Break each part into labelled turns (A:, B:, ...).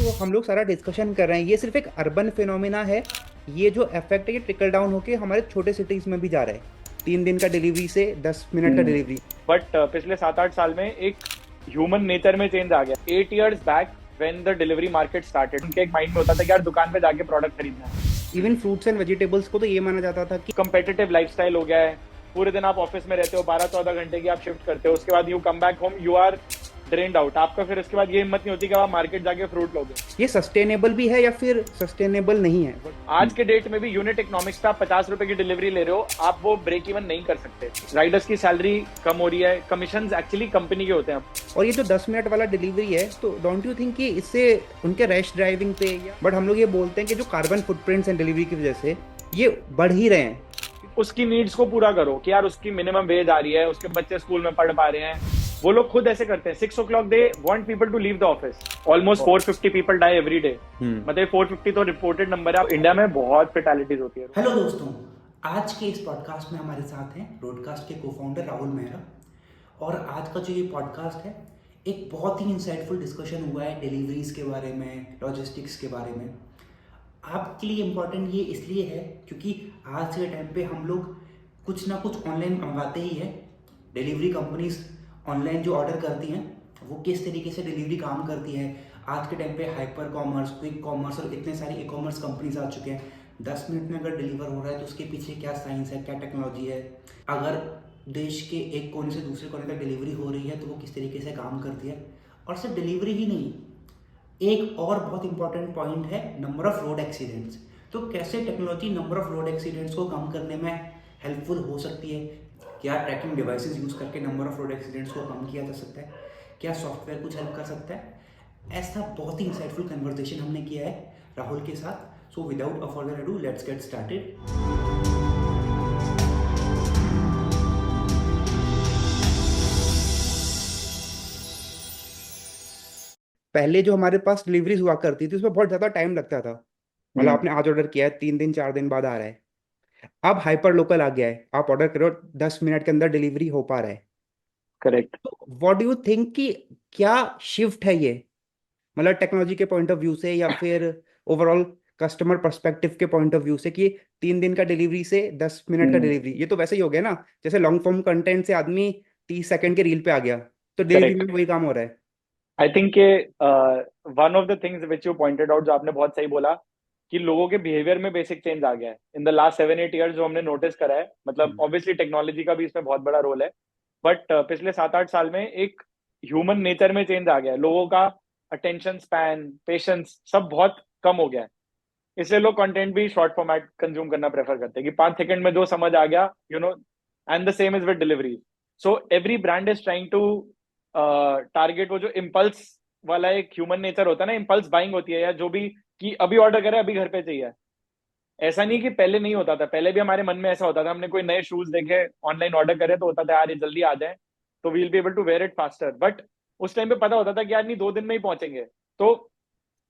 A: जो हम लोग सारा डिस्कशन कर रहे हैं ये सिर्फ एक अर्बन फिनोमिना है। ये जो इफेक्ट है ये ट्रिकल डाउन होके हमारे छोटे सिटीज में भी जा रहा है। 3 दिन का डिलीवरी से 10 मिनट का डिलीवरी।
B: बट पिछले 7-8 साल में एक ह्यूमन नेचर में चेंज आ गया। 8 years back when the delivery market started, उनके एक माइंड में होता था कि यार दुकान पे जाके प्रोडक्ट खरीदना है।
A: इवन फ्रूट्स एंड वेजिटेबल्स को तो ये माना जाता था कि
B: कंपेटिटिव लाइफस्टाइल हो गया है। पूरे दिन आप ऑफिस में रहते हो, 12-14 घंटे की आप शिफ्ट करते हो, उसके बाद you come back home, you are drained out. आपका फिर उसके बाद ये हिम्मत नहीं होती कि आप मार्केट जाके फ्रूट लोगे।
A: ये सस्टेनेबल भी है या फिर सस्टेनेबल नहीं है।
B: आज के डेट में भी यूनिट इकोनॉमिक्स पे आप 50 रुपए की डिलीवरी ले रहे हो, आप वो ब्रेक इवन नहीं कर सकते। राइडर्स की सैलरी कम हो रही है, कमीशन एक्चुअली कंपनी के होते हैं।
A: और ये जो 10 मिनट वाला डिलीवरी है तो डोंट यू थिंक कि इससे उनके रैश ड्राइविंग पे या बट हम लोग ये बोलते हैं कि जो कार्बन फुटप्रिंट्स एंड डिलीवरी की वजह से ये बढ़ ही रहे हैं।
B: उसकी नीड्स को पूरा करो कि यार उसकी मिनिमम वेज आ रही है, उसके बच्चे स्कूल में पढ़ पा रहे हैं। वो लोग खुद ऐसे करते हैं। 6 o'clock they want people to leave the office. Almost 450 people die every day. मतलब 450 तो रिपोर्टेड नंबर है। इंडिया में बहुत फेटालिटीज होती है।
C: हेलो दोस्तों, आज के इस पॉडकास्ट में हमारे साथ हैं ब्रॉडकास्ट के को-फाउंडर राहुल मेहरा। और आज का जो ये पॉडकास्ट है एक बहुत ही इंसाइटफुल डिस्कशन हुआ है डिलीवरीज के बारे में, लॉजिस्टिक्स के बारे में। आपके लिए इम्पोर्टेंट ये इसलिए है क्योंकि आज के टाइम पे हम लोग कुछ ना कुछ ऑनलाइन मंगवाते ही है। डिलीवरी कंपनीज ऑनलाइन जो ऑर्डर करती हैं वो किस तरीके से डिलीवरी काम करती है। आज के टाइम पे हाइपर कॉमर्स, क्विक कॉमर्स और इतने सारे ई कॉमर्स कंपनीज आ चुके हैं। 10 मिनट में अगर डिलीवर हो रहा है तो उसके पीछे क्या साइंस है, क्या टेक्नोलॉजी है। अगर देश के एक कोने से दूसरे कोने तक डिलीवरी हो रही है तो वो किस तरीके से काम करती है। और सिर्फ डिलीवरी ही नहीं, एक और बहुत इंपॉर्टेंट पॉइंट है नंबर ऑफ रोड एक्सीडेंट्स। तो कैसे technology number of road accidents को कम करने में हेल्पफुल हो सकती है। क्या ट्रैकिंग डिवाइसेस यूज़ करके नंबर ऑफ रोड एक्सीडेंट्स को कम किया जा सकता है। क्या सॉफ्टवेयर कुछ हेल्प कर सकता है। ऐसा बहुत ही इंसाइटफुल कन्वर्सेशन हमने किया है राहुल के साथ। So without a further ado let's get started.
A: पहले जो हमारे पास डिलीवरीज हुआ करती थी उसमें बहुत ज्यादा टाइम लगता था। मतलब आपने आज ऑर्डर किया है 3 दिन 4 दिन बाद आ रहा है। अब हाइपर लोकल आ गया है, आप ऑर्डर करो 10 मिनट के अंदर डिलीवरी हो पा रहा है।
B: करेक्ट।
A: तो व्हाट डू यू थिंक कि क्या शिफ्ट है ये, मतलब टेक्नोलॉजी के पॉइंट ऑफ व्यू से या फिर ओवरऑल कस्टमर पर्सपेक्टिव के पॉइंट ऑफ व्यू से कि 3 दिन का डिलीवरी से 10 मिनट का डिलीवरी, ये तो वैसे ही हो गया ना जैसे लॉन्ग फॉर्म कंटेंट से आदमी 30 सेकंड के रील पे आ गया। तो डिलीवरी में
B: करेक्ट।
A: भी वही काम हो रहा है।
B: I think one of the things which you pointed out, जो आपने बहुत सही बोला, कि लोगों के बिहेवियर में बेसिक चेंज आ गया है इन द लास्ट 7-8 years। जो हमने नोटिस करा है, मतलब ऑब्वियसली टेक्नोलॉजी का भी इसमें बहुत बड़ा रोल है, बट पिछले 7-8 साल में एक ह्यूमन नेचर में चेंज आ गया है। लोगों का अटेंशन स्पैन, पेशेंस सब बहुत कम हो गया है। इसलिए लोग कंटेंट भी शॉर्ट फॉर्मेट कंज्यूम करना प्रेफर करते हैं कि 5 सेकंड में जो समझ आ गया, and the same is with delivery. So every brand is trying to target वो जो इम्पल्स वाला एक ह्यूमन नेचर होता है ना, इम्पल्स बाइंग होती है, या जो भी कि अभी ऑर्डर करे अभी घर पे चाहिए। ऐसा नहीं कि पहले नहीं होता था, पहले भी हमारे मन में ऐसा होता था। हमने कोई नए शूज देखे, ऑनलाइन ऑर्डर करे तो होता था यार ये जल्दी आ जाए तो we'll be able to wear it faster. But उस टाइम पे पता होता था कि यार नहीं, 2 दिन में ही पहुंचेंगे। तो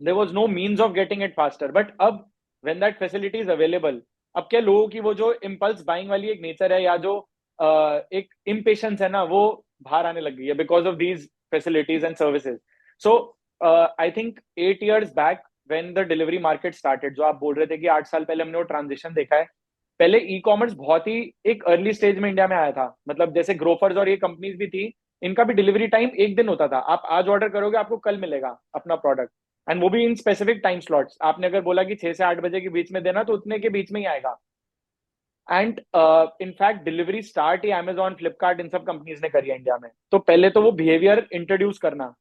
B: there was no means of getting it faster. But अब when that facility is available, अब क्या लोगों की वो जो इम्पल्स बाइंग वाली एक नेचर है, या जो एक इम्पेशंस है ना, वो बाहर आने लग गई है because of these facilities and services. So I think 8 years back when the delivery market started, जो आप बोल रहे थे कि 8 साल पहले हमने वो ट्रांजिशन देखा है। पहले ई कॉमर्स बहुत ही एक अर्ली स्टेज में इंडिया में आया था। मतलब जैसे ग्रोफर्स और ये कंपनीज भी थी, इनका भी डिलीवरी टाइम एक दिन होता था। आप आज ऑर्डर करोगे, आपको कल मिलेगा अपना प्रोडक्ट, एंड वो भी इन स्पेसिफिक टाइम स्लॉट्स। आपने अगर बोला कि 6 से 8 बजे के बीच में देना, तो उतने के बीच में ही आएगा। एंड इनफैक्ट डिलीवरी स्टार्ट ही अमेजॉन, फ्लिपकार्ट, इन सब कंपनीज ने करी है इंडिया में। तो पहले तो वो बिहेवियर इंट्रोड्यूस करना,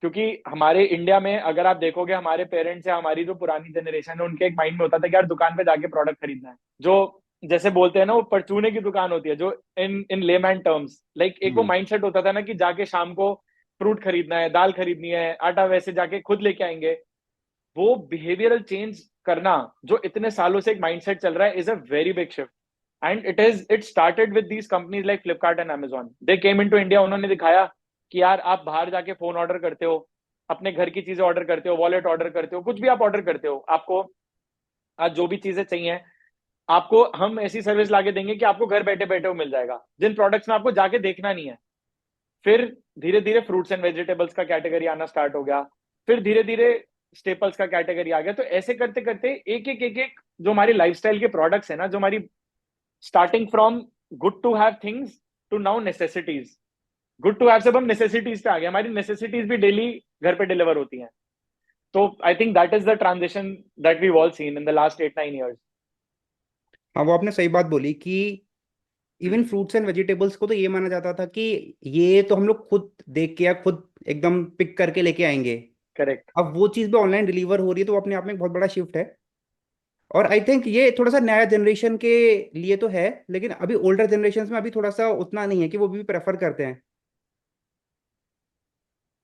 B: क्योंकि हमारे इंडिया में अगर आप देखोगे, हमारे पेरेंट्स या हमारी जो पुरानी जनरेशन है, उनके एक माइंड में होता था कि यार दुकान पे जाके प्रोडक्ट खरीदना है। जो जैसे बोलते हैं ना, वो परचूने की दुकान होती है, जो इन इन लेमैन टर्म्स, लाइक एक वो माइंडसेट होता था ना कि जाके शाम को फ्रूट खरीदना है, दाल खरीदनी है, आटा वैसे जाके खुद लेके आएंगे। वो बिहेवियरल चेंज करना जो इतने सालों से एक माइंडसेट चल रहा है, is a very big shift. And it started with these companies like Flipkart and Amazon. They came into India, उन्होंने दिखाया कि यार आप बाहर जाके फोन ऑर्डर करते हो, अपने घर की चीजें ऑर्डर करते हो, वॉलेट ऑर्डर करते हो, कुछ भी आप ऑर्डर करते हो, आपको आज जो भी चीजें चाहिए, आपको हम ऐसी सर्विस लाके देंगे कि आपको घर बैठे बैठे वो मिल जाएगा, जिन प्रोडक्ट्स में आपको जाके देखना नहीं है। फिर धीरे धीरे फ्रूट्स एंड वेजिटेबल्स का कैटेगरी आना स्टार्ट हो गया। फिर धीरे धीरे स्टेपल्स का कैटेगरी आ गया। तो ऐसे करते करते एक जो हमारी लाइफस्टाइल के प्रोडक्ट्स है ना, जो हमारी starting from good to have things to now necessities, good to have से अब हम नेसेसिटीज पे आ गए, हमारी नेसेसिटीज भी डेली घर पे डिलीवर होती हैं। तो I think that is the transition that we all seen in the last 8-9 years।
A: हाँ, वो आपने सही बात बोली कि इवन फ्रूट्स एंड वेजिटेबल्स को तो ये माना जाता था कि ये तो हम लोग खुद देख के या खुद एकदम पिक करके लेके आएंगे।
B: करेक्ट।
A: अब वो चीज़ भी ऑनलाइन डिलीवर हो रही है, तो वो अपने आप में एक बहुत बड़ा शिफ्ट है। और आई थिंक ये थोड़ा सा नया जनरेशन के लिए तो है, लेकिन अभी ओल्डर जनरेशन में अभी थोड़ा सा उतना नहीं है कि वो भी प्रेफर करते हैं।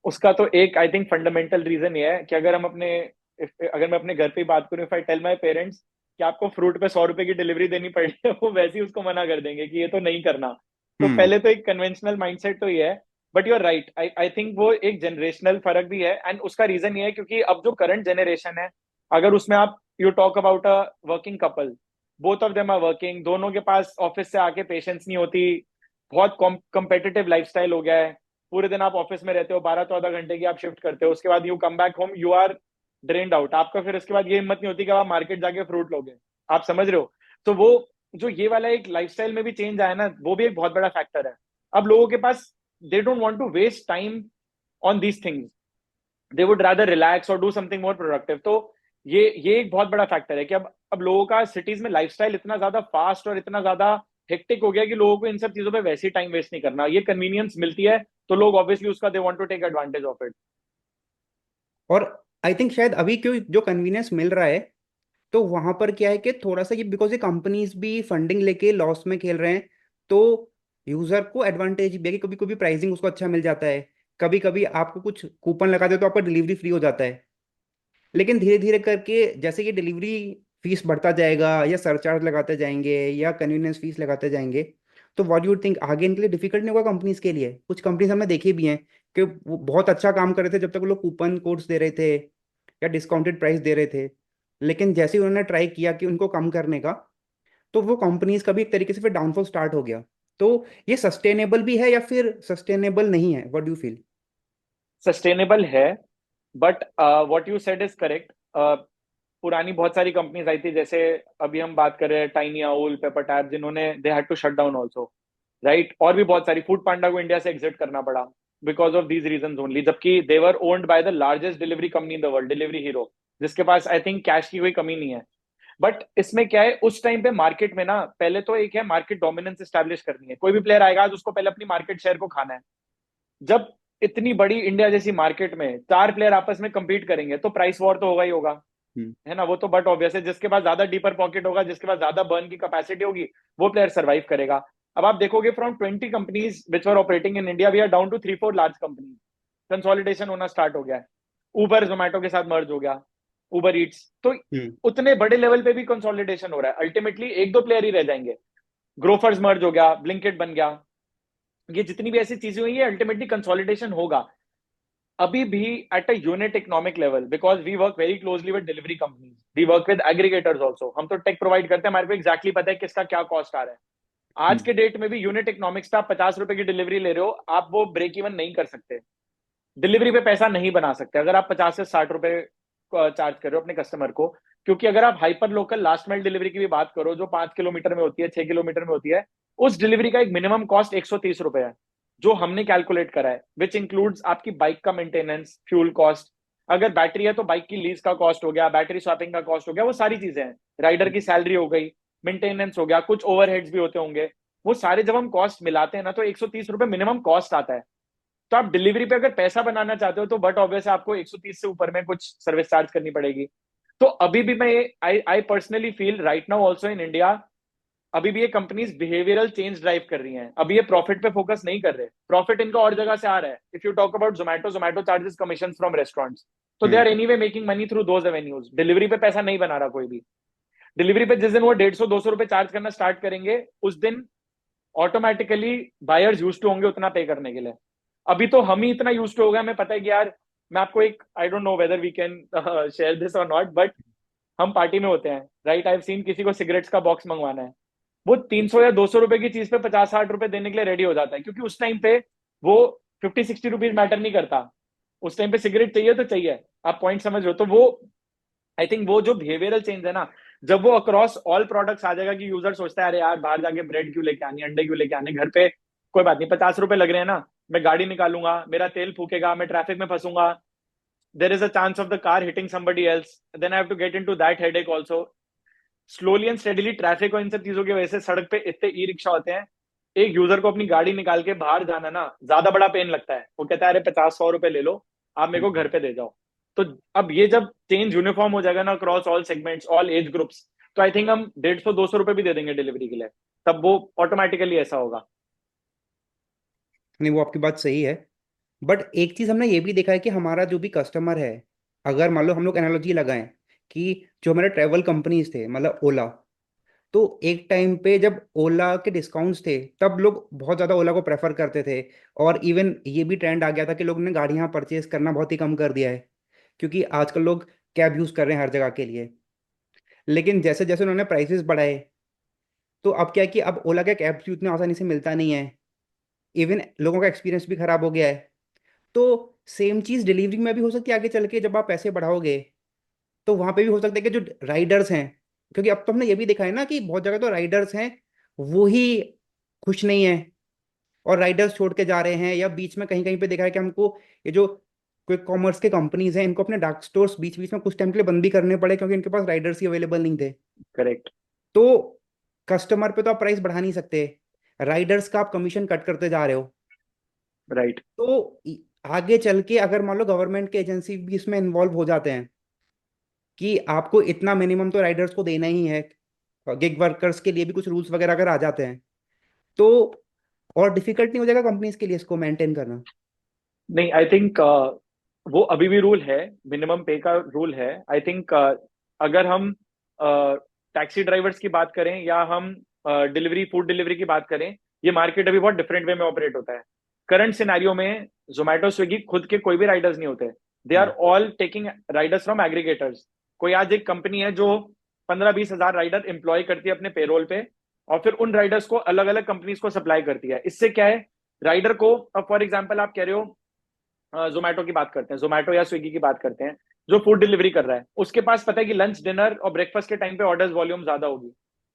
B: उसका तो एक आई थिंक फंडामेंटल रीजन ये है कि अगर हम अपने अगर मैं अपने घर पे ही बात करूं, if I tell my parents कि आपको फ्रूट पे 100 रुपए की डिलीवरी देनी पड़ी है, वो वैसे ही उसको मना कर देंगे कि ये तो नहीं करना। तो
A: हम्म।
B: पहले तो एक कन्वेंशनल माइंडसेट तो ये है। But you are right, I I think वो एक जनरेशनल फर्क भी है। एंड उसका रीजन ये है क्योंकि अब जो करंट जनरेशन है, अगर उसमें आप you talk about a working couple, both of them are working, दोनों के पास ऑफिस से आके पेशेंस नहीं होती, बहुत कॉम्पिटिटिव लाइफस्टाइल हो गया है। पूरे दिन आप ऑफिस में रहते हो, 12-14 घंटे की आप शिफ्ट करते हो, उसके बाद you come back home, you are drained out. आपका फिर उसके बाद ये हिम्मत नहीं होती कि आप मार्केट जाके फ्रूट लोगे। आप समझ रहे हो? तो वो जो ये वाला एक लाइफस्टाइल में भी चेंज आया ना, वो भी एक बहुत बड़ा फैक्टर है। अब लोगों के पास they don't want to waste time on these things, they would rather relax और डू समथिंग मोर प्रोडक्टिव। तो ये एक बहुत बड़ा फैक्टर है कि अब लोगों का सिटीज में लाइफस्टाइल इतना ज्यादा फास्ट और इतना ज्यादा हेक्टिक हो गया कि लोगों को इन सब चीजों पे वैसे ही टाइम वेस्ट नहीं करना। ये कन्वीनियंस मिलती है तो लोग ऑब्वियसली उसका they want to take advantage of it.
A: और आई थिंक शायद अभी क्यों जो कन्वीनियंस मिल रहा है, तो वहां पर क्या है कि थोड़ा सा ये बिकॉज ये कंपनीज भी फंडिंग लेके लॉस में खेल रहे हैं, तो यूजर को एडवांटेज भी है कि कभी कभी प्राइसिंग उसको अच्छा मिल जाता है, कभी कभी आपको कुछ कूपन लगा दे तो आपका डिलीवरी फ्री हो जाता है। लेकिन धीरे धीरे करके जैसे ये डिलीवरी फीस बढ़ता जाएगा या सरचार्ज लगाते जाएंगे या कन्वीनियंस फीस लगाते जाएंगे, तो व्हाट यू थिंक आगे इनके लिए डिफिकल्ट नहीं होगा कंपनीज के लिए? कुछ कंपनीज हमने देखी भी हैं कि वो बहुत अच्छा काम कर रहे थे जब तक वो लोग कूपन कोड्स दे रहे थे या डिस्काउंटेड प्राइस दे रहे थे, लेकिन जैसे ही उन्होंने ट्राई किया कि उनको कम करने का, तो वो कंपनीज का भी एक तरीके से फिर डाउनफॉल स्टार्ट हो गया। तो ये सस्टेनेबल भी है या फिर सस्टेनेबल नहीं है? What do you feel?
B: Sustainable है, but what you said is correct. पुरानी बहुत सारी कंपनीज आई थी, जैसे अभी हम बात कर रहे हैं टाइनी आउल, पेपर टैब, जिन्होंने they had to shut down also, right. और भी बहुत सारी, फूड पांडा को इंडिया से एग्जिट करना पड़ा because of these reasons only, जबकि they were owned by the largest delivery company in the world, delivery hero, जिसके पास आई थिंक कैश की कोई कमी नहीं है। बट इसमें क्या है, उस टाइम पे मार्केट में ना, पहले तो एक है मार्केट डोमिनेंस एस्टैब्लिश करनी है। कोई भी प्लेयर आएगा आज उसको पहले अपनी मार्केट शेयर को खाना है। जब इतनी बड़ी इंडिया जैसी मार्केट में 4 प्लेयर आपस में compete करेंगे तो प्राइस वॉर तो होगा ही होगा,
A: हम्म।
B: है ना। वो तो बट ऑब्वियस है, जिसके पास ज्यादा डीपर पॉकेट होगा, जिसके पास ज्यादा बर्न की कैपेसिटी होगी, वो प्लेयर सर्वाइव करेगा। अब आप देखोगे from 20 companies which were operating in India, we are down to 3-4 large companies. Consolidation होना स्टार्ट हो गया है, उबर जोमेटो के साथ मर्ज हो गया, उबर ईट्स। तो
A: हम्म।
B: उतने बड़े लेवल पे भी कंसोलिडेशन हो रहा है, अल्टीमेटली 1-2 प्लेयर ही रह जाएंगे। ग्रोफर्स मर्ज हो गया, ब्लिंकिट बन गया, ये जितनी भी ऐसी चीजें हुई है अल्टीमेटली कंसोलिडेशन होगा। अभी भी at a unit economic level, because we work very closely with delivery companies, we work with aggregators also. हम तो टेक प्रोवाइड करते हैं, हमारे को एक्जैक्टली पता है किसका क्या कॉस्ट आ रहा है। आज के डेट में भी यूनिट इकोनॉमिक्स पे आप 50 रुपए की डिलीवरी ले रहे हो, आप वो ब्रेक इवन नहीं कर सकते, डिलीवरी पे पैसा नहीं बना सकते अगर आप 50 से 60 रुपए चार्ज कर रहे हो अपने कस्टमर को। क्योंकि अगर आप hyper local last mile delivery की भी बात करो, जो 5 किलोमीटर में होती है, 6 किलोमीटर में होती है, उस डिलीवरी का एक मिनिमम कॉस्ट 130 रुपए है, जो हमने कैलकुलेट करा है, विच इंक्लूड्स आपकी बाइक का मेंटेनेंस, फ्यूल कॉस्ट, अगर बैटरी है तो बाइक की लीज का कॉस्ट हो गया, बैटरी स्वैपिंग का कॉस्ट हो गया, वो सारी चीजें हैं, राइडर की सैलरी हो गई, मेंटेनेंस हो गया, कुछ ओवरहेड्स भी होते होंगे। वो सारे जब हम कॉस्ट मिलाते हैं ना, तो 130 रुपए मिनिमम कॉस्ट आता है। तो आप डिलीवरी पे अगर पैसा बनाना चाहते हो तो बट ऑब्वियस आपको 130 से ऊपर में कुछ सर्विस चार्ज करनी पड़ेगी। तो अभी भी मैं I personally feel right now also in India, अभी भी ये कंपनीज बिहेवियरल चेंज ड्राइव कर रही हैं। अभी ये प्रॉफिट पे फोकस नहीं कर रहे, प्रॉफिट इनका और जगह से आ रहा है। If you talk about Zomato, Zomato charges commission from restaurants, तो they are anyway making money through those avenues. Delivery पे पैसा नहीं बना रहा कोई भी। डिलीवरी पे जिस दिन वो 150-200 रुपए चार्ज करना स्टार्ट करेंगे, उस दिन ऑटोमेटिकली बायर्स यूज टू होंगे उतना पे करने के लिए। अभी तो हम ही इतना यूज टू हो गया, हमें पता है कि यार, मैं आपको एक, I don't know whether we can share this और नॉट, बट हम पार्टी में होते हैं, राइट, आई हैव सीन किसी को सिगरेट्स का बॉक्स मंगवाना है, वो 300 या 200 रुपए की चीज पे 50-60 रुपए देने के लिए रेडी हो जाता है, क्योंकि उस टाइम पे वो 50-60 रुपीज मैटर नहीं करता, उस टाइम पे सिगरेट चाहिए तो चाहिए। आप पॉइंट समझ रहे हो? तो वो आई थिंक वो जो बिहेवियरल चेंज है ना, जब वो अक्रॉस ऑल प्रोडक्ट्स आ जाएगा कि यूजर सोचता है अरे यार बाहर जाके ब्रेड क्यों लेके आनी, अंडे क्यों लेके आने, घर पे कोई बात नहीं, 50 रुपए लग रहे हैं ना, मैं गाड़ी निकालूंगा, मेरा तेल फूकेगा, मैं ट्रैफिक में फंसूंगा, there is a chance of the car hitting somebody else, then I have to get into that headache also. Slowly and steadily traffic और इन सब चीजों की वजह से सड़क पे इतने ई रिक्शा होते हैं, एक यूजर को अपनी गाड़ी निकाल के बाहर जाना ना ज्यादा बड़ा पेन लगता है। वो कहता है अरे 50-100 रुपए ले लो, आप मेरे को घर पे दे जाओ। तो अब ये जब चेंज यूनिफॉर्म हो जाएगा ना across all segments, all age groups, तो आई थिंक हम 150-200 रुपए भी दे देंगे डिलीवरी के लिए, तब वो ऑटोमेटिकली ऐसा होगा।
A: नहीं, वो आपकी बात सही है। बट एक चीज हमने ये भी देखा है कि हमारा जो भी कस्टमर है, अगर मान लो हम लोग एनालॉजी लगाएं कि जो हमारे ट्रैवल कंपनीज थे, मतलब ओला, तो एक टाइम पे जब ओला के डिस्काउंट्स थे तब लोग बहुत ज़्यादा ओला को प्रेफर करते थे। और इवन ये भी ट्रेंड आ गया था कि लोग ने गाड़ियाँ परचेज करना बहुत ही कम कर दिया है, क्योंकि आजकल लोग कैब यूज़ कर रहे हैं हर जगह के लिए। लेकिन जैसे जैसे उन्होंने प्राइसेस बढ़ाए, तो अब क्या है कि अब ओला का कैब भी उतनी आसानी से मिलता नहीं है। इवन लोगों का एक्सपीरियंस भी खराब हो गया है। तो सेम चीज़ डिलीवरी में भी हो सकती है आगे चल के, जब आप पैसे बढ़ाओगे तो वहां पे भी हो सकता है कि जो राइडर्स हैं, क्योंकि अब तो हमने ये भी देखा है ना कि बहुत जगह तो राइडर्स हैं वो ही खुश नहीं है, और राइडर्स छोड़ के जा रहे हैं। या बीच में कहीं कहीं पे देखा है कि हमको ये जो क्विक कॉमर्स के कंपनीज हैं, इनको अपने डार्क स्टोर्स बीच बीच में कुछ टाइम के लिए बंद भी करने पड़े, क्योंकि इनके पास राइडर्स ही अवेलेबल नहीं थे।
B: करेक्ट।
A: तो कस्टमर पे तो आप प्राइस बढ़ा नहीं सकते, राइडर्स का आप कमीशन कट करते जा रहे हो।
B: राइट।
A: तो आगे चल के अगर मान लो गवर्नमेंट के एजेंसी भी इसमें इन्वॉल्व हो जाते हैं कि आपको इतना मिनिमम तो राइडर्स को देना ही है, गिग वर्कर्स के लिए भी कुछ रूल्स वगैरह अगर आ जाते हैं, तो और डिफिकल्ट नहीं हो जाएगा कंपनीज के लिए इसको मेंटेन करना।
B: नहीं, आई थिंक वो अभी भी रूल है, मिनिमम पे का रूल है। आई थिंक अगर हम टैक्सी ड्राइवर्स की बात करें या हम डिलीवरी, फूड डिलीवरी की बात करें, ये मार्केट अभी बहुत डिफरेंट वे में ऑपरेट होता है। करंट सिनेरियो में जोमेटो स्विगी खुद के कोई भी राइडर्स नहीं होते, they are all taking riders from aggregators. कोई आज एक कंपनी है जो 15-20 हजार राइडर एम्प्लॉय करती है अपने पेरोल पे, और फिर उन राइडर्स को अलग अलग कंपनीज को सप्लाई करती है। इससे क्या है, राइडर को, अब फॉर एग्जाम्पल आप कह रहे हो जोमेटो की बात करते हैं, जोमेटो या स्विगी की बात करते हैं, जो फूड डिलीवरी कर रहा है उसके पास पता है कि लंच, डिनर और ब्रेकफास्ट के टाइम पे ऑर्डर्स वॉल्यूम ज्यादा होगी,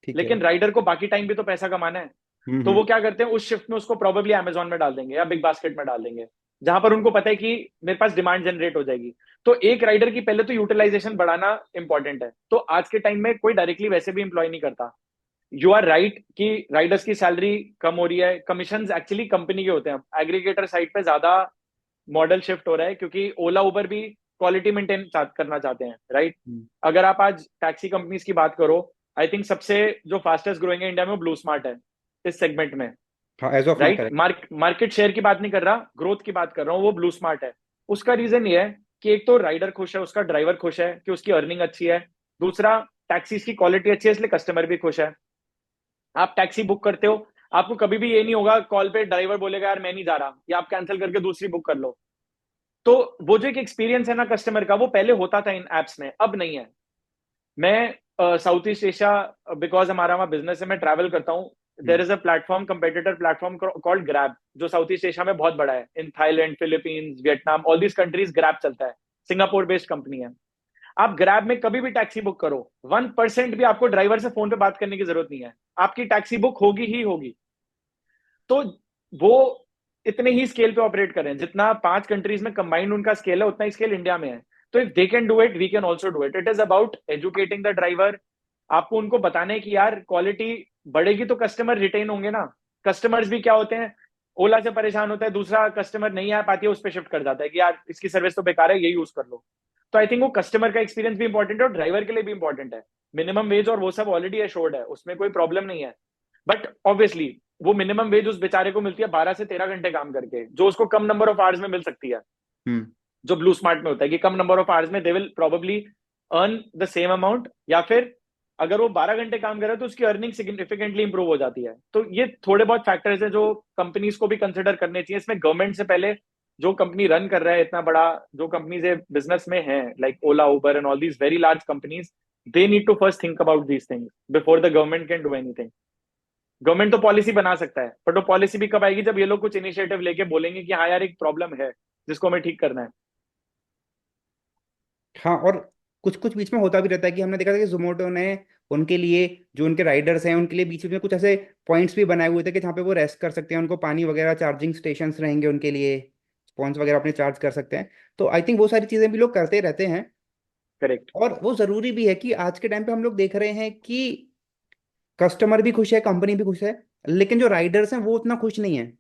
A: ठीक है।
B: लेकिन राइडर को बाकी टाइम भी तो पैसा कमाना है। तो
A: हम्म।
B: वो क्या करते हैं, उस शिफ्ट में उसको प्रोबेबली अमेजोन में डाल देंगे या बिग बास्केट में डाल देंगे, जहां पर उनको पता है कि मेरे पास डिमांड जनरेट हो जाएगी। तो एक राइडर की पहले तो यूटिलाइजेशन बढ़ाना इंपॉर्टेंट है। तो आज के टाइम में कोई डायरेक्टली वैसे भी इंप्लॉय नहीं करता। यू आर राइट कि राइडर्स की सैलरी कम हो रही है, कमीशन एक्चुअली कंपनी के होते हैं, एग्रीगेटर साइड पे ज्यादा मॉडल शिफ्ट हो रहा है, क्योंकि ओला उबर भी क्वालिटी मेंटेन करना चाहते हैं, राइट।
A: हम्म।
B: अगर आप आज टैक्सी कंपनीज की बात करो, आई थिंक सबसे जो फास्टेस्ट ग्रोइंग है इंडिया में, वो ब्लू स्मार्ट है इस सेगमेंट में,
A: हाँ, as of now
B: right.
A: Correct.
B: Market share की बात नहीं कर रहा, ग्रोथ की बात कर रहा हूँ, वो ब्लू स्मार्ट है। उसका रीजन ये है कि एक तो राइडर खुश है, उसका ड्राइवर खुश है कि उसकी अर्निंग अच्छी है, दूसरा टैक्सीज की क्वालिटी अच्छी है इसलिए कस्टमर भी खुश है। आप टैक्सी बुक करते हो, आपको कभी भी ये नहीं होगा कॉल पे ड्राइवर बोलेगा यार मैं नहीं जा रहा, या आप कैंसिल करके दूसरी बुक कर लो। तो वो जो एक एक्सपीरियंस है ना कस्टमर का, वो पहले होता था इन एप्स में, अब नहीं है। मैं साउथ ईस्ट एशिया, बिकॉज हमारा वहां बिजनेस है, मैं ट्रैवल करता हूँ। देर is a platform, competitor platform called grab, जो साउथ ईस्ट एशिया में बहुत बड़ा है। In Thailand, Philippines, Vietnam, all these countries grab चलता है। सिंगापुर बेस्ड कंपनी है। आप ग्रैब में कभी भी टैक्सी बुक करो, 1% भी आपको ड्राइवर से फोन पे बात करने की जरूरत नहीं है, आपकी टैक्सी बुक होगी ही होगी। तो वो इतने ही स्केल पे ऑपरेट कर रहे हैं जितना 5 कंट्रीज में कंबाइंड उनका स्केल है, उतना ही स्केल इंडिया में है। तो if they can do it, we can also do it. It is about educating the driver. आपको उनको बताना है कि यार क्वालिटी बढ़ेगी तो कस्टमर रिटेन होंगे ना। कस्टमर्स भी क्या होते हैं, ओला से परेशान होता है, दूसरा कस्टमर नहीं आ पाती है, उस पर शिफ्ट कर जाता है कि यार इसकी सर्विस तो बेकार है, ये यूज कर लो। तो आई थिंक वो कस्टमर का एक्सपीरियंस भी इंपॉर्टेंट है और ड्राइवर के लिए भी इंपॉर्टेंट है। मिनिमम वेज और वो सब ऑलरेडी एश्योर्ड है, उसमें कोई प्रॉब्लम नहीं है। बट ऑब्वियसली वो मिनिमम वेज उस बेचारे को मिलती है 12 से 13 घंटे काम करके, जो उसको कम नंबर ऑफ आवर्स में मिल सकती है।
A: हम्म।
B: जो ब्लू स्मार्ट में होता है कि कम नंबर ऑफ आवर्स में they will probably earn the same amount, या फिर अगर वो 12 घंटे काम करे तो उसकी अर्निंग सिग्निफिकेंटली इंप्रूव हो जाती है। तो ये थोड़े बहुत फैक्टर्स हैं जो कंपनीज को भी कंसिडर करने चाहिए। इसमें गवर्नमेंट से पहले जो कंपनी रन कर रहा है इतना बड़ा, जो कंपनीज बिजनेस में है, like Ola, Uber and all these very large companies, they need to first think about these things before the government can do anything. Government तो पॉलिसी बना सकता है, बट वो पॉलिसी भी कब आएगी, जब ये लोग कुछ इनिशिएटिव लेके बोलेंगे कि हाँ यार एक प्रॉब्लम है जिसको हमें ठीक करना है।
A: हाँ, और कुछ कुछ बीच में होता भी रहता है कि हमने देखा था कि जोमेटो ने उनके लिए, जो उनके राइडर्स हैं उनके लिए बीच में कुछ ऐसे पॉइंट्स भी बनाए हुए थे कि जहाँ पे वो रेस्ट कर सकते हैं, उनको पानी वगैरह, चार्जिंग स्टेशंस रहेंगे उनके लिए, फोन्स वगैरह अपने चार्ज कर सकते हैं। तो आई थिंक वो सारी चीज़ें भी लोग करते रहते हैं।
B: करेक्ट।
A: और वो ज़रूरी भी है कि आज के टाइम पे हम लोग देख रहे हैं कि कस्टमर भी खुश है, कंपनी भी खुश है, लेकिन जो राइडर्स हैं वो उतना खुश नहीं है,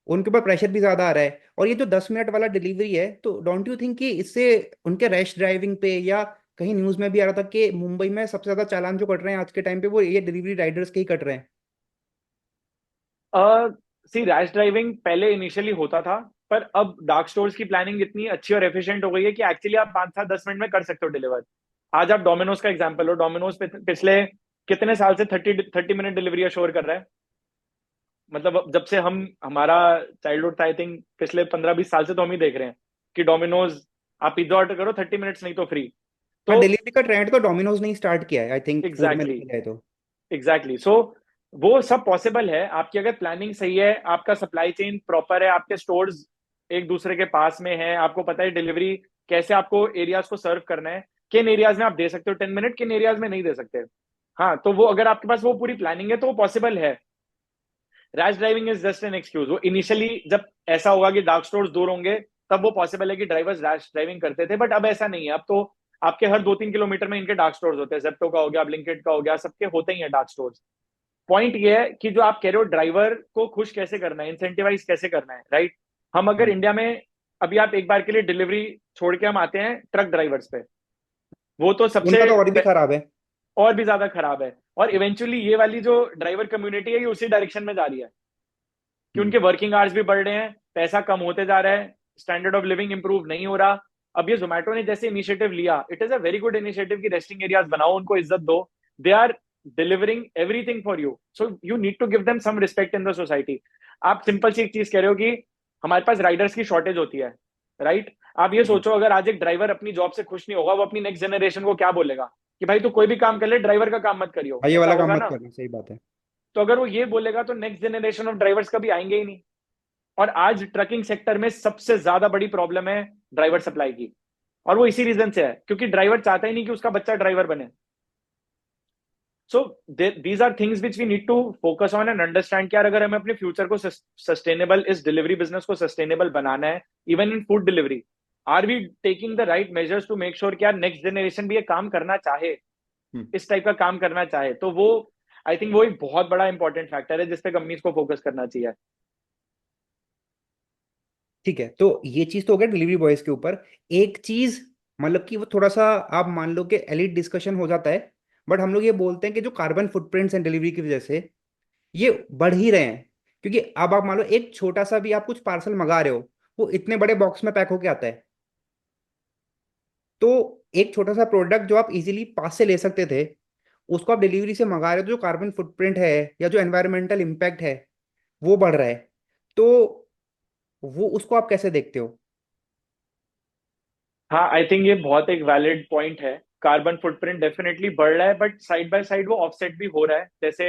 A: उनके ऊपर प्रेशर भी ज्यादा आ रहा है। और ये जो 10 मिनट वाला डिलीवरी है, तो डोंट यू थिंक कि इससे उनके रैश ड्राइविंग पे, या कहीं न्यूज में भी आ रहा था कि मुंबई में सबसे ज्यादा चालान जो कट रहे हैं आज के टाइम पे, वो ये डिलीवरी राइडर्स के ही कट रहे हैं।
B: सी रैश ड्राइविंग पहले इनिशियली होता था, पर अब डार्क स्टोर्स की प्लानिंग इतनी अच्छी और एफिशिएंट हो गई है कि एक्चुअली आप 5 7 10 मिनट में कर सकते हो डिलीवर। आज आप डोमिनोज का एग्जांपल हो, डोमिनोज पिछले कितने साल से 30 30 मिनट डिलीवरी अश्योर कर रहा है। मतलब जब से हमारा चाइल्डहुड था, आई थिंक पिछले 15 20 साल से तो हम ही देख रहे हैं कि डोमिनोज, आप पिज्जा ऑर्डर करो 30 मिनट्स नहीं तो फ्री।
A: हाँ,
B: तो
A: डिलीवरी का ट्रेंड तो डोमिनोज ने ही स्टार्ट किया है आई थिंक, फूड में
B: एग्जैक्टली
A: देखा जाए तो।
B: एग्जैक्टली सो वो सब पॉसिबल है आपकी अगर प्लानिंग सही है, आपका सप्लाई चेन प्रॉपर है, आपके स्टोर्स एक दूसरे के पास में है, आपको पता है डिलीवरी कैसे आपको एरियाज को सर्व करना है, किन एरियाज में आप दे सकते हो 10 मिनट, किन एरियाज में नहीं दे सकते। हाँ, तो वो अगर आपके पास वो पूरी प्लानिंग है तो वो पॉसिबल है। Rash driving is just an excuse. वो इनिशियली जब ऐसा होगा कि डार्क स्टोर्स दूर होंगे, तब वो पॉसिबल है कि ड्राइवर्स रैश ड्राइविंग करते थे, बट अब ऐसा नहीं है। अब तो आपके हर 2 3 किलोमीटर में इनके डार्क स्टोर्स होते हैं, जेप्टो का हो गया, ब्लिंकिट का हो गया, सबके होते ही हैं डार्क स्टोर्स। पॉइंट ये है कि जो आप कह रहे हो ड्राइवर को खुश कैसे करना है, इंसेंटिवाइज कैसे करना है, राइट। हम अगर
A: हाँ,
B: इंडिया में अभी आप एक बार के लिए डिलीवरी छोड़ के हम आते हैं ट्रक ड्राइवर्स पे, वो तो
A: उनका
B: सबसे
A: तो और भी खराब है।
B: और भी ज्यादा खराब है। और इवेंचुअली ये वाली जो ड्राइवर कम्युनिटी है ये उसी डायरेक्शन में जा रही है कि
A: हम्म।
B: उनके वर्किंग आवर्स भी बढ़ रहे हैं, पैसा कम होते जा रहा है, स्टैंडर्ड ऑफ लिविंग इंप्रूव नहीं हो रहा। अब ये जोमेटो ने जैसे इनिशिएटिव लिया, it is a very good initiative कि रेस्टिंग एरियाज बनाओ, उनको इज्जत दो। They are delivering everything for you, so you need to give them some respect in the society. आप सिंपल सी एक चीज कह रहे हो कि हमारे पास राइडर्स की शॉर्टेज होती है, राइट। आप ये
A: हम्म।
B: सोचो अगर आज एक ड्राइवर अपनी जॉब से खुश नहीं होगा, वो अपनी नेक्स्ट जनरेशन को क्या बोलेगा कि भाई तू कोई भी काम कर ले, ड्राइवर का काम मत करियो,
A: हाँ, ये
B: ऐसा
A: वाला काम
B: होगा
A: मत
B: ना।
A: करना, सही बात है।
B: तो अगर वो ये बोलेगा तो नेक्स्ट जनरेशन ऑफ ड्राइवर्स कभी आएंगे ही नहीं। और आज ट्रकिंग सेक्टर में सबसे ज्यादा बड़ी प्रॉब्लम है ड्राइवर सप्लाई की, और वो इसी रीजन से है क्योंकि ड्राइवर चाहता ही नहीं कि उसका बच्चा ड्राइवर बने। So these are things which we need to focus on and understand कि यार अगर हमें अपने फ्यूचर को सस्टेनेबल, इस डिलीवरी बिजनेस को सस्टेनेबल बनाना है, even in food delivery, are we taking the right measures to make sure कि यार नेक्स्ट जनरेशन भी ये काम करना चाहे,
A: हम्म।
B: इस टाइप का काम करना चाहे। तो वो आई थिंक वो एक बहुत बड़ा इंपॉर्टेंट फैक्टर है जिसपे कंपनीज को फोकस करना चाहिए।
A: ठीक है, तो ये चीज तो हो गया डिलीवरी बॉयज के ऊपर। एक चीज, मतलब कि वो थोड़ा सा, आप मान लो कि एलिट डिस्कशन हो जाता है, बट हम लोग ये बोलते हैं कि जो कार्बन फुटप्रिंट्स हैं डिलीवरी की वजह से, ये बढ़ ही रहे हैं। क्योंकि अब आप मान लो एक छोटा सा भी आप कुछ पार्सल मंगा रहे हो, वो इतने बड़े बॉक्स में पैक होके आता है। तो एक छोटा सा प्रोडक्ट जो आप इजीली पास से ले सकते थे, उसको आप डिलीवरी से मंगा रहे हो, तो जो कार्बन फुटप्रिंट है या जो एनवायरमेंटल इम्पैक्ट है, वो बढ़ रहा है। तो वो, उसको आप कैसे देखते हो?
B: हाँ, आई थिंक ये बहुत एक वैलिड पॉइंट है। कार्बन फुटप्रिंट डेफिनेटली बढ़ रहा है, बट साइड बाय साइड वो ऑफसेट भी हो रहा है। जैसे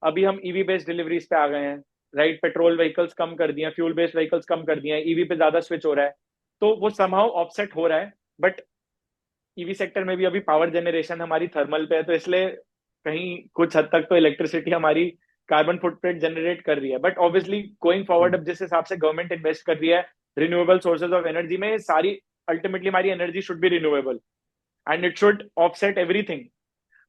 B: अभी हम ईवी बेस्ड डिलीवरीज पे आ गए हैं, राइट। पेट्रोल व्हीकल्स कम कर दिए, फ्यूल बेस्ड व्हीकल्स कम कर दिए, ईवी पे ज्यादा स्विच हो रहा है, तो वो समहाउ ऑफसेट हो रहा है। बट ईवी सेक्टर में भी अभी पावर जनरेशन हमारी थर्मल पे है, तो इसलिए कहीं कुछ हद तक तो इलेक्ट्रिसिटी हमारी कार्बन फुटप्रिंट जनरेट कर रही है। बट ऑब्वियसली गोइंग फॉरवर्ड,
A: हम्म।
B: अब जिस हिसाब से गवर्नमेंट इन्वेस्ट कर रही है रिन्यूएबल सोर्सेज ऑफ एनर्जी में, सारी अल्टीमेटली हमारी energy should be renewable and it should offset everything.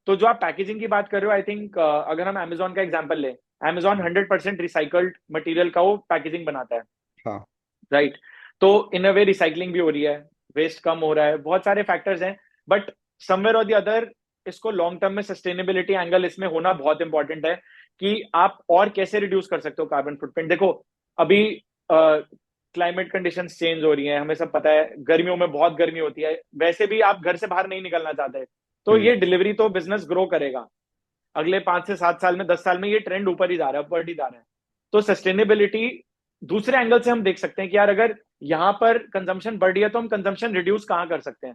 B: तो जो आप पैकेजिंग की बात कर रहे हो, आई थिंक अगर हम Amazon का एग्जांपल लें, Amazon 100% रिसाइकल्ड मटेरियल का वो पैकेजिंग बनाता है,
A: हाँ।
B: राइट। तो इन अ वे रिसाइकलिंग भी हो रही है, वेस्ट कम हो रहा है, बहुत सारे फैक्टर्स हैं। बट समवेयर और द अदर, इसको लॉन्ग टर्म में सस्टेनेबिलिटी एंगल इसमें होना बहुत इंपॉर्टेंट है कि आप और कैसे रिड्यूस कर सकते हो कार्बन फुटप्रिंट। देखो अभी क्लाइमेट कंडीशंस चेंज हो रही हैं, हमें सब पता है, गर्मियों में बहुत गर्मी होती है, वैसे भी आप घर से बाहर नहीं निकलना चाहते, तो
A: हम्म।
B: ये डिलीवरी तो बिजनेस ग्रो करेगा। अगले 5 से 7 साल में, 10 साल में ये ट्रेंड ऊपर ही जा रहा है, ऊपर ही जा रहा है। तो सस्टेनेबिलिटी दूसरे एंगल से हम देख सकते हैं कि यार अगर यहाँ पर कंजम्पशन बढ़ रही है तो हम कंजम्पशन रिड्यूस कहाँ कर सकते हैं।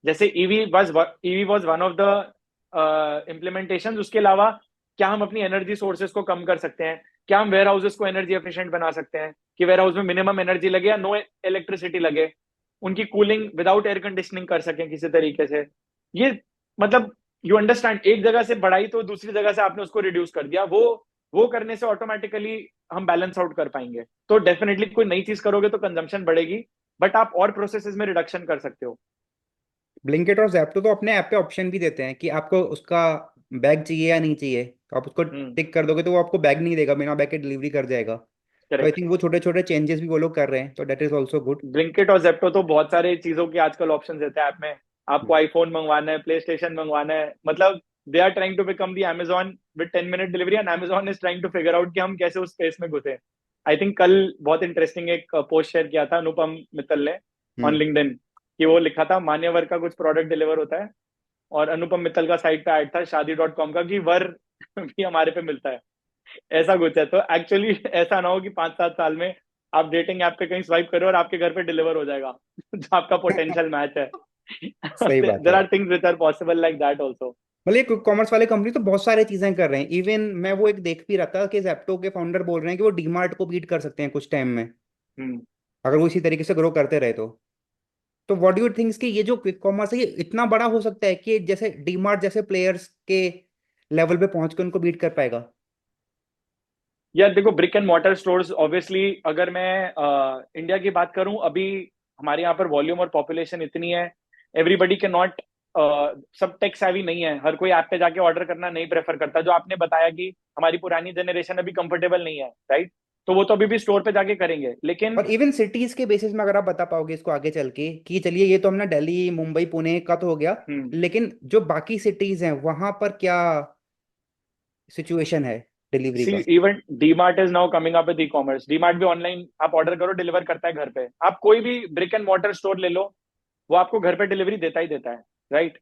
B: जैसे EV was one of the implementation. उसके अलावा क्या हम अपनी एनर्जी सोर्सेज को कम कर सकते हैं, क्या हम वेयर हाउसेज को एनर्जी एफिशिएंट बना सकते हैं कि वेयर हाउस में मिनिमम एनर्जी लगे या नो इलेक्ट्रिसिटी लगे, उनकी कूलिंग विदाउट एयर कंडीशनिंग कर सकें किसी तरीके से। ये मतलब यू अंडरस्टैंड, एक जगह से बढ़ाई तो दूसरी जगह से आपने उसको रिड्यूस कर दिया, वो करने से ऑटोमेटिकली हम बैलेंस आउट कर पाएंगे। तो डेफिनेटली कोई नई चीज करोगे तो कंजम्पशन बढ़ेगी, बट आप और प्रोसेसेस में रिडक्शन कर सकते हो।
A: ब्लिंकिट और जैप्टो तो अपने ऐप पे ऑप्शन भी देते हैं कि आपको उसका बैग चाहिए या नहीं चाहिए, तो आप उसको
B: हम्म।
A: टिक कर दोगे तो वो आपको बैग नहीं देगा, बिना बैग के डिलीवरी कर जाएगा। तो आई
B: करेक्ट।
A: थिंक वो छोटे छोटे चेंजेस भी वो लोग कर रहे हैं, तो that is also good.
B: Blinkit और जेप्टो तो बहुत सारे चीजों की आजकल ऑप्शन देते हैं ऐप में। आपको आईफोन मंगवाना है, प्ले स्टेशन मंगवाना है, मतलब they are trying to become the Amazon with 10 minute delivery, and Amazon is trying to figure out कि हम कैसे उस स्पेस में घुसे। आई थिंक कल बहुत इंटरेस्टिंग एक पोस्ट शेयर किया था अनुपम मित्तल ने ऑन लिंक्डइन, कि वो लिखा था मान्यवर का कुछ प्रोडक्ट डिलीवर होता है, और अनुपम मित्तल का साइट पे ऐड था शादी.com का कि वर भी हमारे पे मिलता है। ऐसा कुछ है। तो एक्चुअली ऐसा ना हो कि 5-7 साल में आप डेटिंग ऐप पे कहीं स्वाइप करो और आपके घर पे डिलीवर हो जाएगा जो आपका पोटेंशियल मैच है।
A: सही बात
B: देर
A: है।
B: Are things which are possible like that also.
A: मतलब ये क्विक कॉमर्स वाले कंपनी तो बहुत सारी चीजें कर रहे हैं। इवन मैं वो एक देख भी रहा था कि जेप्टो के फाउंडर बोल रहे हैं कि वो डीमार्ट को बीट कर सकते हैं कुछ टाइम में,
B: हम्म।
A: अगर वो इसी तरीके से ग्रो करते रहे तो व्हाट डू यू थिंक्स कि ये जो क्विक कॉमर्स है ये इतना बड़ा हो सकता है कि जैसे डीमार्ट जैसे प्लेयर्स के लेवल पे पहुंच के उनको बीट कर पाएगा?
B: यार देखो, brick and mortar stores obviously, अगर मैं इंडिया की बात करूं, अभी हमारे यहाँ पर वॉल्यूम और पॉपुलेशन इतनी है, एवरीबडी के नॉट, सब टेक savvy नहीं है, हर कोई ऐप पे जाके ऑर्डर करना नहीं प्रेफर करता। जो आपने बताया कि हमारी पुरानी जनरेशन अभी कंफर्टेबल नहीं है, राइट, तो वो तो अभी भी स्टोर पे जाके करेंगे, लेकिन
A: और इवन सिटीज के बेसिस में अगर आप बता पाओगे इसको आगे चल के कि चलिए ये तो हमने दिल्ली मुंबई पुणे का तो हो गया,
B: हम्म।
A: लेकिन जो बाकी सिटीज हैं वहां पर क्या सिचुएशन है डिलीवरी
B: सी,
A: का?
B: Even DMart is now coming up with e commerce. DMart भी ऑनलाइन आप ऑर्डर करो, डिलीवर करता है घर पे। आप कोई भी ब्रिक एंड मॉर्टर स्टोर ले लो, वो आपको घर पे डिलीवरी देता ही देता है, राइट।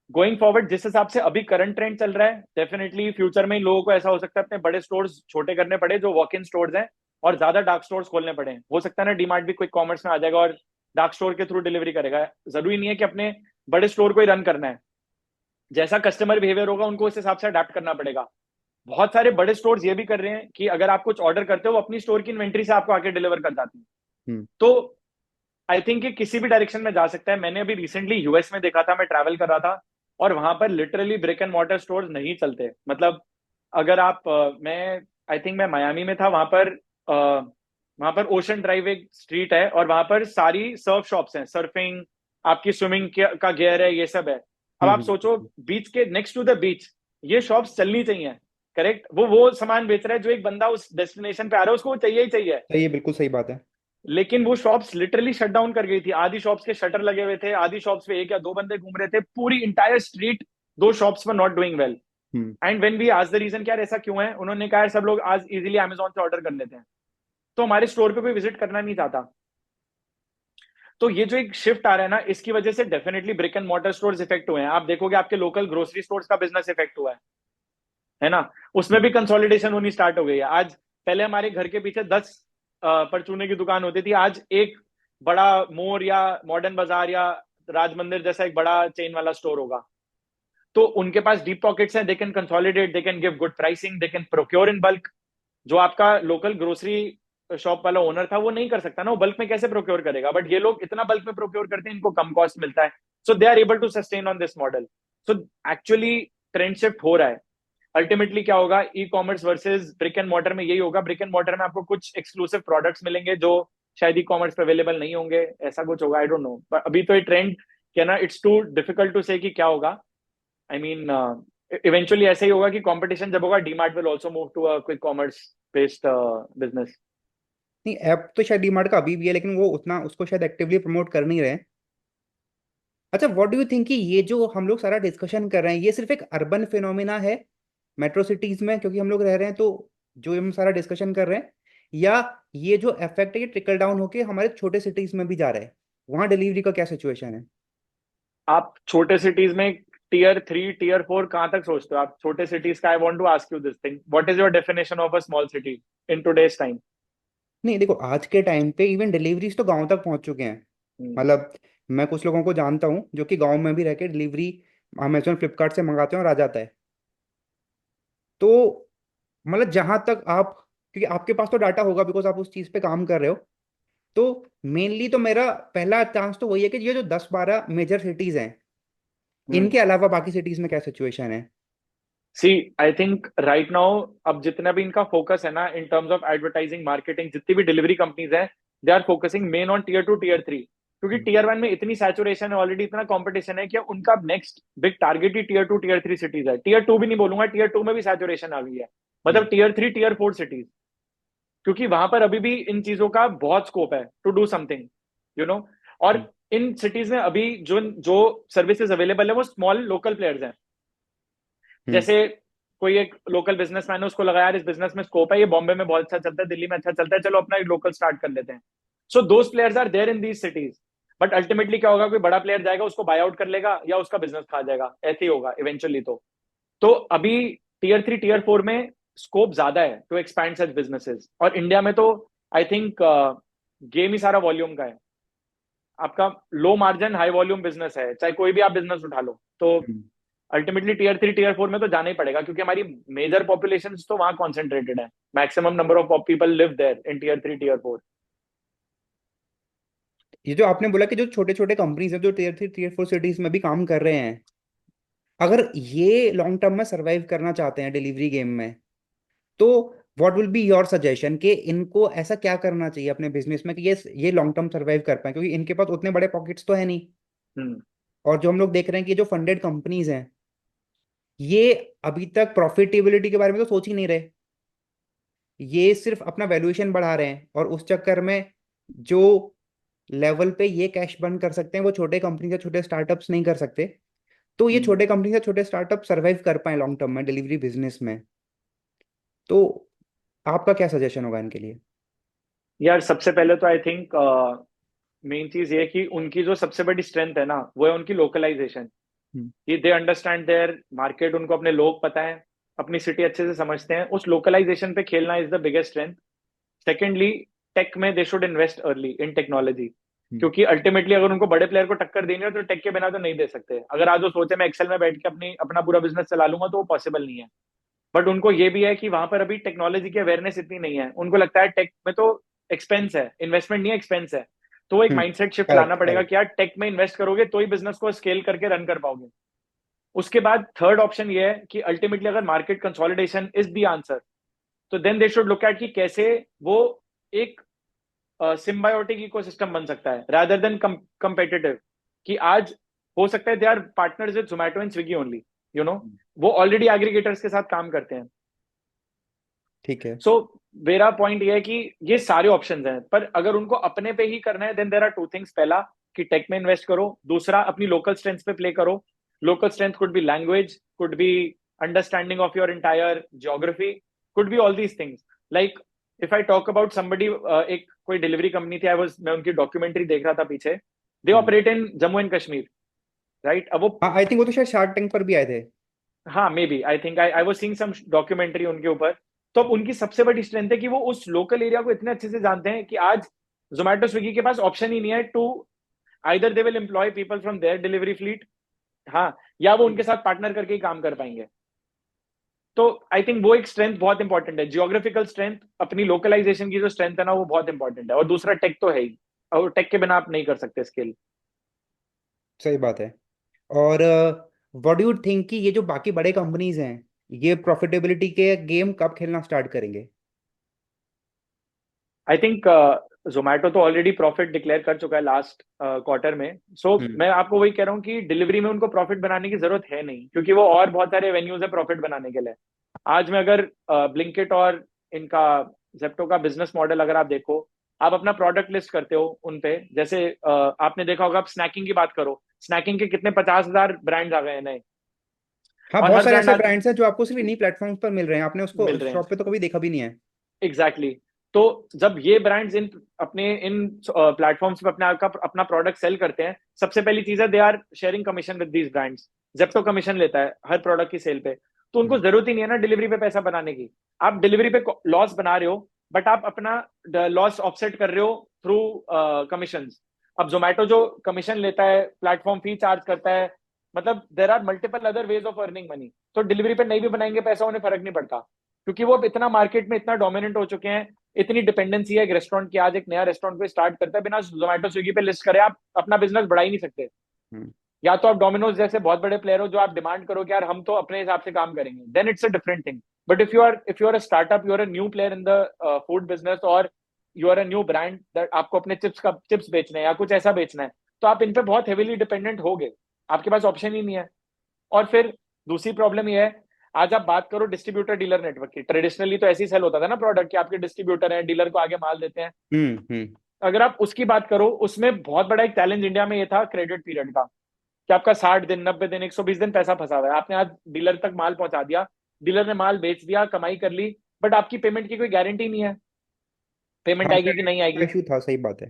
B: गोइंग फॉरवर्ड जिस हिसाब से अभी करंट ट्रेंड चल रहा है, डेफिनेटली फ्यूचर में लोगों को ऐसा हो सकता है अपने बड़े स्टोर्स छोटे करने पड़े जो वॉक इन स्टोर्स हैं, और ज्यादा डार्क स्टोर्स खोलने पड़े। हो सकता है ना डीमार्ट भी क्विक कॉमर्स में आ जाएगा और डार्क स्टोर के थ्रू डिलीवरी करेगा। जरूरी नहीं है कि अपने बड़े स्टोर को ही रन करना है, जैसा कस्टमर बिहेवियर होगा उनको उस हिसाब से अडेप्ट करना पड़ेगा। बहुत सारे बड़े स्टोर्स ये भी कर रहे हैं कि अगर आप कुछ ऑर्डर करते हो, वो अपनी स्टोर की इन्वेंट्री से आपको आके डिलीवर कर जाती है।
A: हम्म।
B: तो आई थिंक ये किसी भी डायरेक्शन में जा सकता है। मैंने अभी रिसेंटली यूएस में देखा था, मैं ट्रैवल कर रहा था, और वहां पर literally brick and mortar stores नहीं चलते। मतलब अगर आप मैं आई थिंक मैं मायामी में था, वहां पर ओशन ड्राइव एक स्ट्रीट है, और वहां पर सारी सर्फ शॉप्स हैं, सर्फिंग, आपकी स्विमिंग का गियर है, ये सब है। अब आप सोचो, बीच के नेक्स्ट टू द बीच ये शॉप्स चलनी चाहिए, करेक्ट। वो सामान बेच रहा है जो एक बंदा उस डेस्टिनेशन पे आ रहा है उसको वो चाहिए ही चाहिए,
A: सही है, बिल्कुल सही बात है।
B: लेकिन वो शॉप्स लिटरली शट डाउन कर गई थी। आधी शॉप्स के शटर लगे हुए थे, आधी शॉप्स पे एक या दो बंदे घूम रहे थे, पूरी इंटायर स्ट्रीट, दो shops were not doing well.
A: Hmm.
B: And when we आज द रीजन क्या ऐसा क्यों है, उन्होंने कहा सब लोग आज इजीली अमेजोन से ऑर्डर कर लेते हैं, तो हमारे स्टोर पे कोई विजिट करना नहीं चाहता। तो ये जो एक शिफ्ट आ रहा है ना, इसकी वजह से definitely brick and mortar stores effect हुए हैं। आप देखोगे आपके लोकल ग्रोसरी स्टोर्स का बिजनेस इफेक्ट हुआ है ना, उसमें भी कंसोलिडेशन होनी स्टार्ट हो गई है। आज पहले हमारे घर के पीछे 10 परचूने की दुकान होती थी, आज एक बड़ा मोर या मॉडर्न बाजार या राज मंदिर जैसा एक बड़ा चेन वाला स्टोर होगा। तो उनके पास डीप पॉकेट्स हैं, they can consolidate, they can give good pricing, they can procure in bulk. जो आपका लोकल ग्रोसरी शॉप वाला ओनर था वो नहीं कर सकता ना, वो बल्क में कैसे प्रोक्योर करेगा, बट ये लोग इतना बल्क में प्रोक्योर करते हैं, इनको कम कॉस्ट मिलता है, so they are able to sustain on this model. So actually trend shift हो रहा है। अल्टीमेटली क्या होगा, e commerce versus brick and mortar में यही होगा। ब्रिक एंड मॉर्टर में आपको कुछ एक्सक्लूसिव प्रोडक्ट्स मिलेंगे जो शायद ई कॉमर्स पे अवेलेबल नहीं होंगे, ऐसा कुछ होगा, आई डोंट नो। पर अभी तो ये ट्रेंड क्या ना, इट्स टू डिफिकल्ट टू से कि क्या होगा। आई मीन इवेंचुअली ऐसा ही होगा कि कंपटीशन जब होगा, DMart will also move to a quick commerce based business.
A: नहीं, ऐप तो शायद डीमार्ट का अभी भी है, लेकिन वो उतना उसको शायद एक्टिवली प्रमोट कर नहीं रहे। अच्छा, व्हाट डू यू थिंक कि ये जो हम लोग सारा डिस्कशन कर रहे हैं ये सिर्फ एक अर्बन फिनोमिना है मेट्रो सिटीज में क्योंकि हम लोग रह रहे हैं, तो जो हम सारा डिस्कशन कर रहे हैं, या ये जो इफेक्ट है ये ट्रिकल डाउन होके हमारे छोटे सिटीज में भी जा रहा है, वहाँ डिलीवरी का क्या सिचुएशन है?
B: आप छोटे सिटीज में टियर 3 टियर 4 कहां तक सोचते हो आप? छोटे सिटीज का, I want to ask you this thing, what is your definition of a small city in today's time?
A: नहीं देखो, आज के टाइम पे इवन डिलीवरीज तो गांव तक पहुंच चुके हैं। मतलब मैं कुछ लोगों को जानता हूँ जो कि गांव में भी रह के डिलीवरी अमेजोन फ्लिपकार्ट से मंगाते हैं और आ जाता है। तो मतलब जहां तक आप, क्योंकि आपके पास तो डाटा होगा बिकॉज आप उस चीज पे काम कर रहे हो, तो मेनली तो मेरा पहला चांस तो वही है कि ये जो 10-12 मेजर सिटीज हैं, इनके अलावा बाकी सिटीज में क्या सिचुएशन है?
B: See I think right now अब जितना भी इनका फोकस है ना in terms of advertising marketing, जितनी भी डिलीवरी कंपनीज हैं, they are focusing main on tier 2 tier 3, क्योंकि टीयर 1 में इतनी सैचुरेशन है ऑलरेडी, इतना कंपटीशन है कि उनका नेक्स्ट बिग टारगेट ही टीयर 2 टीयर 3 सिटीज है। टीयर 2 भी नहीं बोलूंगा, टीयर 2 में भी सैचुरेशन आ गई है, मतलब टीयर 3 टीयर 4 सिटीज, क्योंकि वहां पर अभी भी इन चीजों का बहुत स्कोप है to do something, you know. और इन सिटीज में अभी जो जो सर्विसेज अवेलेबल है वो स्मॉल लोकल प्लेयर्स हैं। जैसे कोई एक लोकल बिजनेसमैन है, उसको लगा यार इस बिजनेस में स्कोप है, ये बॉम्बे में बहुत अच्छा चलता है, दिल्ली में अच्छा चलता है, चलो अपना एक लोकल स्टार्ट कर लेते हैं। So those players are there in these cities, but ultimately क्या होगा, कोई बड़ा प्लेयर जाएगा, उसको बाय आउट कर लेगा या उसका बिजनेस खा जाएगा, ऐसे ही होगा इवेंचुअली। तो अभी टीयर 3 टीयर 4 में स्कोप ज्यादा है टू एक्सपैंड सच बिजनेसेस, और इंडिया में तो आई थिंक गेम ही सारा वॉल्यूम का है। आपका low margin high volume business है, चाहे कोई भी आप बिजनेस उठा लो, तो अल्टीमेटली टीयर 3 टीयर 4 में तो जाना ही पड़ेगा, क्योंकि हमारी मेजर पॉपुलेशन तो वहां कॉन्सेंट्रेटेड है। Maximum number of people live there in tier 3 tier 4।
A: ये जो आपने बोला कि जो छोटे छोटे कंपनीज हैं जो टीयर 3 टीयर 4 सिटीज में भी काम कर रहे हैं, अगर ये लॉन्ग टर्म में सरवाइव करना चाहते हैं डिलीवरी गेम में, तो what will be your suggestion कि इनको ऐसा क्या करना चाहिए अपने बिजनेस में कि ये लॉन्ग टर्म सरवाइव कर पाए, क्योंकि इनके पास उतने बड़े पॉकेट्स तो है नहीं।
B: हम्म
A: और जो हम लोग देख रहे हैं कि जो फंडेड कंपनीज हैं, ये अभी तक प्रॉफिटेबिलिटी के बारे में तो सोच ही नहीं रहे। ये सिर्फ अपना वैल्यूएशन बढ़ा रहे हैं, और उस चक्कर में जो लेवल पे ये कैश बर्न कर सकते हैं वो छोटे कंपनी या छोटे स्टार्टअप्स नहीं कर सकते। तो ये छोटे कंपनी या छोटे स्टार्टअप सरवाइव कर पाए लॉन्ग टर्म में डिलीवरी बिजनेस में, तो आपका क्या सजेशन होगा इनके लिए?
B: यार सबसे पहले तो आई थिंक मेन चीज ये है कि उनकी जो सबसे बड़ी स्ट्रेंथ है ना, वो है उनकी लोकलाइजेशन। कि दे अंडरस्टैंड देयर मार्केट, उनको अपने लोग पता है, अपनी सिटी अच्छे से समझते हैं, उस लोकलाइजेशन पे खेलना is the biggest strength. Secondly, tech में they should invest early in technology, क्योंकि अल्टीमेटली अगर उनको बड़े प्लेयर को टक्कर देनी है तो टेक के बिना तो नहीं दे सकते। अगर आज वो सोचे मैं एक्सेल में बैठ के अपना पूरा बिजनेस चला लूंगा, तो वो पॉसिबल नहीं है। बट उनको ये भी है कि वहां पर अभी टेक्नोलॉजी की अवेयरनेस इतनी नहीं है, उनको लगता है टेक में तो एक्सपेंस है, इन्वेस्टमेंट नहीं है, एक्सपेंस है। तो वो एक माइंडसेट शिफ्ट लाना
A: करेक्ट
B: पड़ेगा
A: करेक्ट।
B: कि यार टेक में इन्वेस्ट करोगे तो ही बिजनेस को स्केल करके रन कर पाओगे। उसके बाद थर्ड ऑप्शन ये है कि अल्टीमेटली अगर market consolidation is the answer, तो then they should look at कि कैसे वो एक सिम्बायोटिक इकोसिस्टम बन सकता है रादर देन कंपेटिटिव। कि आज हो सकता है they are partners with Zomato and Swiggy only, you know, वो ऑलरेडी एग्रीगेटर्स के साथ काम करते हैं।
A: ठीक है।
B: सो मेरा पॉइंट ये है कि ये सारे ऑप्शंस हैं, पर अगर उनको अपने पे ही करना है then there are two things. पहला कि टेक में इन्वेस्ट करो, दूसरा अपनी लोकल स्ट्रेंथ पे प्ले करो। Local strength could be language, could be understanding of your entire geography, could be all these things. Like if I talk about somebody, एक कोई डिलीवरी कंपनी थी, मैं उनकी डॉक्यूमेंट्री देख रहा था पीछे, they operate in Jammu and Kashmir, right. अब वो,
A: हाँ, आई थिंक वो तो शायद शार्क टैंक पर भी आए थे।
B: हाँ maybe, I think I was seeing some documentary उनके ऊपर। तो अब उनकी सबसे बड़ी स्ट्रेंथ है कि वो उस लोकल एरिया को इतने अच्छे से जानते हैं कि आज जोमेटो स्विगी के पास ऑप्शन ही नहीं है to either they will employ people from their delivery fleet, हाँ, या वो उनके साथ पार्टनर करके ही काम कर पाएंगे। तो आई थिंक वो एक स्ट्रेंथ बहुत इंपॉर्टेंट है, जियोग्राफिकल स्ट्रेंथ, अपनी लोकलाइजेशन की जो स्ट्रेंथ है ना, वो बहुत इंपॉर्टेंट है। और दूसरा टेक तो है ही, और टेक के बिना आप नहीं कर सकते स्केल।
A: सही बात है। और व्हाट डू यू थिंक कि ये जो बाकी बड़े कंपनीज हैं, ये प्रॉफिटेबिलिटी के गेम कब खेलना स्टार्ट करेंगे?
B: आई थिंक जोमेटो तो ऑलरेडी प्रॉफिट डिक्लेयर कर चुका है लास्ट क्वार्टर में। सो मैं आपको वही कह रहा हूँ कि डिलीवरी में उनको प्रॉफिट बनाने की जरूरत है नहीं, क्योंकि वो और बहुत सारे एवेन्यूज है प्रॉफिट बनाने के लिए। आज में अगर ब्लिंकिट और इनका जेप्टो का बिजनेस मॉडल अगर आप देखो, आप अपना प्रोडक्ट लिस्ट करते हो उन पे, जैसे आपने देखा होगा, आप स्नैकिंग की बात करो, स्नैकिंग के कितने 50,000 ब्रांड्स आ गए हैं नए,
A: हाँ,
B: और
A: बहुत
B: हर
A: सारे
B: ब्रांड
A: ऐसे
B: आज
A: ब्रांड्स हैं जो आपको सिर्फ इन्हीं प्लेटफॉर्म्स पर मिल रहे हैं, आपने उसको
B: मिल रहे हैं।
A: शॉप पे तो कभी देखा भी नहीं है।
B: Exactly exactly. तो जब ये ब्रांड्स इन प्लेटफॉर्म्स पे अपना प्रोडक्ट सेल करते हैं, सबसे पहली चीज है they are sharing commission with these brands. Zepto commission लेता है हर प्रोडक्ट की सेल पे, तो उनको जरूरत ही नहीं है ना डिलीवरी पे पैसा बनाने की। आप डिलीवरी पे लॉस बना रहे हो, बट आप अपना लॉस ऑफसेट कर रहे हो थ्रू कमीशन। अब जोमेटो जो कमीशन लेता है, प्लेटफॉर्म फी चार्ज करता है, मतलब there are multiple other ways of earning money. तो डिलीवरी पे नहीं भी बनाएंगे पैसा, उन्हें फर्क नहीं पड़ता, क्योंकि वो अब इतना मार्केट में इतना डोमिनेंट हो चुके हैं। इतनी डिपेंडेंसी है एक रेस्टोरेंट की, आज एक नया रेस्टोरेंट पे स्टार्ट करता है, बिना जोमेटो स्विगी पे लिस्ट करे आप अपना बिजनेस बढ़ा ही नहीं सकते।
A: हम्म,
B: या तो आप डोमिनोज जैसे बहुत बड़े प्लेयर हो जो आप डिमांड करो कि यार हम तो अपने हिसाब से काम करेंगे, then it's a different thing. But if you are a startup, you are a new player in the food business, और you are a new brand that आपको अपने चिप्स बेचने हैं या कुछ ऐसा बेचना है, तो आप इन पे बहुत हेवीली डिपेंडेंट होगे, आपके पास ऑप्शन ही नहीं है। और फिर दूसरी प्रॉब्लम ये है, आज आप बात करो डिस्ट्रीब्यूटर डीलर नेटवर्क की, ट्रेडिशनली तो ऐसे ही सेल होता था ना प्रोडक्ट, कि आपके डिस्ट्रीब्यूटर हैं, डीलर को आगे माल देते हैं।
A: हम्म।
B: अगर आप उसकी बात करो, उसमें बहुत बड़ा एक चैलेंज इंडिया में ये था क्रेडिट पीरियड का, कि आपका 60 दिन, 90 दिन, 120 दिन पैसा फंसा हुआ है, आपने आज डीलर तक माल पहुंचा दिया, डीलर ने माल बेच दिया, कमाई कर ली, बट आपकी पेमेंट की कोई गारंटी नहीं है, पेमेंट
A: हाँ,
B: आएगी कि नहीं
A: क्रेडिट
B: आएगी,
A: इशू था, सही बात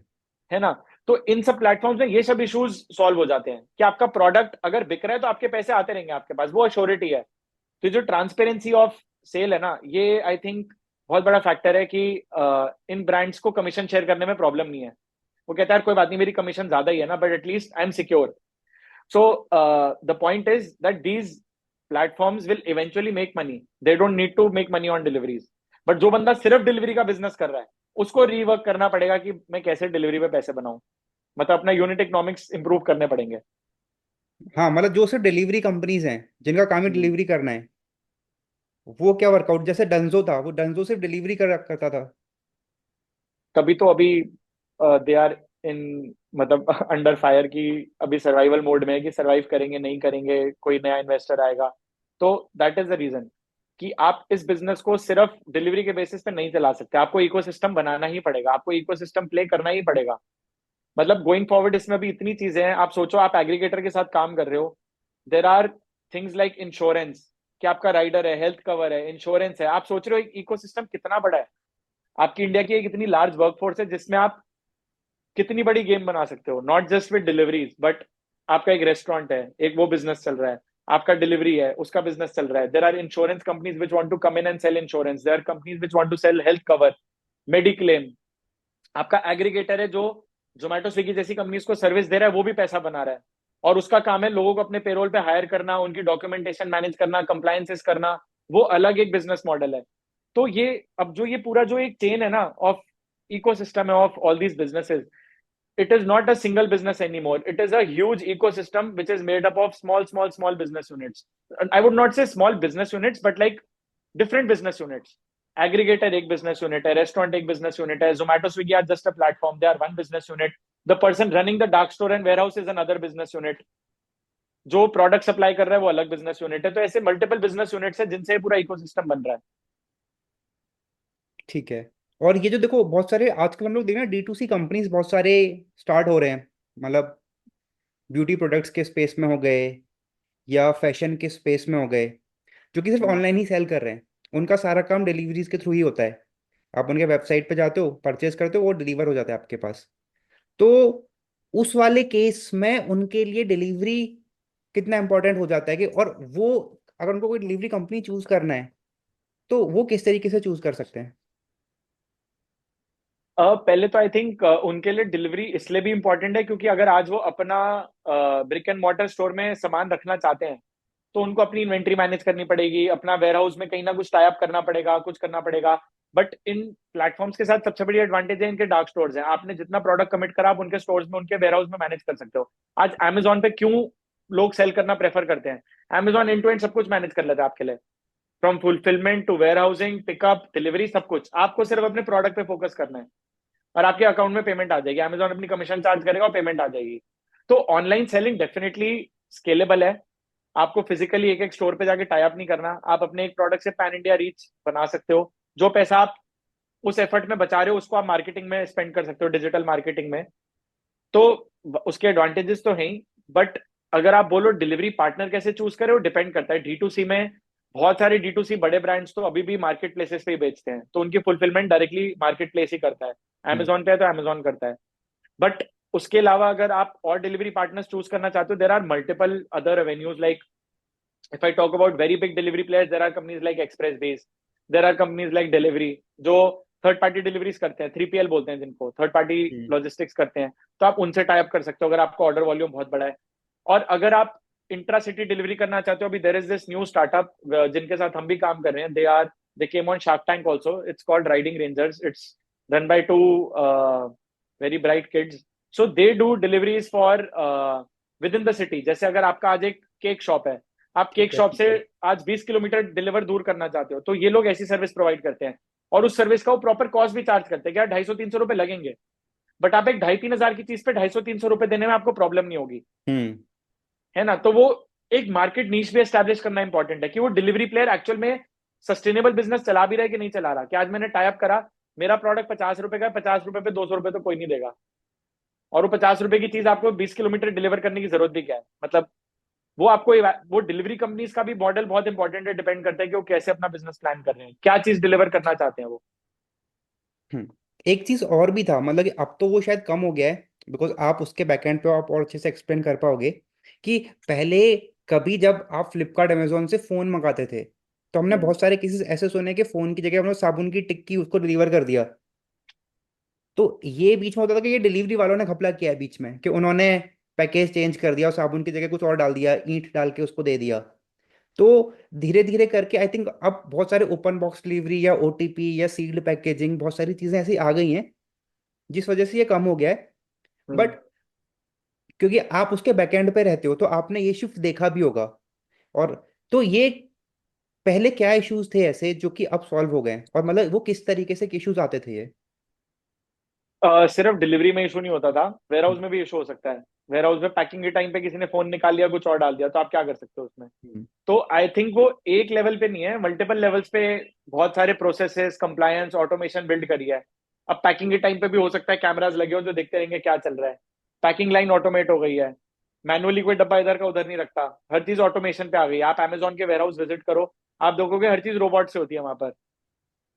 B: है ना। तो इन सब प्लेटफॉर्म्स में ये सब इश्यूज सॉल्व हो जाते हैं कि आपका प्रोडक्ट अगर बिक रहा है तो आपके पैसे आते रहेंगे आपके पास, वो अश्योरिटी है। तो जो ट्रांसपेरेंसी ऑफ सेल है ना, ये आई थिंक बहुत बड़ा फैक्टर है कि इन ब्रांड्स को कमीशन शेयर करने में प्रॉब्लम नहीं है। वो कहता है यार कोई बात नहीं, मेरी कमीशन ज्यादा ही है ना, but at least I am secure. So the point is that these platforms will eventually make money. They don't need to make money on deliveries. But जो बंदा सिर्फ डिलीवरी का बिजनेस कर रहा है, उसको रीवर्क करना पड़ेगा कि मैं कैसे डिलीवरी पे पैसे बनाऊं, मतलब अपना यूनिट इकोनॉमिक्स इंप्रूव करने पड़ेंगे।
A: हाँ, मतलब जो सिर्फ डिलीवरी कंपनीज हैं जिनका काम ही
B: हम्म।
A: डिलीवरी करना है, वो क्या वर्कआउट, जैसे डंजो था, वो डंजो सिर्फ डिलीवरी करता था।
B: तभी तो अभी दे आर इन, मतलब अंडर फायर की, अभी सर्वाइवल मोड में है कि सर्वाइव करेंगे नहीं करेंगे, कोई नया इन्वेस्टर आएगा। तो दैट इज द रीजन कि आप इस बिजनेस को सिर्फ डिलीवरी के बेसिस पे नहीं चला सकते, आपको इकोसिस्टम बनाना ही पड़ेगा, आपको इकोसिस्टम प्ले करना ही पड़ेगा। मतलब गोइंग फॉरवर्ड इसमें भी इतनी चीजें हैं, आप सोचो आप एग्रीगेटर के साथ काम कर रहे हो, there are things like insurance, कि आपका राइडर है, हेल्थ कवर है, इंश्योरेंस है, आप सोच रहे हो इकोसिस्टम कितना बड़ा है। आपकी इंडिया की एक इतनी लार्ज वर्कफोर्स है जिसमें आप कितनी बड़ी गेम बना सकते हो, not just with deliveries, but आपका एक रेस्टोरेंट है, एक वो बिजनेस चल रहा है, आपका डिलीवरी है उसका बिजनेस चल रहा है, there are insurance companies which want to come in and sell insurance, there are companies which want to sell health cover, mediclaim. आपका एग्रीगेटर है जो जोमेटो स्विगी जैसी कंपनीज को सर्विस दे रहा है, वो भी पैसा बना रहा है, और उसका काम है लोगों को अपने पेरोल पे हायर करना, उनकी डॉक्यूमेंटेशन मैनेज करना, कंप्लायंसेस करना, वो अलग एक बिजनेस मॉडल है। तो ये अब जो ये पूरा जो एक चेन है ना ऑफ इकोसिस्टम है of all these businesses, it is not a single business anymore. It is a huge ecosystem which is made up of small business units. I would not say small business units, but like different business units. Aggregator एक business unit है, restaurant एक business unit है, Zomato, Swiggy are just a platform. They are one business unit. The person running the dark store and warehouse is another business unit. जो product supply कर रहा है वो अलग बिजनेस यूनिट है। तो ऐसे मल्टीपल बिजनेस यूनिट्स है जिनसे पूरा इकोसिस्टम बन रहा है।
A: ठीक है। और ये जो देखो, बहुत सारे आजकल हम लोग देख रहे हैं, D2C कंपनीज बहुत सारे स्टार्ट हो रहे हैं, मतलब ब्यूटी प्रोडक्ट्स के स्पेस में हो गए या फैशन के स्पेस में हो गए, जो कि सिर्फ
B: हम्म।
A: ऑनलाइन ही सेल कर रहे हैं। उनका सारा काम डिलीवरीज के थ्रू ही होता है। आप उनके वेबसाइट पे जाते हो, परचेज करते हो, वो डिलीवर हो जाता है आपके पास। तो उस वाले केस में उनके लिए डिलीवरी कितना इंपॉर्टेंट हो जाता है, कि और वो अगर उनको कोई डिलीवरी कंपनी चूज करना है तो वो किस तरीके से चूज कर सकते हैं?
B: पहले तो आई थिंक उनके लिए डिलीवरी इसलिए भी इंपॉर्टेंट है क्योंकि अगर आज वो अपना ब्रिक एंड मॉर्टर स्टोर में सामान रखना चाहते हैं तो उनको अपनी इन्वेंट्री मैनेज करनी पड़ेगी, अपना वेयर हाउस में कहीं ना कुछ टाई अप करना पड़ेगा, कुछ करना पड़ेगा। बट इन प्लेटफॉर्म्स के साथ सबसे बड़ी एडवांटेज है इनके डार्क स्टोर्स हैं। आपने जितना प्रोडक्ट कमिट करा आप उनके स्टोर्स में, उनके वेयर हाउस में मैनेज कर सकते हो। आज Amazon पे क्यों लोग सेल करना प्रेफर करते हैं? Amazon एंड टू एंड सब कुछ मैनेज कर लेता है आपके लिए, from fulfilment to warehousing, pickup, delivery, सब कुछ। आपको सिर्फ अपने प्रोडक्ट पे फोकस करना है और आपके अकाउंट में पेमेंट आ जाएगी, Amazon अपनी कमीशन चार्ज करेगा और पेमेंट आ जाएगी। तो ऑनलाइन सेलिंग डेफिनेटली स्केलेबल है। आपको फिजिकली एक एक स्टोर पे जाके टाई अप नहीं करना, आप अपने एक प्रोडक्ट से पैन इंडिया रीच बना सकते हो। जो पैसा आप उस एफर्ट में बचा रहे हो उसको आप मार्केटिंग में स्पेंड कर सकते हो, डिजिटल मार्केटिंग में। तो उसके एडवांटेजेस तो हैं ही, बट अगर आप बोलो डिलीवरी पार्टनर कैसे चूज करें, वो डिपेंड करता है। D2C में बहुत सारे D2C बड़े ब्रांड्स तो अभी भी मार्केट प्लेसेस पे ही बेचते हैं, तो उनकी फुलफिलमेंट डायरेक्टली मार्केट प्लेस ही करता है।
A: हम्म।
B: Amazon पे है तो Amazon करता है। बट उसके अलावा अगर आप और डिलीवरी पार्टनर्स चूज करना चाहते हो, there are multiple other revenues. Like if I talk about very big delivery players, there are companies like Expressbase, there are companies like Delivery जो थर्ड पार्टी डिलीवरीज करते हैं, 3PL बोलते हैं जिनको, third party
A: हम्म।
B: Logistics करते हैं। तो आप उनसे टाई अप कर सकते हो अगर आपका ऑर्डर वॉल्यूम बहुत बड़ा है। और अगर आप इंट्रा सिटी डिलीवरी करना चाहते हो, अभी there is this new startup जिनके साथ हम भी काम कर रहे हैं, they came on Shark Tank also, it's called Riding Rangers. It's run by two very bright kids. So they do deliveries for within the city. जैसे अगर आपका आज एक केक शॉप है, आप केक
A: ठीक है,
B: शॉप
A: ठीक
B: से
A: है।
B: आज 20 किलोमीटर डिलीवर दूर करना चाहते हो, तो ये लोग ऐसी सर्विस प्रोवाइड करते हैं, और उस सर्विस का वो प्रॉपर कॉस्ट भी चार्ज करते हैं। क्या 250-300 रुपए लगेंगे, बट आप एक 2,500-3,000 की चीज पे 250-300 रुपए देने में आपको प्रॉब्लम नहीं होगी,
A: हम्म।
B: है ना। तो वो एक मार्केट नीश भी एस्टैब्लिश करना इंपॉर्टेंट है कि वो डिलीवरी प्लेयर एक्चुअल में सस्टेनेबल बिजनेस चला भी रहा है कि नहीं चला रहा। कि आज मैंने टाई अप करा, मेरा प्रोडक्ट 50 रुपए का है, 50 रुपए पे 200 रुपए तो कोई नहीं देगा, और वो 50 रुपए की चीज आपको 20 किलोमीटर डिलीवर करने की जरूरत भी क्या है, मतलब वो आपको वो डिलीवरी कंपनीज का भी मॉडल बहुत इंपॉर्टेंट है, डिपेंड करता है कि वो कैसे अपना बिजनेस प्लान कर रहे हैं, क्या चीज डिलीवर करना चाहते हैं वो।
A: हम्म। एक चीज और भी था, मतलब कि अब तो वो शायद कम हो गया है, बिकॉज आप उसके बैकएंड पे आप और अच्छे से एक्सप्लेन कर पाओगे कि पहले कभी जब आप फ्लिपकार्ट अमेजोन से फोन मंगाते थे, तो हमने
B: हम्म
A: बहुत सारे केसेस ऐसे सुने कि फोन की जगह हमने साबुन की टिक्की उसको डिलीवर कर दिया। तो ये बीच में होता था कि ये डिलीवरी वालों ने घपला किया है बीच में, कि उन्होंने पैकेज चेंज कर दिया और साबुन की जगह कुछ और डाल दिया, ईंट डाल के उसको दे दिया। तो धीरे धीरे करके आई थिंक अब बहुत सारे ओपन बॉक्स डिलीवरी या ओटीपी या सील्ड पैकेजिंग, बहुत सारी चीजें ऐसी आ गई हैं जिस वजह से ये कम हो गया है।
B: हम्म।
A: बट क्योंकि आप उसके बैकएंड पे रहते हो, तो आपने ये शिफ्ट देखा भी होगा। और तो ये पहले क्या इश्यूज थे ऐसे जो कि अब सॉल्व हो गए, और मतलब वो किस तरीके से इश्यूज आते थे ये?
B: सिर्फ डिलीवरी में इशू नहीं होता था, वेयर हाउस में भी इशू हो सकता है। वेयर हाउस में पैकिंग के टाइम पे किसी ने फोन निकाल लिया, कुछ और डाल दिया, तो आप क्या कर सकते हो उसमें।
A: हम्म।
B: तो आई थिंक वो एक लेवल पे नहीं है, मल्टीपल लेवल्स पे बहुत सारे प्रोसेसेस, कंप्लायंस, ऑटोमेशन बिल्ड करी है। अब पैकिंग के टाइम पे भी हो सकता है कैमराज लगे हो जो देखते रहेंगे क्या चल रहा है। पैकिंग लाइन ऑटोमेट हो गई है, मैनुअली कोई डब्बा इधर का उधर नहीं रखता, हर चीज ऑटोमेशन पे आ गई है। आप अमेजोन के वेयर हाउस विजिट करो, आप देखोगे हर चीज रोबोट से होती है वहां पर।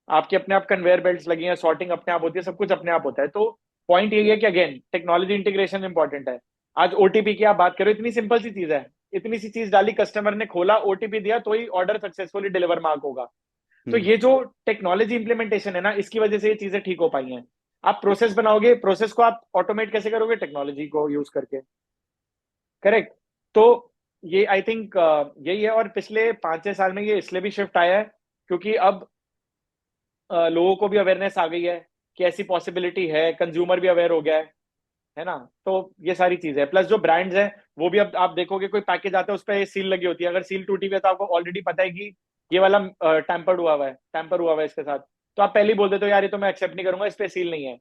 B: आपके अपने आप कन्वेयर बेल्ट लगी हैं, सॉर्टिंग अपने आप होती है, सब कुछ अपने आप होता है। तो पॉइंट यही है कि अगेन टेक्नोलॉजी इंटीग्रेशन इंपॉर्टेंट है। आज ओटीपी की आप बात करो, इतनी सिंपल सी चीज है, इतनी सी चीज डाली, कस्टमर ने खोला, ओटीपी दिया, तो ही ऑर्डर सक्सेसफुली डिलीवर मार्क होगा। तो
A: हम्म।
B: ये जो टेक्नोलॉजी इंप्लीमेंटेशन है ना, इसकी वजह से ये चीजें ठीक हो पाई हैं। आप प्रोसेस बनाओगे, प्रोसेस को आप ऑटोमेट कैसे करोगे, टेक्नोलॉजी को यूज करके। करेक्ट। तो ये आई थिंक यही है। और पिछले 5-6 साल में ये इसलिए भी शिफ्ट आया है क्योंकि अब लोगों को भी अवेयरनेस आ गई है कि ऐसी पॉसिबिलिटी है, कंज्यूमर भी अवेयर हो गया है ना। तो ये सारी चीजें प्लस जो ब्रांड्स हैं, वो भी अब आप देखोगे कोई पैकेज आता है उस पर सील लगी होती है, अगर सील टूटी हुई है तो आपको ऑलरेडी पता है कि ये वाला टैम्पर हुआ हुआ है इसके साथ, तो आप पहले ही बोल देते हो यार ये तो मैं एक्सेप्ट नहीं करूंगा, इस पे सील नहीं है।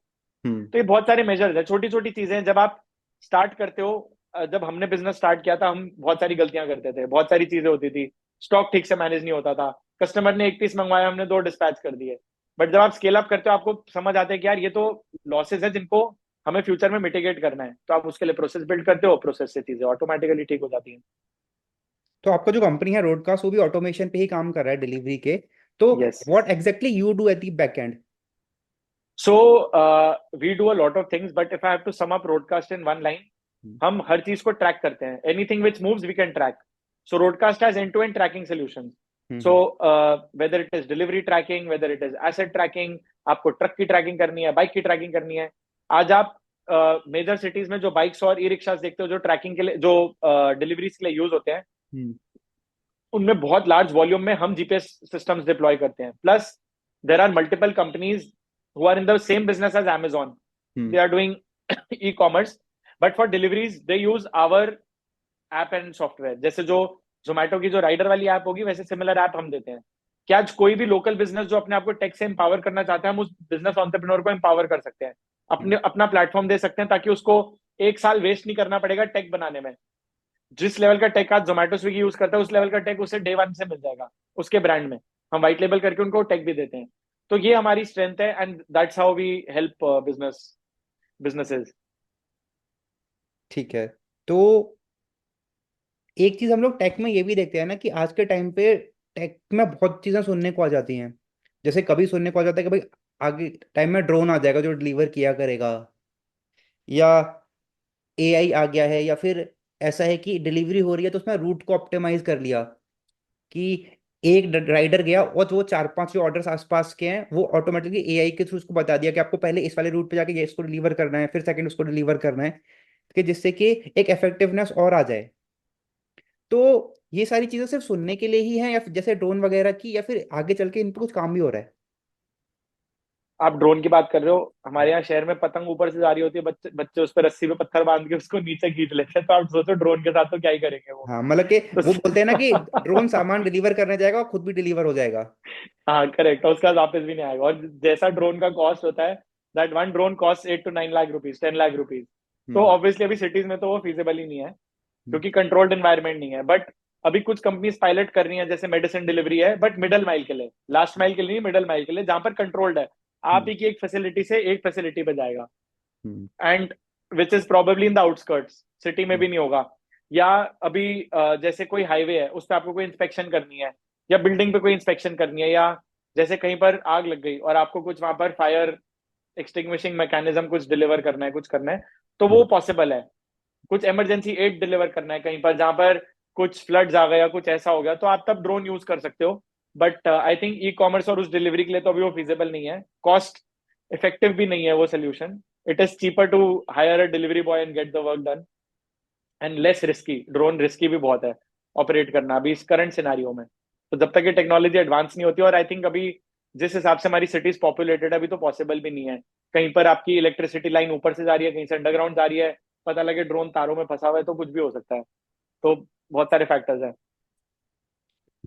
A: हम्म।
B: तो ये बहुत सारे मेजर्स है, छोटी छोटी चीजें हैं। जब आप स्टार्ट करते हो, जब हमने बिजनेस स्टार्ट किया था, हम बहुत सारी गलतियां करते थे, बहुत सारी चीजें होती थी, स्टॉक ठीक से मैनेज नहीं होता था, कस्टमर ने एक पीस मंगवाया, हमने 2 डिस्पैच कर दिए। बट जब आप स्केल अप करते हो, आपको समझ आता है कि यार ये तो लॉसेस है जिनको हमें फ्यूचर में मिटिगेट करना है, तो आप उसके लिए प्रोसेस बिल्ड करते हो, प्रोसेस से चीजें ऑटोमेटिकली ठीक हो जाती हैं।
A: तो आपका जो कंपनी है रोडकास्ट, वो भी ऑटोमेशन पे ही काम कर रहा है डिलीवरी के। तो
B: yes.
A: What exactly you do at the back end?
B: So we do a lot of things, but if I have to sum up broadcast in one line, हम हर चीज को ट्रैक करते हैं। Anything which moves we can track. So Roadcast has end to end tracking solution. So
A: hmm.
B: Whether it is delivery tracking, whether it is asset tracking, आपको truck की tracking करनी है, बाइक की ट्रैकिंग करनी है। आज आप मेजर सिटीज में जो बाइक्स और ई रिक्शाज देखते हो, जो ट्रैकिंग के लिए, जो डिलीवरीज के लिए यूज होते हैं,
A: हम्म।
B: उनमें बहुत लार्ज वॉल्यूम में हम जीपीएस सिस्टम्स डिप्लॉय करते हैं। Plus there are multiple companies who are in the same business as Amazon.
A: Hmm.
B: They are doing e-commerce, but for deliveries they use our app and software. जैसे जो जोमेटो की जो rider वाली app होगी, वैसे similar app हम देते हैं। कि आज कोई भी लोकल बिजनेस जो अपने आप को टेक से एम्पावर करना चाहता है, हम उस बिजनेस एंटरप्रेन्योर को एम्पावर कर सकते हैं, अपने अपना प्लेटफॉर्म दे सकते हैं, ताकि उसको 1 साल वेस्ट नहीं करना पड़ेगा टेक बनाने में। जिस लेवल का टेक आज जोमेटो स्विगी यूज करता है, उस लेवल का टेक उसे डे वन से मिल जाएगा उसके ब्रांड में। हम व्हाइट लेबल करके उनको टेक भी देते हैं। तो ये हमारी स्ट्रेंथ है, and that's how we help businesses.
A: ठीक है। तो एक चीज हम लोग टेक में ये भी देखते हैं ना कि आज के टाइम पे टेक में बहुत चीजें सुनने को आ जाती हैं। जैसे कभी सुनने को आ जाता है कि भाई आगे टाइम में ड्रोन आ जाएगा जो डिलीवर किया करेगा, या एआई आ गया है, या फिर ऐसा है कि डिलीवरी हो रही है तो उसमें रूट को ऑप्टिमाइज कर लिया, कि एक राइडर गया और वो 4-5 जो ऑर्डर्स आसपास के हैं वो ऑटोमेटिकली एआई के थ्रू उसको बता दिया कि आपको पहले इस वाले रूट पे जाके ये इसको डिलीवर करना है, फिर सेकंड उसको डिलीवर करना है, कि जिससे कि एक इफेक्टिवनेस और आ जाए। तो ये सारी चीजें सिर्फ सुनने के लिए ही हैं, या फिर जैसे ड्रोन वगैरह की, या फिर आगे चल के इन पे कुछ काम भी हो रहा है?
B: आप ड्रोन की बात कर रहे हो, हमारे यहाँ शहर में पतंग ऊपर से जा रही होती है, बच्चे बच्चे उस पर रस्सी पे पत्थर बांध के उसको नीचे खींच लेते हैं, तो आप सोचो ड्रोन के साथ तो क्या ही करेंगे वो।
A: हाँ, मतलब कि
B: तो
A: वो बोलते हैं ना कि ड्रोन सामान डिलीवर करने जाएगा और खुद भी डिलीवर हो जाएगा।
B: हाँ करेक्ट, और उसके बाद वापस भी नहीं आएगा। और जैसा ड्रोन का कॉस्ट होता है, that one drone cost 8 to 9 lakh rupees, 10 lakh rupees. तो
A: हम्म।
B: ऑब्वियसली अभी सिटीज में तो वो फिजिबल ही नहीं है,
A: हम्म।
B: क्योंकि कंट्रोल्ड एनवायरनमेंट नहीं है। बट अभी कुछ कंपनीज पायलट कर रही हैं, जैसे मेडिसिन डिलीवरी है, बट मिडल माइल के लिए, लास्ट माइल के लिए नहीं, मिडल माइल के लिए, जहां पर कंट्रोल्ड है, आप
A: हम्म।
B: ही की एक फैसिलिटी से एक फैसिलिटी पे जाएगा,
A: hmm.
B: And which is probably in the outskirts, city में
A: हम्म।
B: भी नहीं होगा। या अभी जैसे कोई हाईवे है, उस पर आपको कोई इंस्पेक्शन करनी है, या बिल्डिंग पे कोई इंस्पेक्शन करनी है, या जैसे कहीं पर आग लग गई और आपको कुछ वहां पर फायर एक्सटिंग्विशिंग मैकेनिज्म कुछ डिलीवर करना है, कुछ करना है, तो वो
A: हम्म।
B: पॉसिबल है। कुछ इमरजेंसी एड डिलीवर करना है कहीं पर, जहां पर कुछ फ्लड्स आ गया, कुछ ऐसा हो गया, तो आप तब ड्रोन यूज कर सकते हो। But I think e commerce और उस डिलीवरी के लिए तो अभी वो फिजिबल नहीं है, कॉस्ट इफेक्टिव भी नहीं है वो solution. It is cheaper to hire a delivery boy and get the work done, and less risky. Drone risky भी बहुत है ऑपरेट करना अभी इस करंट सिनारियो में। तो जब तक ये टेक्नोलॉजी एडवांस नहीं होती, और आई थिंक अभी जिस हिसाब से हमारी सिटीज पॉपुलेटेड है, अभी तो पॉसिबल भी नहीं है। कहीं पर आपकी इलेक्ट्रिसिटी लाइन ऊपर से जा रही है, कहीं से अंडरग्राउंड जा रही है, पता लगे ड्रोन तारों में फंसा हुआ है, तो कुछ भी हो सकता है। तो बहुत सारे फैक्टर्स हैं।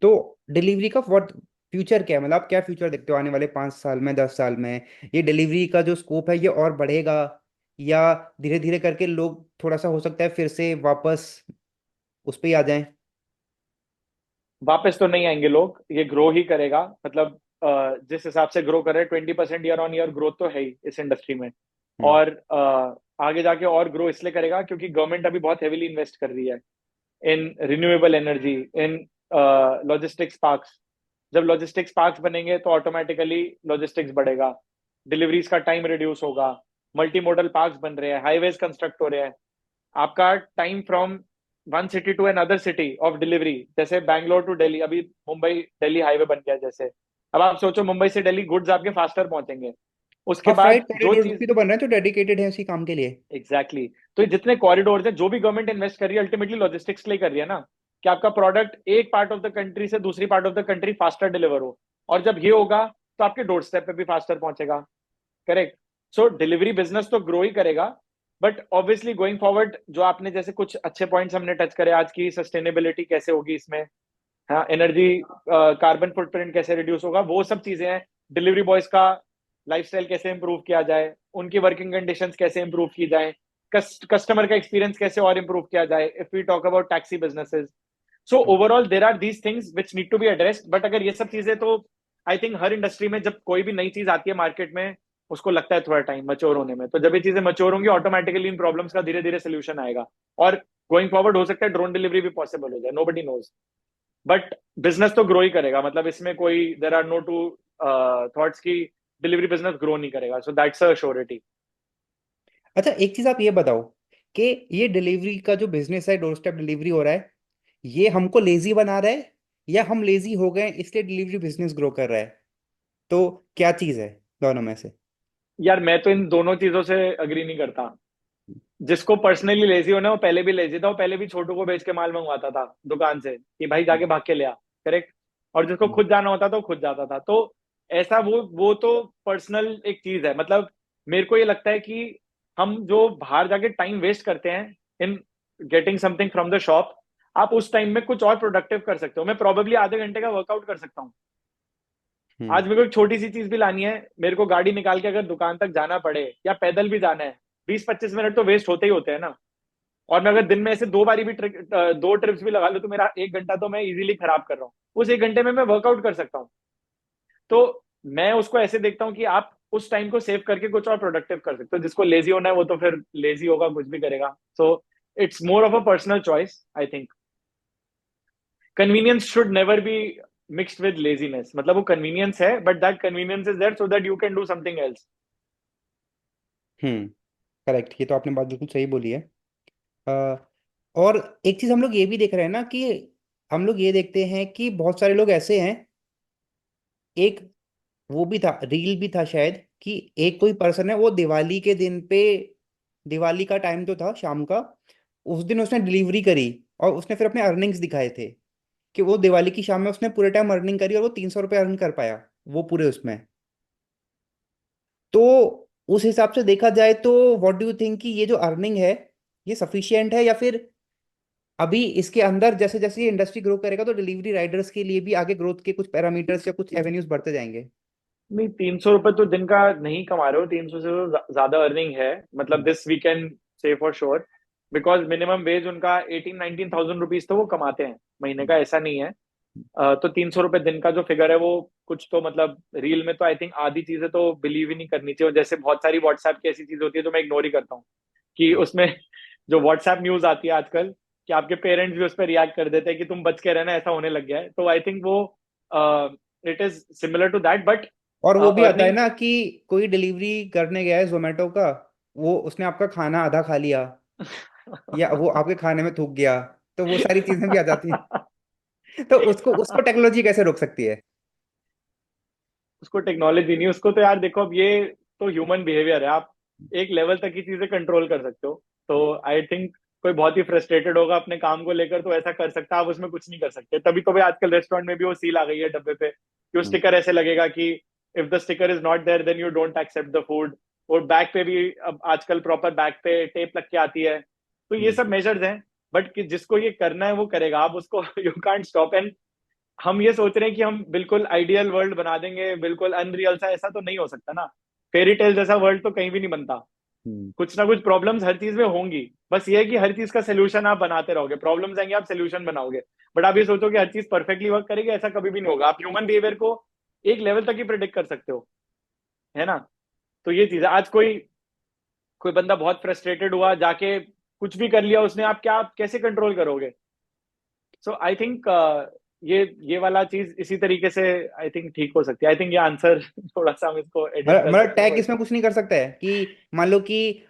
A: तो डिलीवरी का व्हाट फ्यूचर क्या है, मतलब आप क्या फ्यूचर देखते हो आने वाले 5 साल में, 10 साल में? ये डिलीवरी का जो स्कोप है ये और बढ़ेगा, या धीरे धीरे करके लोग थोड़ा सा हो सकता है फिर से वापस उस पे ही आ जाएं?
B: वापस तो नहीं आएंगे लोग, ये ग्रो ही करेगा। मतलब जिस हिसाब से ग्रो कर रहे हैं, 20% ईयर ऑन ईयर ग्रोथ तो है ही इस इंडस्ट्री में।
A: हम्म।
B: और आगे जाके और ग्रो इसलिए करेगा क्योंकि गवर्नमेंट अभी बहुत हेविली इन्वेस्ट कर रही है in renewable energy, in logistics parks. जब लॉजिस्टिक्स पार्क्स बनेंगे तो ऑटोमेटिकली लॉजिस्टिक्स बढ़ेगा, डिलीवरीज का टाइम रिड्यूस होगा, मल्टी मॉडल पार्क्स बन रहे हैं, हाईवेज कंस्ट्रक्ट हो रहे हैं। आपका time from one city to another city of delivery, जैसे बैंगलोर टू दिल्ली, अभी मुंबई दिल्ली हाईवे बन गया जैसे, अब आप सोचो मुंबई से दिल्ली गुड्स आपके फास्टर पहुंचेंगे। उसके
A: हाँ,
B: बाद
A: फ्राइट
B: जो
A: कॉरिडोर्स
B: चीज,
A: भी तो बन रहे हैं जो डेडिकेटेड है उसी काम के लिए।
B: एग्जैक्टली तो ये जितने कॉरिडोर्स हैं, जो भी गवर्नमेंट इन्वेस्ट कर रही है, अल्टीमेटली लॉजिस्टिक्स के लिए कर रही है ना, कि आपका प्रोडक्ट एक पार्ट ऑफ द कंट्री से दूसरी part of the country faster deliver हो। और जब ये होगा तो आपके डोर स्टेप पे भी फास्टर पहुंचेगा। करेक्ट। सो डिलीवरी बिजनेस तो ग्रो ही करेगा, बट ऑब्वियसली गोइंग फॉरवर्ड, जो आपने जैसे कुछ अच्छे पॉइंट्स हमने टच करे आज की, सस्टेनेबिलिटी कैसे होगी इसमें, हाँ, एनर्जी कार्बन फुटप्रिंट कैसे रिड्यूस होगा, वो सब चीजें हैं। डिलीवरी बॉयज का लाइफस्टाइल कैसे इंप्रूव किया जाए, उनकी वर्किंग कंडीशंस कैसे इंप्रूव की जाए, कस्टमर का एक्सपीरियंस कैसे और इंप्रूव किया जाए, if we talk about taxi businesses. So overall there are these things which need to be addressed. But अगर ये सब चीजें, तो आई थिंक हर इंडस्ट्री में जब कोई भी नई चीज आती है मार्केट में, उसको लगता है थोड़ा टाइम मच्योर होने में। तो जब ये चीजें मच्योर होंगी, ऑटोमेटिकली इन प्रॉब्लम्स का धीरे धीरे सोल्यूशन आएगा। और गोइंग फॉरवर्ड हो सकता है ड्रोन डिलीवरी भी पॉसिबल हो जाए, नोबडी नोज। बट बिजनेस तो ग्रो ही करेगा, मतलब इसमें कोई there are no two thoughts की डिलीवरी बिजनेस ग्रो नहीं करेगा। So that's a surety.
A: अच्छा, एक चीज आप ये बताओ कि ये डिलीवरी का जो बिजनेस है, डोर स्टेप डिलीवरी हो रहा है, ये हमको लेजी बना रहा है या हम लेजी हो गए इसलिए डिलीवरी बिजनेस ग्रो कर रहा है? तो क्या चीज है दोनों में से?
B: यार मैं तो इन दोनों चीजों से अग्री नहीं करता। जिसको पर्सनली लेजी होना है, वो पहले भी लेजी था, वो पहले भी छोटू को बेच के माल मंगवाता था दुकान से कि भाई जाके भाग के ले आ। करेक्ट। और जिसको
A: हम्म।
B: खुद जाना होता था वो खुद जाता था। तो ऐसा वो तो पर्सनल एक चीज है। मतलब मेरे को ये लगता है कि हम जो बाहर जाके टाइम वेस्ट करते हैं in getting something from the shop, आप उस टाइम में कुछ और प्रोडक्टिव कर सकते हो। मैं प्रोबेबली आधे घंटे का वर्कआउट कर सकता हूँ।
A: हम्म।
B: आज मेरे को एक छोटी सी चीज भी लानी है, मेरे को गाड़ी निकाल के अगर दुकान तक जाना पड़े या पैदल भी जाना है, 20-25 मिनट तो वेस्ट होते ही होते हैं ना। और मैं अगर दिन में ऐसे दो बारी भी दो ट्रिप्स भी लगा लूं, तो मेरा 1 घंटा तो मैं इजीली खराब कर रहा हूँ। उस 1 घंटे में मैं वर्कआउट कर सकता हूँ। तो मैं उसको ऐसे देखता हूँ कि आप उस टाइम को सेव करके कुछ और प्रोडक्टिव कर सकते हो। जिसको लेजी होना है वो तो फिर लेजी होगा, कुछ भी करेगा। So it's more of a personal choice I think. Convenience should never be mixed with laziness. मतलब वो कन्वीनियंस है, but that convenience is there so that you can do something else.
A: Hmm. Correct, ये तो आपने बात बिल्कुल सही बोली है। अ, और एक चीज हम लोग ये भी देख रहे हैं ना कि हम लोग ये देखते हैं कि बहुत सारे लोग ऐसे हैं, एक वो भी था, रील भी था शायद, कि एक कोई पर्सन है वो दिवाली के दिन पे, दिवाली का टाइम तो था शाम का, उस दिन उसने डिलीवरी करी और उसने फिर अपने अर्निंग्स दिखाए थे कि वो दिवाली की शाम में उसने पूरे टाइम अर्निंग करी और वो 300 रुपये अर्न कर पाया वो पूरे उसमें। तो उस हिसाब से देखा जाए तो व्हाट डू यू थिंक कि ये जो अर्निंग है ये सफिशिएंट है, या फिर अभी इसके अंदर जैसे जैसे ये इंडस्ट्री ग्रो करेगा तो डिलीवरी राइडर्स के लिए भी आगे ग्रोथ के कुछ पैरामीटर्स या कुछ एवेन्यूज बढ़ते जाएंगे?
B: नहीं, 300 रुपये तो दिन का नहीं कमा रहे हो, 300 से तो ज्यादा अर्निंग है, मतलब
A: hmm.
B: This we can say for sure, because minimum wage उनका 18-19 थाउजेंड रुपीज तो वो कमाते हैं महीने का, ऐसा नहीं है। तो 300 रुपये दिन का जो फिगर है वो कुछ तो मतलब रील में तो आई थिंक आधी चीजें तो बिलीव ही नहीं करनी चाहिए, और जैसे बहुत सारी व्हाट्सएप की ऐसी चीज होती है जो मैं इग्नोर ही करता हूँ, कि उसमें जो व्हाट्सएप न्यूज आती है आजकल कि आपके पेरेंट्स भी उस पर रिएक्ट कर देते हैं कि तुम बच के रहना, ऐसा होने लग गया है, तो आई थिंक वो it is similar to that, but
A: और वो भी आता है
B: अर्निंग।
A: ना कि कोई डिलीवरी करने गया है जोमेटो का, वो उसने आपका खाना आधा खा लिया, या वो आपके खाने में थूक गया, तो वो सारी चीजें भी आ जाती हैं। तो उसको उसको टेक्नोलॉजी कैसे रोक सकती है?
B: उसको टेक्नोलॉजी नहीं, उसको तो यार देखो, अब ये तो ह्यूमन बिहेवियर है, आप एक लेवल तक ही चीजें कंट्रोल कर सकते हो। तो आई थिंक कोई बहुत ही फ्रस्ट्रेटेड होगा अपने काम को लेकर तो ऐसा कर सकता है, आप उसमें कुछ नहीं कर सकते। तभी तो भाई आजकल रेस्टोरेंट में भी वो सील आ गई है डब्बे पे, कि वो
A: हम्म।
B: स्टिकर ऐसे लगेगा कि if the sticker is not there then you don't accept the food. और बैग पे भी अब आजकल प्रॉपर बैग पे टेप लग के आती है। तो ये
A: हम्म।
B: सब मेजर्स हैं, बट कि जिसको ये करना है वो करेगा, आप उसको यू कांट स्टॉप। एंड हम ये सोच रहे हैं कि हम बिल्कुल आइडियल वर्ल्ड बना देंगे, बिल्कुल अनरियल सा, ऐसा तो नहीं हो सकता ना। फेरी टेल जैसा वर्ल्ड तो कहीं भी नहीं बनता।
A: हम्म।
B: कुछ ना कुछ प्रॉब्लम्स हर चीज में होंगी, बस ये है कि हर चीज का सोल्यूशन आप बनाते रहोगे, प्रॉब्लम्स आएंगे आप सोल्यूशन बनाओगे। बट आप ये सोचो कि हर चीज परफेक्टली वर्क करेगी, ऐसा कभी भी नहीं होगा। आप ह्यूमन बिहेवियर को एक लेवल तक ही प्रिडिक्ट कर सकते हो, है ना। तो ये चीज है, आज कोई कोई बंदा बहुत फ्रस्ट्रेटेड हुआ, जाके कुछ भी कर लिया उसने, आप कैसे कंट्रोल करोगे? सो आई थिंक ये वाला चीज इसी तरीके से आई थिंक ठीक हो सकती है। आई थिंक ये आंसर थोड़ा सा हम इसको एडिट कर
A: मतलब
B: सकते हैं,
A: टैग
B: बट
A: इसमें कुछ नहीं कर सकता है कि मान लो कि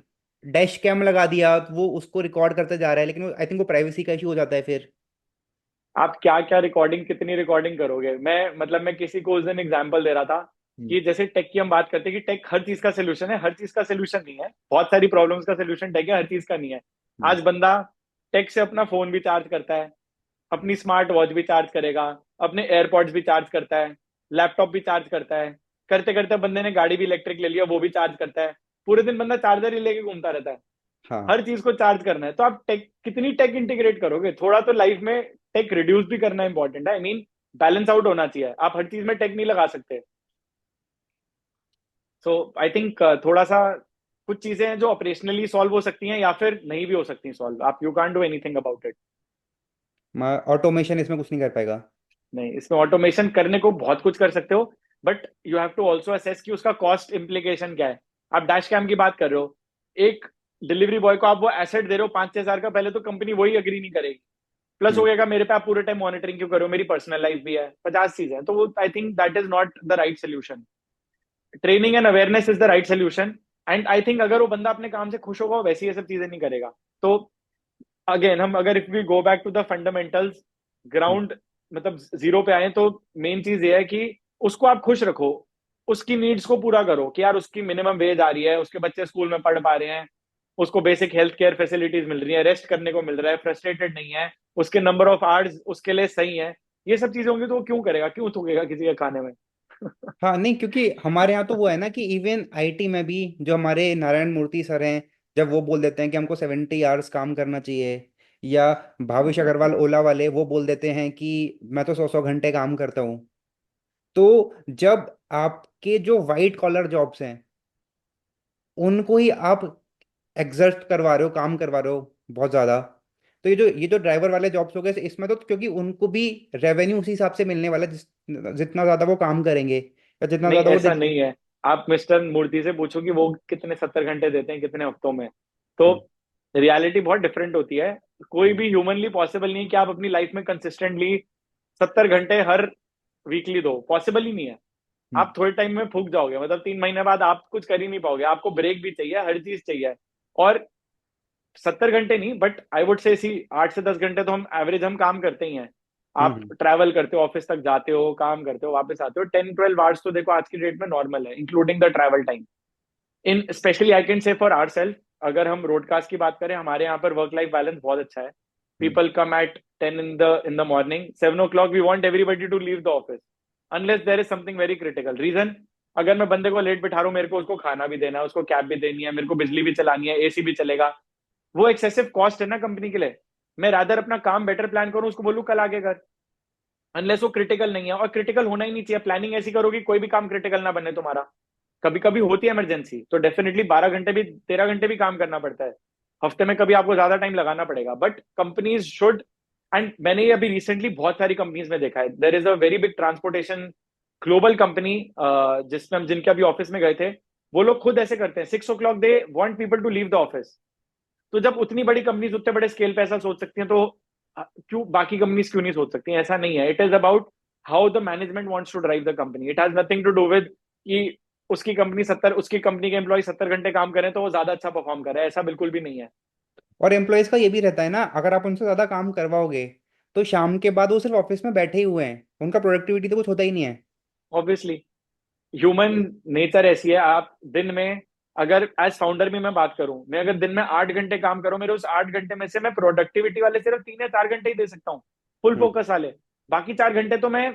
A: डैश कैम लगा दिया तो वो उसको रिकॉर्ड करते जा रहा है, लेकिन आई थिंक वो प्राइवेसी का इशू हो जाता है फिर।
B: आप क्या क्या रिकॉर्डिंग, कितनी रिकॉर्डिंग करोगे? मैं किसी को उस दिन एग्जांपल दे रहा था
A: हम्म।
B: कि जैसे टेक की हम बात करते हैं कि टेक हर चीज का सोल्यूशन है, हर चीज का सोल्यूशन नहीं है। बहुत सारी प्रॉब्लम्स का सोल्यूशन टेक है, हर चीज का नहीं है।
A: हम्म।
B: आज बंदा टेक से अपना फोन भी चार्ज करता है, अपनी स्मार्ट वॉच भी चार्ज करेगा, अपने एयरपॉड्स भी चार्ज करता है, लैपटॉप भी चार्ज करता है, करते करते बंदे ने गाड़ी भी इलेक्ट्रिक ले लिया, वो भी चार्ज करता है। पूरे दिन बंदा चार्जर ही लेके घूमता रहता है,
A: हाँ।
B: हर चीज को चार्ज करना है। तो आप टेक कितनी टेक इंटीग्रेट करोगे? थोड़ा तो लाइफ में टेक रिड्यूस भी करना इंपॉर्टेंट है। आई मीन बैलेंस आउट होना चाहिए, आप हर चीज में टेक नहीं लगा सकते। सो आई थिंक थोड़ा सा कुछ चीजें हैं जो ऑपरेशनली सॉल्व हो सकती हैं या फिर नहीं भी हो सकती सॉल्व, आप you can't do anything about it.
A: Automation इसमें कुछ नहीं कर पाएगा।
B: नहीं, इसमें ऑटोमेशन करने को बहुत कुछ कर सकते हो, but you have to also assess कि उसका कॉस्ट इम्प्लीकेशन क्या है। आप डैश कैम की बात कर रहे हो, एक डिलीवरी बॉय को आप वो एसेट दे रहे हो 5-6 हजार का, पहले तो कंपनी वही अग्री नहीं करेगी। प्लस हो
A: हम्म।
B: गया मेरे पे आप पूरे टाइम मॉनिटरिंग क्यों करो, मेरी पर्सनल लाइफ भी है, 50 चीजें हैं। तो वो आई think that is not the right solution. Training and awareness is the right solution. And I think अगर वो बंदा अपने काम से खुश होगा, वैसे ये सब चीजें नहीं करेगा। तो अगेन हम अगर if we go back to the fundamentals,
A: hmm.
B: Ground मतलब जीरो पे आए, तो मेन चीज ये है कि उसको आप खुश रखो, उसकी नीड्स को पूरा करो, कि यार उसकी मिनिमम वेज आ रही है, उसके बच्चे स्कूल में पढ़ पा रहे हैं, उसको बेसिक हेल्थ केयर फैसिलिटीज मिल रही है, रेस्ट करने को मिल रहा है, फ्रस्ट्रेटेड नहीं है, उसके नंबर ऑफ आवर्स उसके लिए सही है। ये सब चीजें होंगी तो वो क्यों करेगा, क्यों थूकेगा किसी के खाने में?
A: हाँ नहीं, क्योंकि हमारे यहाँ तो वो है ना कि इवन आईटी में भी जो हमारे नारायण मूर्ति सर हैं, जब वो बोल देते हैं कि हमको 70 आवर्स काम करना चाहिए, या भावेश अग्रवाल ओला वाले वो बोल देते हैं कि मैं तो 100-100 घंटे काम करता हूँ। तो जब आपके जो वाइट कॉलर जॉब्स हैं उनको ही आप एग्जर्ट करवा रहे हो, काम करवा रहे हो बहुत ज्यादा, तो ये जो ड्राइवर वाले जॉब्स हो गए इसमें तो क्योंकि उनको भी रेवेन्यू उसी हिसाब से मिलने वाला है, जितना ज्यादा वो काम करेंगे या जितना
B: नहीं,
A: ज्यादा वो
B: ऐसा नहीं है। आप मिस्टर मूर्ति से पूछो कि वो कितने 70 घंटे देते हैं कितने हफ्तों में, तो
A: हम्म।
B: रियलिटी बहुत डिफरेंट होती है। कोई
A: हम्म।
B: भी ह्यूमनली पॉसिबल नहीं है कि आप अपनी लाइफ में कंसिस्टेंटली 70 घंटे हर वीकली दो, पॉसिबल ही नहीं है।
A: हम्म।
B: आप थोड़े टाइम में फूक जाओगे, मतलब 3 महीने बाद आप कुछ कर ही नहीं पाओगे, आपको ब्रेक भी चाहिए, हर चीज चाहिए। और 70 घंटे नहीं, बट आई वुड से इसी 8 से 10 घंटे तो हम एवरेज हम काम करते ही हैं। आप
A: हम्म।
B: ट्रैवल करते हो, ऑफिस तक जाते हो, काम करते हो, वापस आते हो, 10-12 आवर्स तो देखो आज की डेट में नॉर्मल है, including the travel time. In specially I can say for our self, अगर हम ब्रॉडकास्ट की बात करें, हमारे यहाँ पर वर्क लाइफ बैलेंस बहुत अच्छा है।
A: Hmm.
B: People come at 10 in the morning, 7 o'clock we want everybody to leave the office, unless there is something very critical reason. अगर मैं बंदे को लेट बिठा रहा हूँ, मेरे को उसको खाना भी देना है, उसको कैब भी देनी है, मेरे को बिजली भी चलानी है, एसी भी चलेगा, वो एक्सेसिव कॉस्ट है ना कंपनी के लिए। मैं रादर अपना काम बेटर प्लान करूँ, उसको बोलूँ कल आगे कर, अनलेस वो क्रिटिकल नहीं है। और क्रिटिकल होना ही नहीं चाहिए। प्लानिंग ऐसी करो कि कोई भी काम क्रिटिकल ना बने तुम्हारा। कभी कभी होती है इमरजेंसी, तो डेफिनेटली 12 घंटे भी 13 घंटे भी काम करना पड़ता है। हफ्ते में कभी आपको ज्यादा टाइम लगाना पड़ेगा, बट कंपनीज शुड। एंड मैंने ये अभी रिसेंटली बहुत सारी कंपनीज में देखा है, देर is a very big transportation global company जिसमें हम जिनके अभी ऑफिस में गए थे, वो लोग खुद ऐसे करते हैं, 6 o'clock they want people to leave the office. तो जब उतनी बड़ी कंपनीज उतने बड़े स्केल पे ऐसा सोच सकती हैं, तो क्यों बाकी कंपनीज क्यों नहीं सोच सकती हैं? ऐसा नहीं है। It is about how the management wants to drive the company. It has nothing to do with कि उसकी कंपनी के एम्प्लॉय 70 घंटे काम करें तो वो ज्यादा अच्छा परफॉर्म करे, ऐसा बिल्कुल भी नहीं है।
A: और एम्प्लॉयज का ये भी रहता है ना, अगर आप उनसे ज्यादा काम करवाओगे तो शाम के बाद वो सिर्फ ऑफिस में बैठे ही हुए हैं, उनका प्रोडक्टिविटी तो कुछ होता ही नहीं है।
B: ऑब्वियसली ह्यूमन नेचर ऐसी है। आप दिन में, अगर एज फाउंडर भी मैं बात करूं, मैं अगर दिन में 8 घंटे काम करूं, मेरे उस 8 घंटे में से मैं प्रोडक्टिविटी वाले सिर्फ 3 या 4 घंटे ही दे सकता हूँ, फुल
A: हम्म।
B: फोकस वाले। बाकी 4 घंटे तो मैं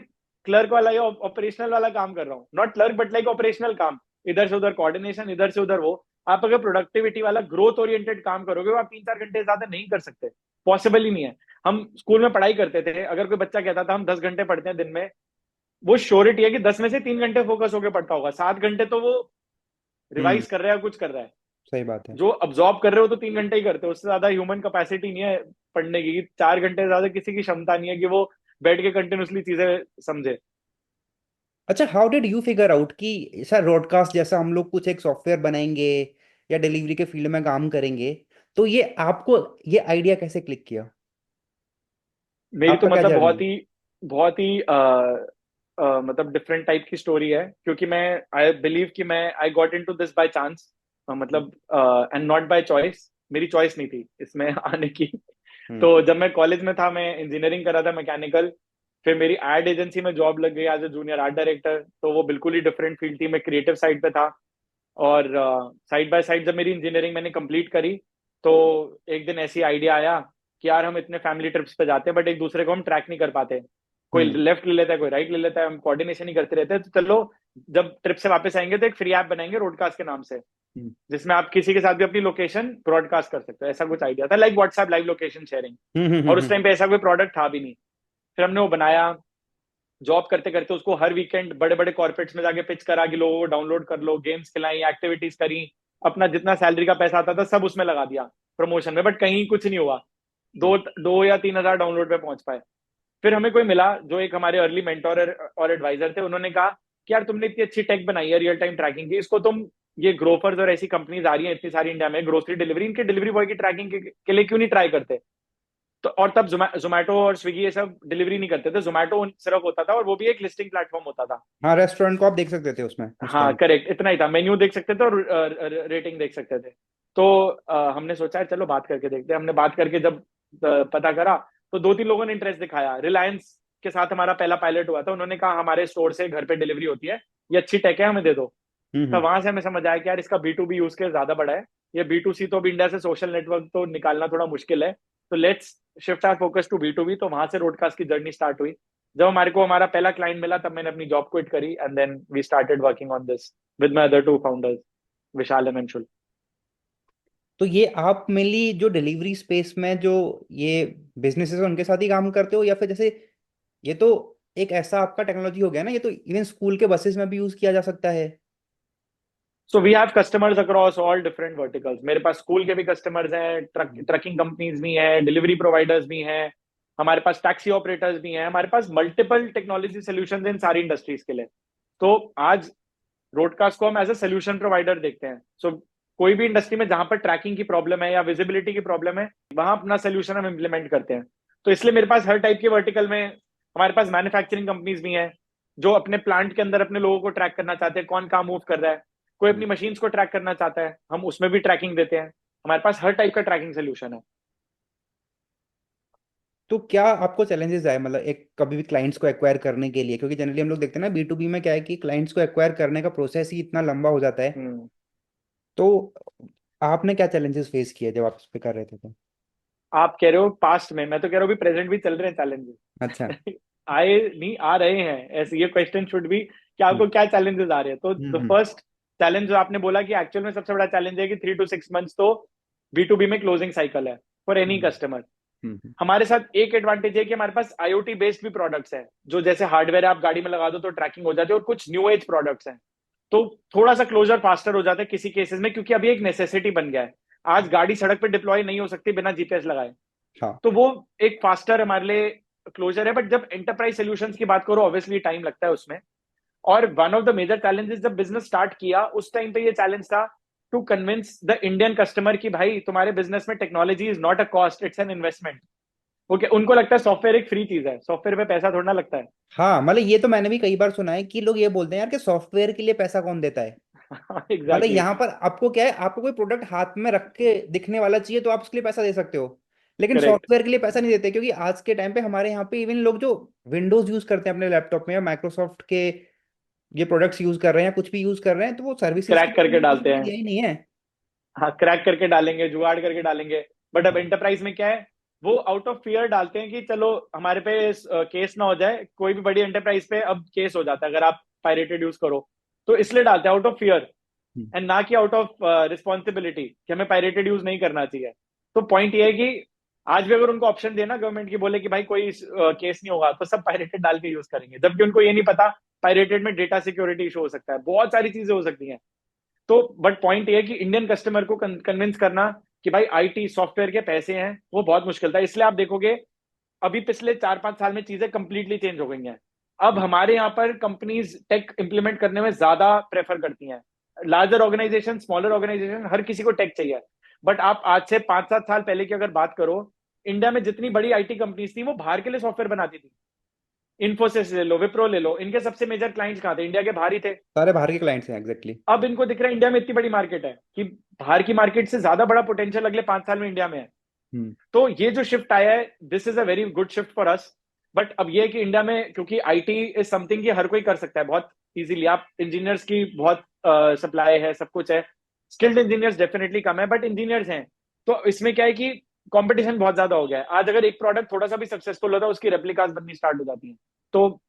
B: क्लर्क वाला या ऑपरेशनल वाला काम कर रहा हूँ, not clerk but like operational काम, इधर से उधर कोऑर्डिनेशन, इधर से उधर वो। आप अगर प्रोडक्टिविटी वाला ग्रोथ ओरिएंटेड काम करोगे, वो आप 3 4 घंटे ज्यादा नहीं कर सकते, पॉसिबल ही नहीं है। हम स्कूल में पढ़ाई करते थे, अगर कोई बच्चा कहता था हम 10 घंटे पढ़ते हैं दिन में, वो श्योरिटी है कि 10 में से 3 घंटे फोकस होकर पढ़ता होगा, 7 घंटे तो वो
A: हम्म।
B: रिवाइज कर रहा है, कुछ कर रहा है।
A: सही बात है।
B: जो अब्जॉर्ब कर रहे हो तो 3 घंटे ही करते हो, उससे ज्यादा ह्यूमन कैपेसिटी नहीं है पढ़ने की। 4 घंटे ज्यादा किसी की क्षमता नहीं है कि वो बैठ के कंटिन्यूसली चीजें समझे।
A: अच्छा, how did you figure out कि सर रॉडकास्ट जैसा हम लोग कुछ एक सॉफ्टवेयर बनाएंगे या डिलीवरी के फील्ड में काम करेंगे, तो ये आपको ये आइडिया कैसे क्लिक किया?
B: मेरी तो
A: आपका क्या
B: मतलब
A: जर्नी?
B: बहुत ही मतलब डिफरेंट टाइप की स्टोरी है, क्योंकि मैं आई बिलीव कि मैं I got into this by chance, मतलब एंड नॉट बाय चॉइस। मेरी चॉइस नहीं थी इसमें आने की।
A: हम्म।
B: तो जब मैं कॉलेज में था, मैं इंजीनियरिंग कर रहा था मैकेनिकल। फिर मेरी एड एजेंसी में जॉब लग गई as a junior art director, तो वो बिल्कुल ही डिफरेंट फील्ड थी, मैं क्रिएटिव साइड पे था। और साइड बाय साइड जब मेरी इंजीनियरिंग मैंने कंप्लीट करी, तो एक दिन ऐसी आइडिया आया कि यार हम इतने फैमिली ट्रिप्स पे जाते हैं, बट एक दूसरे को हम ट्रैक नहीं कर पाते। कोई
A: हम्म।
B: लेफ्ट ले लेता है, कोई राइट ले लेता है, हम कोऑर्डिनेशन ही करते रहते हैं। तो चलो, जब ट्रिप से वापस आएंगे तो एक फ्री ऐप बनाएंगे रोडकास्ट के नाम से,
A: हम्म।
B: जिसमें आप किसी के साथ भी अपनी लोकेशन ब्रॉडकास्ट कर सकते हो। ऐसा कुछ आइडिया था, like WhatsApp live location sharing.
A: Hmm.
B: और उस टाइम पे ऐसा कोई प्रोडक्ट था भी नहीं। फिर हमने वो बनाया, जॉब करते करते उसको हर वीकेंड बड़े बड़े कॉर्पोरेट्स में जाके पिच करा कि लोगों को डाउनलोड कर लो, गेम्स खिलाई, एक्टिविटीज करी, अपना जितना सैलरी का पैसा आता था सब उसमें लगा दिया प्रमोशन में, बट कहीं कुछ नहीं हुआ। दो 2 या 3 हजार डाउनलोड पे पहुंच पाए। फिर हमें कोई मिला जो एक हमारे अर्ली मेंटोर और एडवाइजर थे, उन्होंने कहा कि यार तुमने इतनी अच्छी टेक बनाई है रियल टाइम ट्रैकिंग की, इसको तुम, ये ग्रोफर्स और ऐसी कंपनीज आ रही हैं इतनी सारी इंडिया में ग्रोसरी डिलीवरी, इनके डिलीवरी बॉय की ट्रैकिंग के लिए क्यों नहीं ट्राई करते? तो और तब जोमेटो और स्विगी ये सब डिलीवरी नहीं करते थे, जोमेटो सिर्फ होता था, और वो भी एक लिस्टिंग प्लेटफॉर्म होता था।
A: हाँ, रेस्टोरेंट को आप देख सकते थे उसमें उस
B: हाँ
A: टाइम।
B: करेक्ट, इतना ही था, मेन्यू देख सकते थे और रेटिंग देख सकते थे। तो हमने सोचा चलो बात करके देखते हैं। हमने बात करके जब पता करा, तो 2 3 लोगों ने इंटरेस्ट दिखाया। रिलायंस के साथ हमारा पहला पायलट हुआ था, उन्होंने कहा हमारे स्टोर से घर पे डिलीवरी होती है, ये अच्छी टेक है, हमें दे दो। तो
A: हम्म।
B: वहां से हमें समझ आया कि यार इसका B2B यूज केस ज्यादा बड़ा है। ये B2C तो अभी इंडिया से सोशल नेटवर्क तो निकालना थोड़ा मुश्किल है, तो let's shift our focus to B2B। तो वहां से रोडकास्ट की जर्नी स्टार्ट हुई। जब हमारे को हमारा पहला क्लाइंट मिला, तब मैंने अपनी जॉब क्विट करी, and then we started working on this with my other 2 founders, Vishal and Anshul.
A: तो ये आप मेनली जो डिलीवरी स्पेस में जो ये बिजनेसेस हैं उनके साथ ही काम करते हो, या फिर जैसे ये तो एक ऐसा आपका टेक्नोलॉजी हो गया ना, ये तो इवन स्कूल के बसेस में भी यूज किया जा सकता है।
B: So we have customers across all different verticals. मेरे पास स्कूल के भी कस्टमर्स हैं, ट्रकिंग कंपनीज भी हैं, डिलीवरी प्रोवाइडर्स भी हैं, हमारे पास टैक्सी ऑपरेटर्स भी हैं, हमारे पास मल्टीपल टेक्नोलॉजी सोल्यूशन इन सारी इंडस्ट्रीज के लिए। तो आज रोडकास्ट को हम एज अ सोल्यूशन प्रोवाइडर देखते हैं। सो कोई भी इंडस्ट्री में जहां पर ट्रैकिंग की प्रॉब्लम है या विजिबिलिटी की प्रॉब्लम है, वहां अपना सोल्यूशन हम इम्प्लीमेंट करते हैं। तो इसलिए मेरे पास हर टाइप के वर्टिकल में, हमारे पास मैन्युफैक्चरिंग कंपनीज भी हैं जो अपने प्लांट के अंदर अपने लोगों को ट्रैक करना चाहते हैं, कौन कहाँ मूव कर रहा है। कोई अपनी मशीन्स को ट्रैक करना चाहता है, हम उसमें भी ट्रैकिंग देते हैं। हमारे पास हर टाइप का ट्रैकिंग सोल्यूशन है।
A: तो क्या आपको चैलेंजेस आए, मतलब एक कभी भी क्लाइंट्स को एक्वायर करने के लिए, क्योंकि जनरली हम लोग देखते हैं ना B2B में क्या है कि क्लाइंट्स को एक्वायर करने का प्रोसेस ही इतना लंबा हो जाता है।
B: हम्म।
A: तो आपने क्या चैलेंजेस फेस किए जब आप इस पे कर रहे थे तो?
B: आप कह रहे हो पास्ट में, मैं तो कह रहा हूँ अभी प्रेजेंट भी चल रहे हैं
A: अच्छा।
B: चैलेंजेस। आए नहीं, आ रहे हैं, ऐसे ये क्वेश्चन शुड बी कि आपको क्या चैलेंजेस आ रहे हैं। तो द
A: हम्म
B: फर्स्ट चैलेंज जो आपने बोला कि एक्चुअल में सबसे बड़ा चैलेंज है कि 3 to 6 मंथ्स तो B2B में क्लोजिंग साइकिल है फॉर एनी
A: हम्म
B: कस्टमर।
A: हम्म
B: हमारे साथ एक एडवांटेज है कि हमारे पास IoT बेस्ड भी प्रोडक्ट्स हैं, जो जैसे हार्डवेयर है, आप गाड़ी में लगा दो तो ट्रैकिंग हो जाती है, और कुछ न्यू एज प्रोडक्ट्स हैं। तो थोड़ा सा क्लोजर फास्टर हो जाता है किसी केसेस में, क्योंकि अभी एक नेसेसिटी बन गया है। आज गाड़ी सड़क पे डिप्लॉय नहीं हो सकती बिना GPS लगाए।
A: हाँ
B: तो वो एक फास्टर हमारे लिए क्लोजर है। बट जब एंटरप्राइज सोल्यूशंस की बात करो, ऑब्वियसली टाइम लगता है उसमें। और one of the major challenges जब बिजनेस स्टार्ट किया उस टाइम पे ये चैलेंज था to convince the Indian customer कि भाई तुम्हारे बिजनेस में technology is not a cost, it's an investment. Okay, उनको लगता है सॉफ्टवेयर एक फ्री चीज है, सॉफ्टवेयर पे पैसा थोड़ा लगता है।
A: हाँ, मतलब ये तो मैंने भी कई बार सुना है कि लोग ये बोलते हैं यार कि सॉफ्टवेयर के लिए पैसा कौन देता है। मतलब
B: एग्जैक्टली।
A: यहाँ पर आपको क्या है, आपको कोई प्रोडक्ट हाथ में रख के दिखने वाला चाहिए तो आप उसके लिए पैसा दे सकते हो, लेकिन
B: करेक्ट।
A: सॉफ्टवेयर के लिए पैसा नहीं देते, क्योंकि आज के टाइम पे हमारे यहाँ पे इवन लोग जो विंडोज यूज करते हैं अपने लैपटॉप में या माइक्रोसॉफ्ट के ये प्रोडक्ट्स यूज कर रहे हैं या कुछ भी यूज कर रहे हैं, तो वो सर्विसेज के
B: क्रैक
A: लिए
B: करके
A: उन्होंने कुछ
B: डालते
A: भी
B: हैं।
A: दिया ही नहीं है।
B: हाँ, क्रैक करके डालेंगे, जुगाड़ करके डालेंगे। बट अब
A: हाँ
B: एंटरप्राइज में क्या है, वो आउट ऑफ फियर डालते हैं कि चलो हमारे पे केस ना हो जाए। कोई भी बड़ी एंटरप्राइज पे अब केस हो जाता है अगर आप पायरेटेड यूज करो, तो इसलिए डालते हैं out of fear,
A: hmm,
B: and ना कि आउट ऑफ रिस्पॉन्सिबिलिटी कि हमें पायरेटेड यूज नहीं करना चाहिए। तो पॉइंट ये है कि आज भी अगर उनको ऑप्शन देना गवर्नमेंट की, बोले कि भाई कोई केस नहीं होगा, तो सब पायरेटेड डाल के यूज करेंगे, जबकि उनको ये नहीं पता पायरेटेड में डेटा सिक्योरिटी इशू हो सकता है, बहुत सारी चीजें हो सकती हैं। तो बट पॉइंट ये है कि इंडियन कस्टमर को कन्विंस करना कि भाई IT सॉफ्टवेयर के पैसे हैं, वो बहुत मुश्किल था। इसलिए आप देखोगे अभी पिछले 4-5 साल में चीजें कंप्लीटली चेंज हो गई हैं। अब हमारे यहाँ पर कंपनीज टेक इंप्लीमेंट करने में ज्यादा प्रेफर करती हैं। लार्जर ऑर्गेनाइजेशन, स्मॉलर ऑर्गेनाइजेशन, हर किसी को टेक चाहिए। बट आप आज से 5-7 साल पहले की अगर बात करो, इंडिया में जितनी बड़ी IT कंपनीज थी वो बाहर के लिए सॉफ्टवेयर बनाती थी। इन्फोसिस ले लो, विप्रो ले लो, इनके सबसे मेजर क्लाइंट्स कहाँ थे? इंडिया के बाहर ही थे।
A: सारे बाहर के क्लाइंट्स हैं एग्जैक्टली।
B: अब इनको दिख रहा है इंडिया में इतनी बड़ी मार्केट है कि बाहर की मार्केट से ज्यादा बड़ा पोटेंशियल अगले 5 साल में इंडिया में है।
A: हम्म
B: तो ये जो शिफ्ट आया है, this is a very good shift for us. But अब ये है कि इंडिया में, क्योंकि IT इज समथिंग कि हर कोई कर सकता है बहुत इजीली, आप इंजीनियर्स की बहुत सप्लाई है, सब कुछ है। स्किल्ड इंजीनियर्स डेफिनेटली कम है, बट इंजीनियर्स हैं। तो इसमें क्या है कि कंपटीशन बहुत ज्यादा हो गया है। आज अगर एक प्रोडक्ट थोड़ा सा भी सक्सेसफुल होता है, उसकी रेप्लिकास बननी स्टार्ट हो जाती है। तो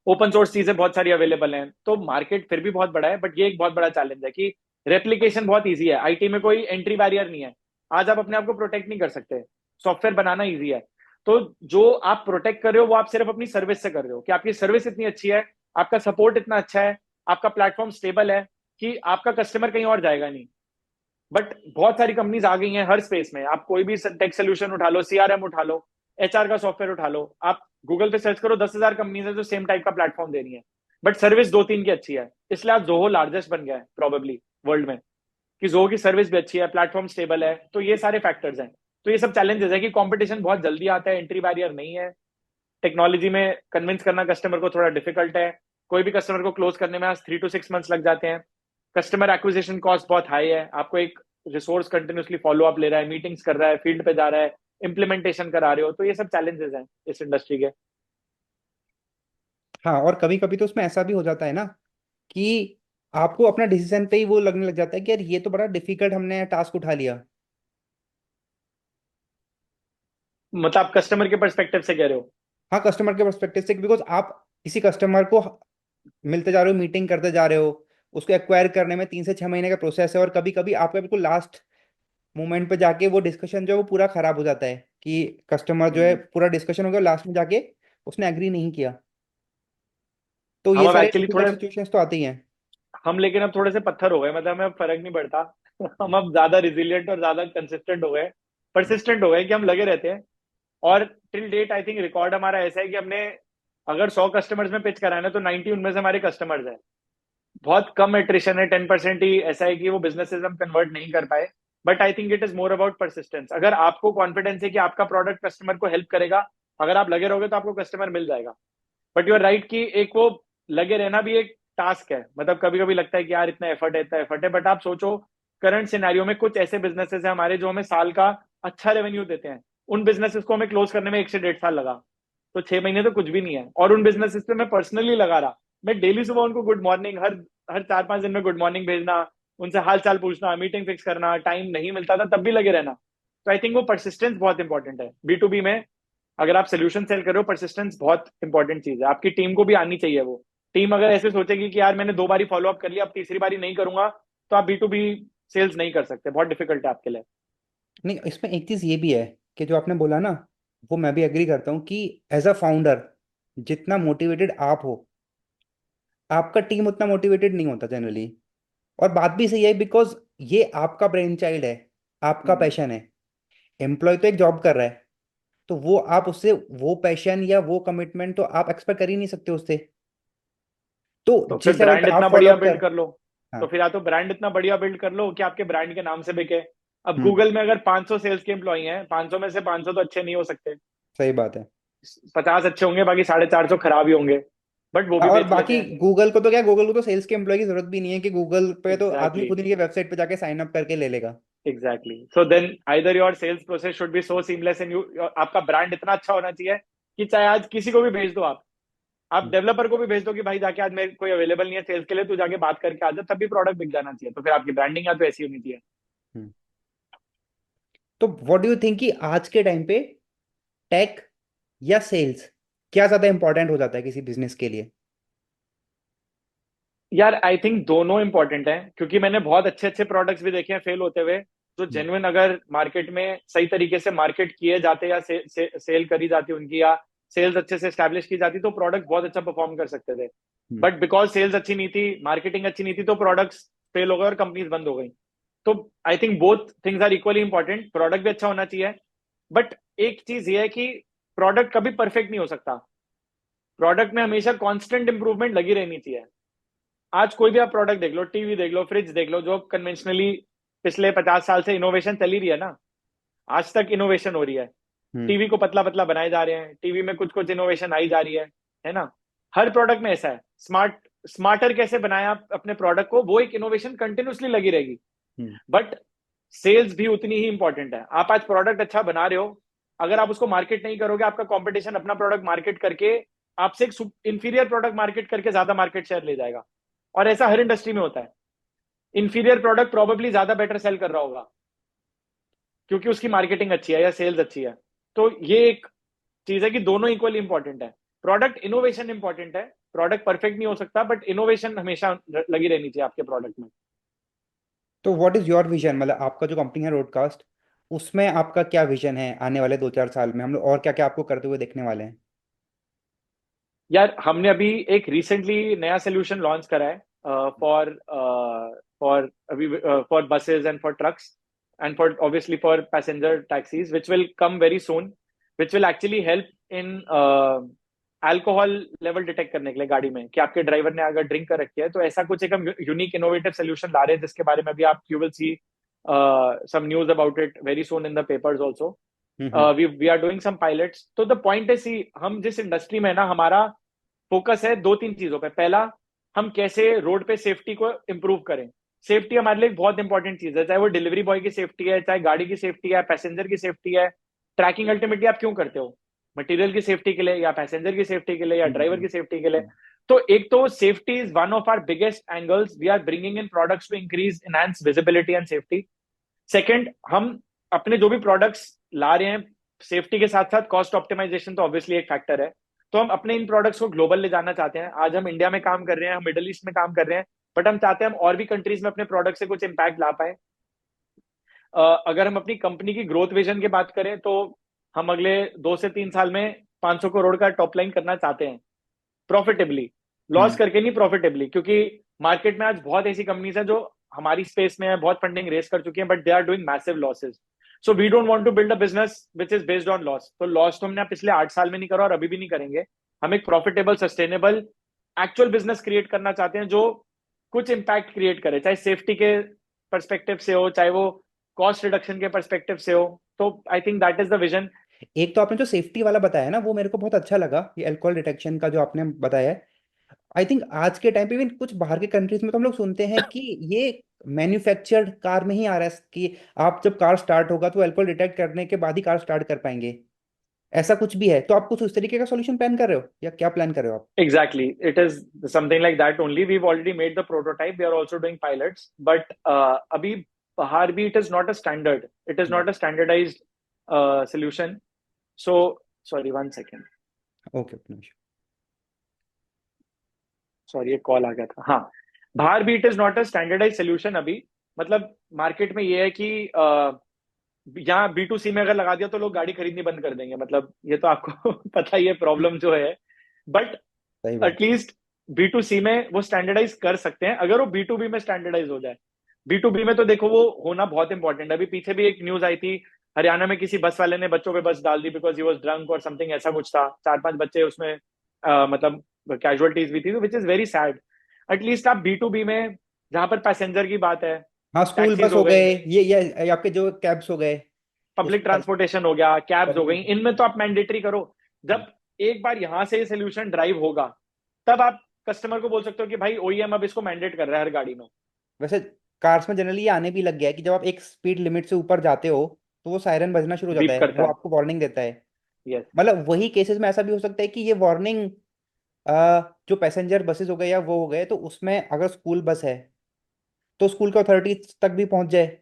B: ओपन सोर्स चीजें बहुत सारी अवेलेबल हैं, तो मार्केट फिर भी बहुत बड़ा है। बट ये एक बहुत बड़ा चैलेंज है कि रेप्लिकेशन बहुत ईजी है, IT में कोई एंट्री बैरियर नहीं है। आज आप अपने आप को प्रोटेक्ट नहीं कर सकते, सॉफ्टवेयर बनाना ईजी है। तो जो आप प्रोटेक्ट कर रहे हो वो आप सिर्फ अपनी सर्विस से कर रहे हो, कि आपकी सर्विस इतनी अच्छी है, आपका सपोर्ट इतना अच्छा है, आपका प्लेटफॉर्म स्टेबल है कि आपका कस्टमर कहीं और जाएगा नहीं। बट बहुत सारी कंपनीज आ गई हैं हर स्पेस में। आप कोई भी टेक सोल्यूशन उठा लो, CRM उठा लो, HR का सॉफ्टवेयर उठा लो, आप गूगल पे सर्च करो, 10,000 कंपनीज है जो सेम टाइप का प्लेटफॉर्म दे रही है। बट सर्विस 2-3 की अच्छी है, इसलिए आज जोहो लार्जेस्ट बन गया है प्रोबेबली वर्ल्ड में, कि जोहो की सर्विस भी अच्छी है, प्लेटफॉर्म स्टेबल है। तो ये सारे फैक्टर्स हैं। तो ये सब चैलेंजेस है कि कंपटीशन बहुत जल्दी आता है, एंट्री बैरियर नहीं है। टेक्नोलॉजी में कन्विंस करना कस्टमर को थोड़ा डिफिकल्ट है। कोई भी कस्टमर को क्लोज करने में आज 3 to 6 मंथ्स लग जाते हैं। कस्टमर एक्विजिशन कॉस्ट बहुत हाई है, आपको एक रिसोर्स कंटिन्यूसली फॉलो अप ले रहा है, मीटिंग्स कर रहा है, फील्ड पे जा रहा है, इम्प्लीमेंटेशन करा रहे हो। तो ये सब चैलेंजेस हैं इस इंडस्ट्री के।
A: हाँ, और कभी कभी तो उसमें ऐसा भी हो जाता है ना कि आपको अपना डिसीजन पे ही वो लगने लग जाता है कि यार ये तो बड़ा डिफिकल्ट हमने टास्क उठा लिया।
B: मतलब आप कस्टमर के परस्पेक्टिव से कह रहे हो?
A: हाँ, कस्टमर के पर्सपेक्टिव से, बिकॉज आप किसी कस्टमर को मिलते जा रहे हो, मीटिंग करते जा रहे हो, उसको एक्वायर करने में 3 से 6 महीने का प्रोसेस है, और कभी कभी आपका बिल्कुल लास्ट मोमेंट पे जाके वो डिस्कशन जो है वो पूरा खराब हो जाता है कि कस्टमर जो है
B: हम्म।
A: पूरा डिस्कशन हो गया, लास्ट में जाके उसने एग्री नहीं किया। तो
B: हम
A: ये
B: अब
A: सारे
B: एक्चुअली
A: डिफिकल्ट
B: थोड़े,
A: सिचुएशंस तो आती ही हैं।
B: हम लेकिन अब थोड़े से पत्थर हो गए, मतलब हमें अब फर्क नहीं पड़ता। हम अब ज्यादा रिजिलियंट और ज्यादा कंसिस्टेंट हो गए, परसिस्टेंट हो गए, कि हम लगे रहते हैं। और till date I think record हमारा ऐसा है कि हमने अगर 100 कस्टमर्स में पिच कराना है तो 90 उनमें से हमारे कस्टमर्स हैं। बहुत कम एट्रिशन है, 10% ही ऐसा है कि वो बिजनेसेस हम कन्वर्ट नहीं कर पाए। But I think it is more about persistence. अगर आपको कॉन्फिडेंस है कि आपका प्रोडक्ट कस्टमर को हेल्प करेगा, अगर आप लगे रहोगे तो आपको कस्टमर मिल जाएगा। बट यू आर राइट कि एक वो लगे रहना भी एक टास्क है। मतलब कभी कभी लगता है कि यार इतना एफर्ट है, इतना एफर्ट है। बट आप सोचो, करंट सिनेरियो में कुछ ऐसे बिजनेसेस हैं हमारे जो हमें साल का अच्छा रेवेन्यू देते हैं, उन बिजनेसेस को हमें क्लोज करने में 1 से 1.5 साल लगा। तो 6 महीने तो कुछ भी नहीं है। और उन बिजनेसेस पे मैं पर्सनली लगा रहा, मैं डेली सुबह उनको गुड मॉर्निंग, हर हर 4-5 दिन में गुड मॉर्निंग भेजना, उनसे हाल चाल पूछना, मीटिंग फिक्स करना, टाइम नहीं मिलता था तब भी लगे रहना। तो आई थिंक वो परसिस्टेंस बहुत इंपॉर्टेंट है B2B में। अगर आप सोल्यूशन सेल कर रहे हो, परसिस्टेंस बहुत इंपॉर्टेंट चीज है। आपकी टीम को भी आनी चाहिए वो, टीम अगर ऐसे सोचेगी कि यार मैंने 2 बारी फॉलो अप कर लिया, अब तीसरी बारी नहीं करूंगा, तो आप B2B सेल्स नहीं कर सकते, बहुत डिफिकल्ट है आपके लिए।
A: नहीं, इसमें एक चीज ये भी है कि जो आपने बोला ना, वो मैं भी एग्री करता हूँ कि एज अ फाउंडर जितना मोटिवेटेड आप हो, आपका टीम उतना मोटिवेटेड नहीं होता जनरली। और बात भी सही है, बिकॉज ये आपका ब्रेन चाइल्ड है, आपका
B: हम्म।
A: पैशन है। एम्प्लॉय तो एक जॉब कर रहा है, तो वो आप उससे वो पैशन या वो कमिटमेंट तो आप एक्सपेक्ट कर ही नहीं सकते उससे। तो
B: तो फिर
A: जिस लेवल
B: ब्रांड
A: पे आप
B: इतना
A: फॉलो
B: बढ़िया
A: अप
B: बिल्ड
A: कर।
B: कर लो। तो
A: हाँ।
B: फिर या तो ब्रांड इतना बढ़िया बिल्ड कर लो कि आपके ब्रांड के नाम से बिके। अब
A: हम्म।
B: गूगल में अगर 500 सेल्स के एम्प्लॉय हैं, 500 में से 500 तो अच्छे नहीं हो सकते,
A: सही बात है।
B: 50 अच्छे होंगे, बाकी 450 खराब ही होंगे, बट वो भी
A: और
B: बेच लेते
A: बाकी
B: हैं।
A: गूगल को तो क्या, गूगल को तो सेल्स के एम्प्लॉय की जरूरत भी नहीं है, कि गूगल पे तो आदमी
B: एग्जैक्टली।
A: खुद ही वेबसाइट पे जाके साइन अप करके ले लेगा।
B: Exactly, so then either your sales process should be so seamless and you, आपका ब्रांड इतना अच्छा होना चाहिए कि चाहे आज किसी को भी भेज दो आप
A: हम्म।
B: डेवलपर को भी भेज दो कि भाई जाके आज मेरे कोई अवेलेबल नहीं है सेल्स के लिए, तू जाके बात करके आ जा, तब भी प्रोडक्ट बिक जाना चाहिए। तो फिर आपकी ब्रांडिंग या तो ऐसी होनी चाहिए।
A: हम्म। तो व्हाट डू यू थिंक कि आज के टाइम पे टेक या सेल्स क्या ज्यादा इंपॉर्टेंट हो जाता है किसी बिजनेस के लिए?
B: यार आई थिंक दोनों इंपॉर्टेंट हैं, क्योंकि मैंने बहुत अच्छे अच्छे प्रोडक्ट्स भी देखे हैं फेल होते हुए, जो
A: हम्म।
B: जेन्युइन अगर मार्केट में सही तरीके से मार्केट किए जाते या सेल करी जाती उनकी, या सेल्स अच्छे से स्टैब्लिश की जाती, तो प्रोडक्ट बहुत अच्छा परफॉर्म कर सकते थे।
A: हम्म।
B: बट बिकॉज सेल्स अच्छी नहीं थी, मार्केटिंग अच्छी नहीं थी, तो प्रोडक्ट्स फेल हो गए और कंपनीज बंद हो गई। तो I think both things are equally important, product भी अच्छा होना चाहिए, बट एक चीज ये है कि प्रोडक्ट कभी परफेक्ट नहीं हो सकता। प्रोडक्ट में हमेशा कांस्टेंट इंप्रूवमेंट लगी रहनी चाहिए। आज कोई भी आप प्रोडक्ट देख लो, टीवी देख लो, फ्रिज देख लो, जो कन्वेंशनली पिछले 50 साल से इनोवेशन चली रही है ना, आज तक इनोवेशन हो रही है।
A: हम्म।
B: टीवी को पतला पतला बनाए जा रहे हैं, टीवी में कुछ कुछ इनोवेशन आई जा रही है ना। हर प्रोडक्ट में ऐसा है, स्मार्टर कैसे बनाया आप अपने प्रोडक्ट को, वो एक इनोवेशन कंटिन्यूसली लगी रहेगी।
A: हम्म।
B: बट सेल्स भी उतनी ही इंपॉर्टेंट है। आप आज प्रोडक्ट अच्छा बना रहे हो, अगर आप उसको मार्केट नहीं करोगे, आपका कंपटीशन अपना प्रोडक्ट मार्केट करके आपसे एक इंफीरियर प्रोडक्ट मार्केट करके ज्यादा मार्केट शेयर ले जाएगा। और ऐसा हर इंडस्ट्री में होता है। इंफीरियर प्रोडक्ट प्रोबेबली ज्यादा बेटर सेल कर रहा होगा, क्योंकि उसकी मार्केटिंग अच्छी है या सेल्स अच्छी है। तो ये एक चीज है कि दोनों इक्वली इंपॉर्टेंट है। प्रोडक्ट इनोवेशन इंपॉर्टेंट है, प्रोडक्ट परफेक्ट नहीं हो सकता, बट इनोवेशन हमेशा लगी रहनी चाहिए आपके प्रोडक्ट में।
A: तो व्हाट इज योर विजन, मतलब आपका जो कंपनी है रॉडकास्ट, उसमें आपका क्या विजन है आने वाले 2-4 साल में? हम लोग और क्या क्या आपको करते हुए देखने वाले हैं?
B: यार हमने अभी एक रिसेंटली नया सोल्यूशन लॉन्च करा है फॉर फॉर अभी for buses and for trucks and for obviously for passenger taxis, which will come very soon, which will actually help in alcohol level detect करने के लिए गाड़ी में, कि आपके ड्राइवर ने अगर ड्रिंक कर रखी है। तो ऐसा कुछ एक हम यूनिक इनोवेटिव सोल्यूशन ला रहे हैं, जिसके बारे में भी आप you will see some news about it very soon in the papers also.
A: Hmm.
B: We are doing some pilots. तो द पॉइंट इज, सी हम जिस इंडस्ट्री में है ना, हमारा फोकस है 2-3 चीजों पे। पहला, हम कैसे रोड पे सेफ्टी को इंप्रूव करें। सेफ्टी हमारे लिए एक बहुत इंपॉर्टेंट चीज है, चाहे वो डिलीवरी बॉय की सेफ्टी है, चाहे गाड़ी की सेफ्टी है, पैसेंजर की सेफ्टी है। ट्रैकिंग अल्टीमेटली आप क्यों करते हो? मटेरियल की सेफ्टी के लिए, या पैसेंजर की सेफ्टी के लिए, या ड्राइवर की सेफ्टी के लिए। तो एक तो safety is one of our biggest angles we are bringing in products to increase enhance visibility and safety. Second, हम अपने जो भी प्रोडक्ट्स ला रहे हैं, सेफ्टी के साथ साथ कॉस्ट ऑप्टिमाइजेशन तो ऑब्वियसली एक फैक्टर है। तो हम अपने इन प्रोडक्ट्स को ग्लोबल ले जाना चाहते हैं। आज हम इंडिया में काम कर रहे हैं, हम मिडिल ईस्ट में काम कर रहे हैं, बट हम चाहते हैं हम और भी कंट्रीज में अपने प्रोडक्ट से कुछ इम्पैक्ट ला पाए। अगर हम अपनी कंपनी की ग्रोथ विजन की बात करें, तो हम अगले 2 से 3 साल में 500 करोड़ का टॉप लाइन करना चाहते हैं, प्रॉफिटेबली। लॉस
A: हम्म।
B: करके नहीं, प्रॉफिटेबली, क्योंकि मार्केट में आज बहुत ऐसी कंपनीज है जो हमारी स्पेस में है, बहुत फंडिंग रेस कर चुकी है, but they are doing massive losses. So we don't want to build a business which is based on loss. तो लॉस तो हमने पिछले 8 साल में नहीं करा और अभी भी नहीं करेंगे। हम एक profitable, sustainable, actual business create करना चाहते हैं, जो कुछ इंपैक्ट क्रिएट करे, चाहे सेफ्टी के परस्पेक्टिव से हो, चाहे वो कॉस्ट रिडक्शन के परस्पेक्टिव से हो। तो I think that is the vision.
A: एक तो आपने जो सेफ्टी वाला बताया ना, वो मेरे को बहुत अच्छा लगा, ये अल्कोहल डिटेक्शन का जो आपने बताया है। आई थिंक आज के टाइम पे भी कुछ बाहर के कंट्रीज में तो हम लोग सुनते हैं कि ये मैन्युफैक्चर्ड कार में ही आ रहा है, कि आप जब कार स्टार्ट होगा तो अल्कोहल डिटेक्ट करने के बाद ही कार स्टार्ट कर पाएंगे। ऐसा कुछ भी है? तो आप कुछ उस तरीके का सॉल्यूशन प्लान कर रहे हो, या क्या प्लान कर रहे हो आप?
B: Exactly. It is something like that only. We've already made the prototype. We are also doing pilots. But abhi bahar bhi it is not a standard. It is not a standardized solution. So sorry, 1 second.
A: Okay.
B: Sorry एक call आ गया था। हाँ, बाहर भी it is not a standardize solution अभी। मतलब market में ये है कि यहाँ B2C में अगर लगा दिया तो लोग गाड़ी खरीदनी बंद कर देंगे, मतलब ये तो आपको पता ही है प्रॉब्लम जो है। बट
A: सही बात।
B: एटलीस्ट B2C में वो स्टैंडर्डाइज कर सकते हैं, अगर वो B2B में स्टैंडर्डाइज हो जाए। B2B में तो देखो वो होना बहुत इंपॉर्टेंट है। अभी पीछे भी एक न्यूज आई थी, हरियाणा में किसी बस वाले ने बच्चों पे बस डाल दी बिकॉज ही वाज ड्रंक और समथिंग ऐसा कुछ था। 4-5 बच्चे उसमें मतलब कैजुअलिटीज भी थी, which is very sad. At least आप B2B में, जहां पर पैसेंजर की बात है,
A: हाँ, स्कूल
B: टैक्सीज
A: बस
B: हो
A: हो
B: गई,
A: गए, ये आपके जो कैब्स हो गए,
B: पब्लिक
A: उसमें
B: ट्रांसपोर्टेशन हो गया, कैब्स हो गई,
A: पब्लिक।
B: इनमें तो आप मैंडेटरी करो। जब एक बार यहां से ये सोल्यूशन ड्राइव होगा, तब आप कस्टमर को बोल सकते हो कि भाई OEM अब इसको मैंडेट कर रहा है हर गाड़ी में।
A: वैसे कार्स में जनरली ये आने भी लग गया है कि जब आप एक स्पीड लिमिट से ऊपर जाते हो तो वो सायरन बजना शुरू हो जाता
B: बीप
A: है,
B: करता
A: वो
B: है।
A: आपको वार्निंग देता है।
B: यस।
A: मतलब वही केसेस में ऐसा भी हो सकता है कि ये वार्निंग जो पैसेंजर बसेस हो गए या वो हो गए, तो उसमें अगर स्कूल बस है तो स्कूल के अथॉरिटीज तक भी पहुंच जाए।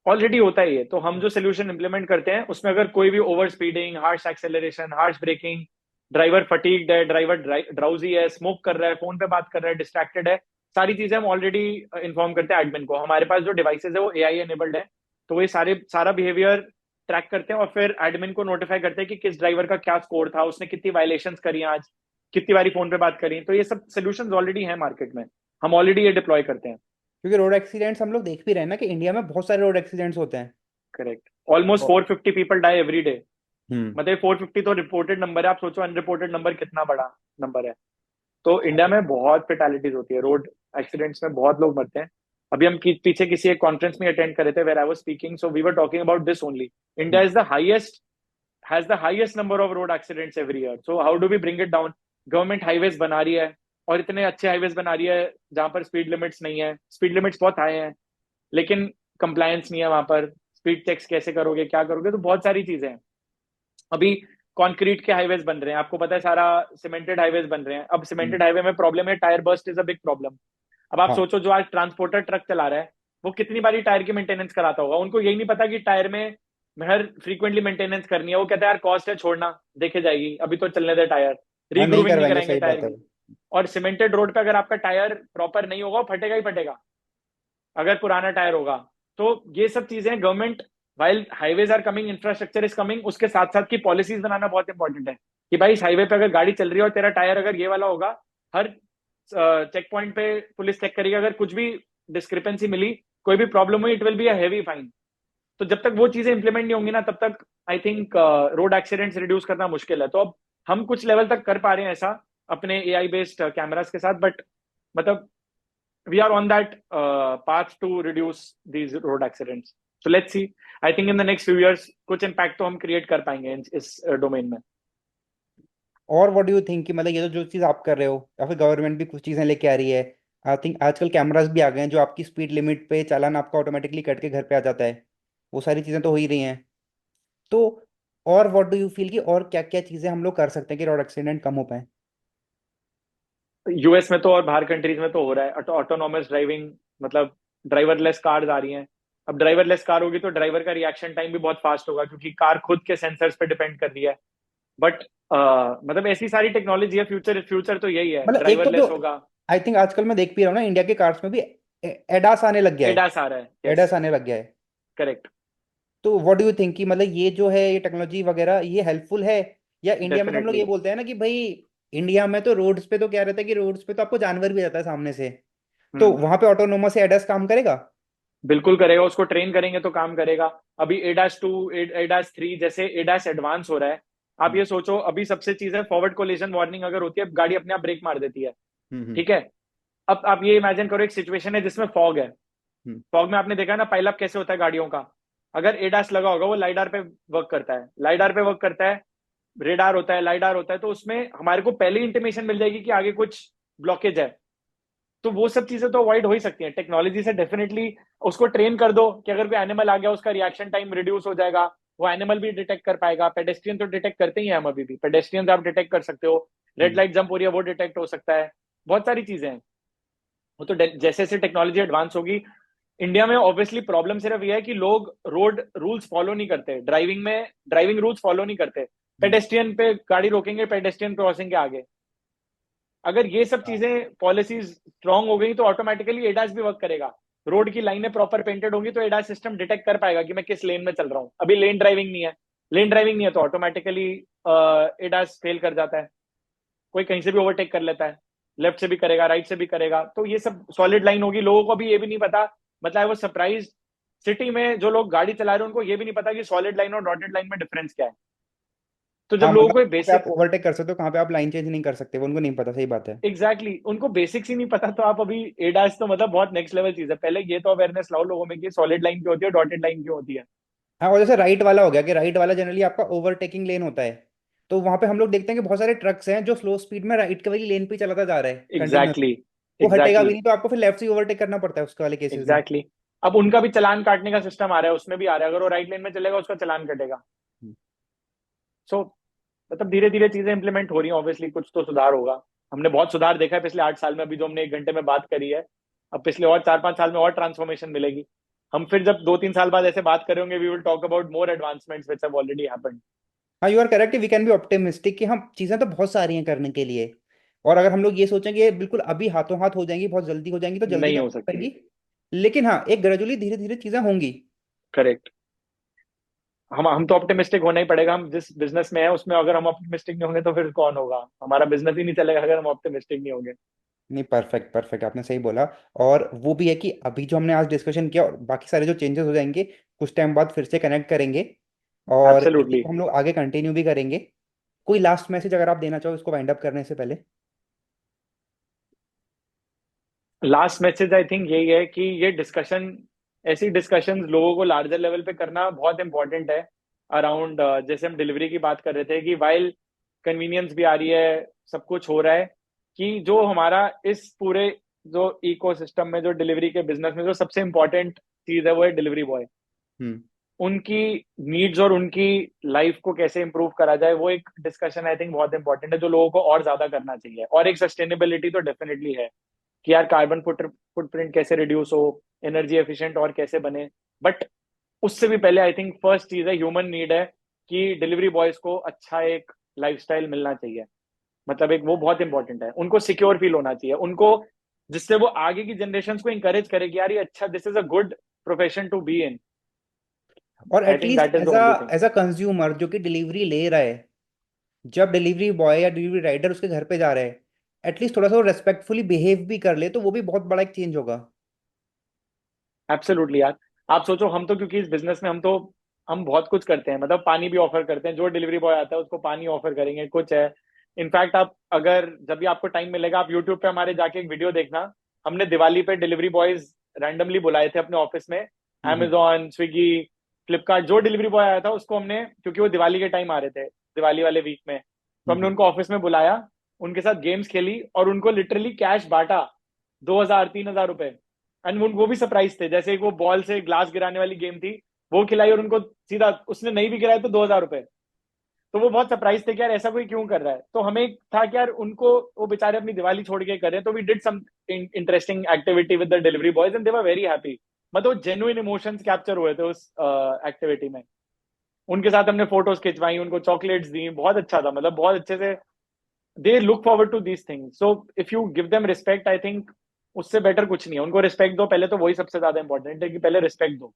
B: ऑलरेडी होता ही है। तो हम जो सोल्यूशन इंप्लीमेंट करते हैं उसमें अगर कोई भी over speeding, harsh acceleration, harsh braking, driver fatigued है, ड्राइवर ड्राउजी है, स्मोक कर रहा है, फोन पे बात कर रहा है, डिस्ट्रैक्टेड है, सारी चीजें हम ऑलरेडी इन्फॉर्म करते हैं एडमिन को। हमारे पास जो डिवाइसेज है वो AI एनेबल्ड है, तो ये सारा बिहेवियर ट्रैक करते हैं और फिर एडमिन को नोटिफाई करते हैं कि किस ड्राइवर का क्या स्कोर था, उसने कितनी वायलेशंस करी आज, कितनी बारी फोन पे बात करी। तो ये सब सोल्यूशंस ऑलरेडी है मार्केट में, हम ऑलरेडी ये डिप्लॉय करते हैं।
A: क्योंकि रोड एक्सीडेंट्स हम लोग देख भी रहे हैं ना कि इंडिया में बहुत सारे रोड एक्सीडेंट्स होते हैं।
B: करेक्ट। ऑलमोस्ट
A: और-
B: 450 पीपल डाई एवरी डे।
A: हम्म।
B: मतलब 450 तो रिपोर्टेड नंबर है, आप सोचो अनरिपोर्टेड नंबर कितना बड़ा नंबर है। तो इंडिया में बहुत फेटालिटीज होती है, रोड एक्सीडेंट्स में बहुत लोग मरते हैं। अभी हम पीछे किसी एक कॉन्फ्रेंस में अटेंड कर रहे थे where I was speaking, so we were talking about this only. India
A: hmm.
B: Is the highest, has the highest number of road accidents every year. So how do we bring it down? Government highways बना रही है, और इतने अच्छे highways बना रही है जहां पर स्पीड लिमिट्स नहीं है, स्पीड लिमिट्स बहुत हाई हैं, लेकिन कंप्लायंस नहीं है वहां पर। स्पीड चेक्स कैसे करोगे, क्या करोगे? तो बहुत सारी चीजें हैं। अभी कंक्रीट के हाईवेज बन रहे हैं, आपको पता है, सारा सीमेंटेड हाईवेज बन रहे हैं। अब
A: हम्म।
B: सीमेंटेड हाईवे में प्रॉब्लम है, tyre burst is a big problem. अब आप
A: हाँ।
B: सोचो जो आज ट्रांसपोर्टर ट्रक चला रहा है, वो कितनी बारी टायर की मेंटेनेंस कराता होगा। उनको यही नहीं पता कि टायर में हर फ्रीक्वेंटली मेंटेनेंस करनी है। वो कहता है यार कॉस्ट है, छोड़ना, देखे जाएगी, अभी तो चलने दे टायर,
A: हाँ, नहीं
B: रीग्रूविंग नहीं
A: करवाएंगे,
B: कराएंगे
A: सही
B: टायर
A: बात है।
B: की। और सीमेंटेड रोड पे अगर आपका टायर प्रॉपर नहीं होगा, वो फटेगा ही फटेगा अगर पुराना टायर होगा। तो ये सब चीजें government, while highways are coming, infrastructure is coming, उसके साथ साथ की पॉलिसीज बनाना बहुत इंपॉर्टेंट है कि भाई इस हाईवे पे अगर गाड़ी चल रही है और तेरा टायर अगर ये वाला होगा, हर चेक पॉइंट पे पुलिस चेक करेगी, अगर कुछ भी डिस्क्रिपेंसी मिली, कोई भी प्रॉब्लम हुई, it will be a heavy fine. तो जब तक वो चीजें इंप्लीमेंट नहीं होंगी ना, तब तक I think road accidents reduce करना मुश्किल है। तो अब हम कुछ लेवल तक कर पा रहे हैं ऐसा अपने AI बेस्ड कैमरास के साथ, बट मतलब we are on that path to reduce these road accidents. So let's see. I think in the next few years कुछ impact तो हम create कर पाएंगे इस domain में।
A: और व्हाट डू यू थिंक कि मतलब ये तो जो चीज़ आप कर रहे हो या फिर गवर्नमेंट भी कुछ चीज़ें लेके आ रही है। आई थिंक आजकल कैमरास भी आ गए हैं जो आपकी स्पीड लिमिट पे चालान आपका ऑटोमेटिकली कट के घर पे आ जाता है। वो सारी चीज़ें तो हो ही रही हैं। तो और व्हाट डू यू फील कि और क्या क्या चीज़ें हम लोग कर सकते हैं कि रोड एक्सीडेंट कम हो पाए।
B: US में तो और बाहर कंट्रीज में तो हो रहा है ऑटोनॉमस ड्राइविंग, मतलब ड्राइवरलेस कार्स आ रही हैं। अब ड्राइवरलेस कार होगी तो ड्राइवर का रिएक्शन टाइम भी बहुत फास्ट होगा, क्योंकि कार खुद के सेंसर्स पे डिपेंड कर रही है। बट मतलब ऐसी सारी टेक्नोलॉजी है, फ्यूचर फ्यूचर तो यही है,
A: मतलब एक तो जो
B: ड्राइवरलेस होगा।
A: आई थिंक आजकल मैं देख भी रहा हूँ ना, इंडिया के कार्स में भी एडास आने लग गया है।
B: एडास आ रहा है, यस।
A: एडास आने लग गया है।
B: करेक्ट।
A: तो व्हाट डू यू थिंक कि मतलब ये जो है ये टेक्नोलॉजी वगैरह ये हेल्पफुल है। या इंडिया में तो हम लोग
B: डेफिनेटली।
A: ये बोलते हैं ना कि भाई इंडिया में तो रोड्स पे तो क्या रहता है कि रोड्स पे तो आपको जानवर भी रहता है सामने से। तो
B: हम्म।
A: वहां पे ऑटोनोमस एडास काम करेगा।
B: बिल्कुल करेगा, उसको ट्रेन करेंगे तो काम करेगा। अभी ADAS 2, ADAS 3 जैसे ADAS एडवांस हो रहा है। आप
A: हम्म।
B: ये सोचो, अभी सबसे चीज है फॉरवर्ड कोलिजन वार्निंग अगर होती है, गाड़ी अपने आप ब्रेक मार देती है।
A: हम्म।
B: ठीक है। अब आप ये इमेजिन करो, एक सिचुएशन है जिसमें फॉग है।
A: हम्म।
B: फॉग में आपने देखा ना पाइलअप कैसे होता है गाड़ियों का। अगर ADAS लगा होगा, वो लाइडार पे वर्क करता है, लाइडार पे वर्क करता है, रेडार होता है, लाइडार होता है, तो उसमें हमारे को पहले इंटीमेशन मिल जाएगी कि आगे कुछ ब्लॉकेज है। तो वो सब चीजें तो अवॉइड हो ही सकती हैं टेक्नोलॉजी से, डेफिनेटली। उसको ट्रेन कर दो कि अगर कोई एनिमल आ गया, उसका रिएक्शन टाइम रिड्यूस हो जाएगा, वो एनिमल भी डिटेक्ट कर पाएगा। पेडेस्ट्रियन तो डिटेक्ट करते ही हैं हम, अभी भी पेडेस्ट्रियन आप डिटेक्ट कर सकते हो। रेड
A: हम्म।
B: लाइट जंप हो रही है, वो डिटेक्ट हो सकता है। बहुत सारी चीजें हैं। वो तो जैसे जैसे टेक्नोलॉजी एडवांस होगी। इंडिया में ऑब्वियसली प्रॉब्लम सिर्फ ये है कि लोग रोड रूल्स फॉलो नहीं करते, ड्राइविंग रूल्स फॉलो नहीं करते।
A: हम्म।
B: पेडेस्ट्रियन पे गाड़ी रोकेंगे, पेडेस्ट्रियन क्रॉसिंग के आगे। अगर ये सब चीजें पॉलिसीज स्ट्रांग हो गई तो ऑटोमेटिकली एडास भी वर्क करेगा। रोड की लाइनें प्रॉपर पेंटेड होंगी तो एडास सिस्टम डिटेक्ट कर पाएगा कि मैं किस लेन में चल रहा हूँ। अभी लेन ड्राइविंग नहीं है, लेन ड्राइविंग नहीं है तो ऑटोमेटिकली एडास फेल कर जाता है, कोई कहीं से भी ओवरटेक कर लेता है, लेफ्ट से भी करेगा राइट से भी करेगा। तो ये सब सॉलिड लाइन होगी। लोगों को अभी ये भी नहीं पता, मतलब आई वाज सरप्राइज, सिटी में जो लोग गाड़ी चला रहे हैं उनको ये भी नहीं पता कि सॉलिड लाइन और डॉटेड लाइन में डिफरेंस क्या है। तो जब
A: हाँ
B: लोगों
A: मतलब
B: को ये
A: कहाँ पे आप
B: बेसिक,
A: ओवरटेक कर सकते हो, कहाँ पे आप लाइन चेंज नहीं कर सकते, वो उनको नहीं पता। सही बात है।
B: एग्जैक्टली उनको बेसिक्स ही नहीं पता। तो आप अभी एडास तो मतलब बहुत नेक्स्ट लेवल चीज है। पहले ये तो अवेयरनेस लाओ लोगों में कि सॉलिड लाइन क्यों होती है, डॉटेड लाइन क्यों होती है।
A: हाँ, और जैसे राइट वाला हो गया कि राइट वाला जनरली आपका ओवरटेकिंग लेन होता है, तो वहां पे हम लोग देखते हैं कि बहुत सारे ट्रक्स हैं जो स्लो स्पीड में राइट के वाली लेन पे चलाता जा रहा है कंटिन्यूस।
B: एग्जैक्टली
A: वो हटेगा भी
B: एग्जैक्टली
A: नहीं, तो आपको फिर लेफ्ट से ओवरटेक करना पड़ता है उसके वाले केसेस में।
B: एग्जैक्टली अब उनका भी चालान काटने का सिस्टम आ रहा है, उसमें भी आ रहा है, अगर वो राइट लेन में चलेगा उसका चालान कटेगा।
A: हम्म।
B: सो मतलब धीरे धीरे चीजें इंप्लीमेंट हो रही हैं, ऑब्वियसली कुछ तो सुधार होगा। हमने बहुत सुधार देखा है पिछले 8 साल में, अभी जो हमने 1 घंटे में बात करी है। अब पिछले और 4-5 साल में और ट्रांसफॉर्मेशन मिलेगी। हम फिर जब 2-3 साल बाद ऐसे बात करेंगे, we will talk about more advancements which have already happened.
A: हाँ, you are correct, we can be optimistic कि हम चीज़ें तो बहुत सारी हैं करने के लिए। और अगर हम लोग ये सोचेंगे ये बिल्कुल अभी हाथों हाथ हो जाएंगी, बहुत जल्दी हो जाएंगी, तो जल्दी
B: नहीं
A: तो
B: हो
A: नहीं हो
B: सकती।
A: पाएंगी। लेकिन हाँ, एक ग्रेजुअली धीरे धीरे चीज़ें होंगी।
B: करेक्ट। हम तो ऑप्टिमिस्टिक होना ही पड़ेगा। हम जिस बिजनेस में है उसमें अगर हम ऑप्टिमिस्टिक नहीं होंगे तो फिर कौन होगा? हमारा बिजनेस ही नहीं चलेगा अगर हम ऑप्टिमिस्टिक नहीं होंगे।
A: नहीं, परफेक्ट परफेक्ट, आपने सही बोला। और वो भी है कि अभी जो हमने आज डिस्कशन किया और बाकी सारे जो चेंजेस हो जाएंगे, कुछ टाइम बाद फिर से कनेक्ट करेंगे और इसी
B: एब्सोल्युटली।
A: को हम लोग आगे कंटिन्यू भी करेंगे। कोई लास्ट मैसेज अगर आप देना चाहो इसको वाइंड अप करने से पहले।
B: लास्ट मैसेज आई थिंक यही है कि ये डिस्कशन, ऐसी डिस्कशन लोगों को लार्जर लेवल पे करना बहुत इंपॉर्टेंट है। अराउंड जैसे हम डिलीवरी की बात कर रहे थे कि वाइल कन्वीनियंस भी आ रही है, सब कुछ हो रहा है, कि जो हमारा इस पूरे जो इकोसिस्टम में, जो डिलीवरी के बिजनेस में जो सबसे इंपॉर्टेंट चीज है वो है डिलीवरी बॉय।
A: हम्म।
B: उनकी नीड्स और उनकी लाइफ को कैसे इंप्रूव करा जाए, वो एक डिस्कशन आई थिंक बहुत इंपॉर्टेंट है, जो लोगों को और ज्यादा करना चाहिए। और एक सस्टेनेबिलिटी तो डेफिनेटली है कि यार कार्बन फुटप्रिंट कैसे रिड्यूस हो, एनर्जी एफिशिएंट और कैसे बने। बट उससे भी पहले आई थिंक फर्स्ट चीज है, ह्यूमन नीड है कि डिलीवरी बॉयज को अच्छा एक लाइफस्टाइल मिलना चाहिए। मतलब एक वो बहुत इंपॉर्टेंट है, उनको सिक्योर फील होना चाहिए उनको, जिससे वो आगे की जनरेशन को इंकरेज करे कि यार ये अच्छा, this is a good profession to be in.
A: और
B: I think
A: at least
B: that is the
A: as a
B: only thing.
A: As a consumer जो कि डिलीवरी ले रहा है, जब डिलीवरी बॉय या डिलीवरी राइडर उसके घर पे जा रहा है, एटलीस्ट थोड़ा सा वो रेस्पेक्टफुली बिहेव भी कर ले, तो वो भी बहुत बड़ा एक चेंज होगा।
B: एब्सोल्युटली यार। आप सोचो, हम तो क्योंकि इस बिजनेस में हम बहुत कुछ करते हैं, मतलब पानी भी ऑफर करते हैं, जो डिलीवरी बॉय आता है उसको पानी ऑफर करेंगे, कुछ है। इनफैक्ट आप अगर जब भी आपको टाइम मिलेगा, आप यूट्यूब पे हमारे जाके एक वीडियो देखना। हमने दिवाली पे डिलीवरी बॉयज रैंडमली बुलाए थे अपने ऑफिस में।
A: हम्म।
B: Amazon, स्विगी, फ्लिपकार्ट, जो डिलीवरी बॉय आया था उसको हमने, क्योंकि वो दिवाली के टाइम आ रहे थे, दिवाली वाले वीक में, तो हमने
A: हम्म।
B: उनको ऑफिस में बुलाया, उनके साथ गेम्स खेली और उनको लिटरली कैश बांटा, 2,000-3,000 रुपए। एंड वो भी सरप्राइज थे। जैसे एक वो बॉल से ग्लास गिराने वाली गेम थी, वो खिलाई और उनको सीधा, उसने नहीं भी गिराया तो 2,000 रुपए। तो वो बहुत सरप्राइज थे कि यार ऐसा कोई क्यों कर रहा है। तो हमें था कि यार उनको, वो बेचारे अपनी दिवाली छोड़ के कर रहे हैं, तो we did some interesting activity with the delivery boys and they were very happy. मतलब जेन्युइन इमोशंस कैप्चर हुए थे उस एक्टिविटी में। उनके साथ हमने फोटोज खिंचवाई, उनको चॉकलेट्स दी, बहुत अच्छा था, मतलब बहुत अच्छे से। They look forward to these things. So if you give them respect, I think उससे बेटर कुछ नहीं है। उनको रिस्पेक्ट दो पहले, तो वही सबसे ज्यादा इंपॉर्टेंट है कि पहले रिस्पेक्ट दो।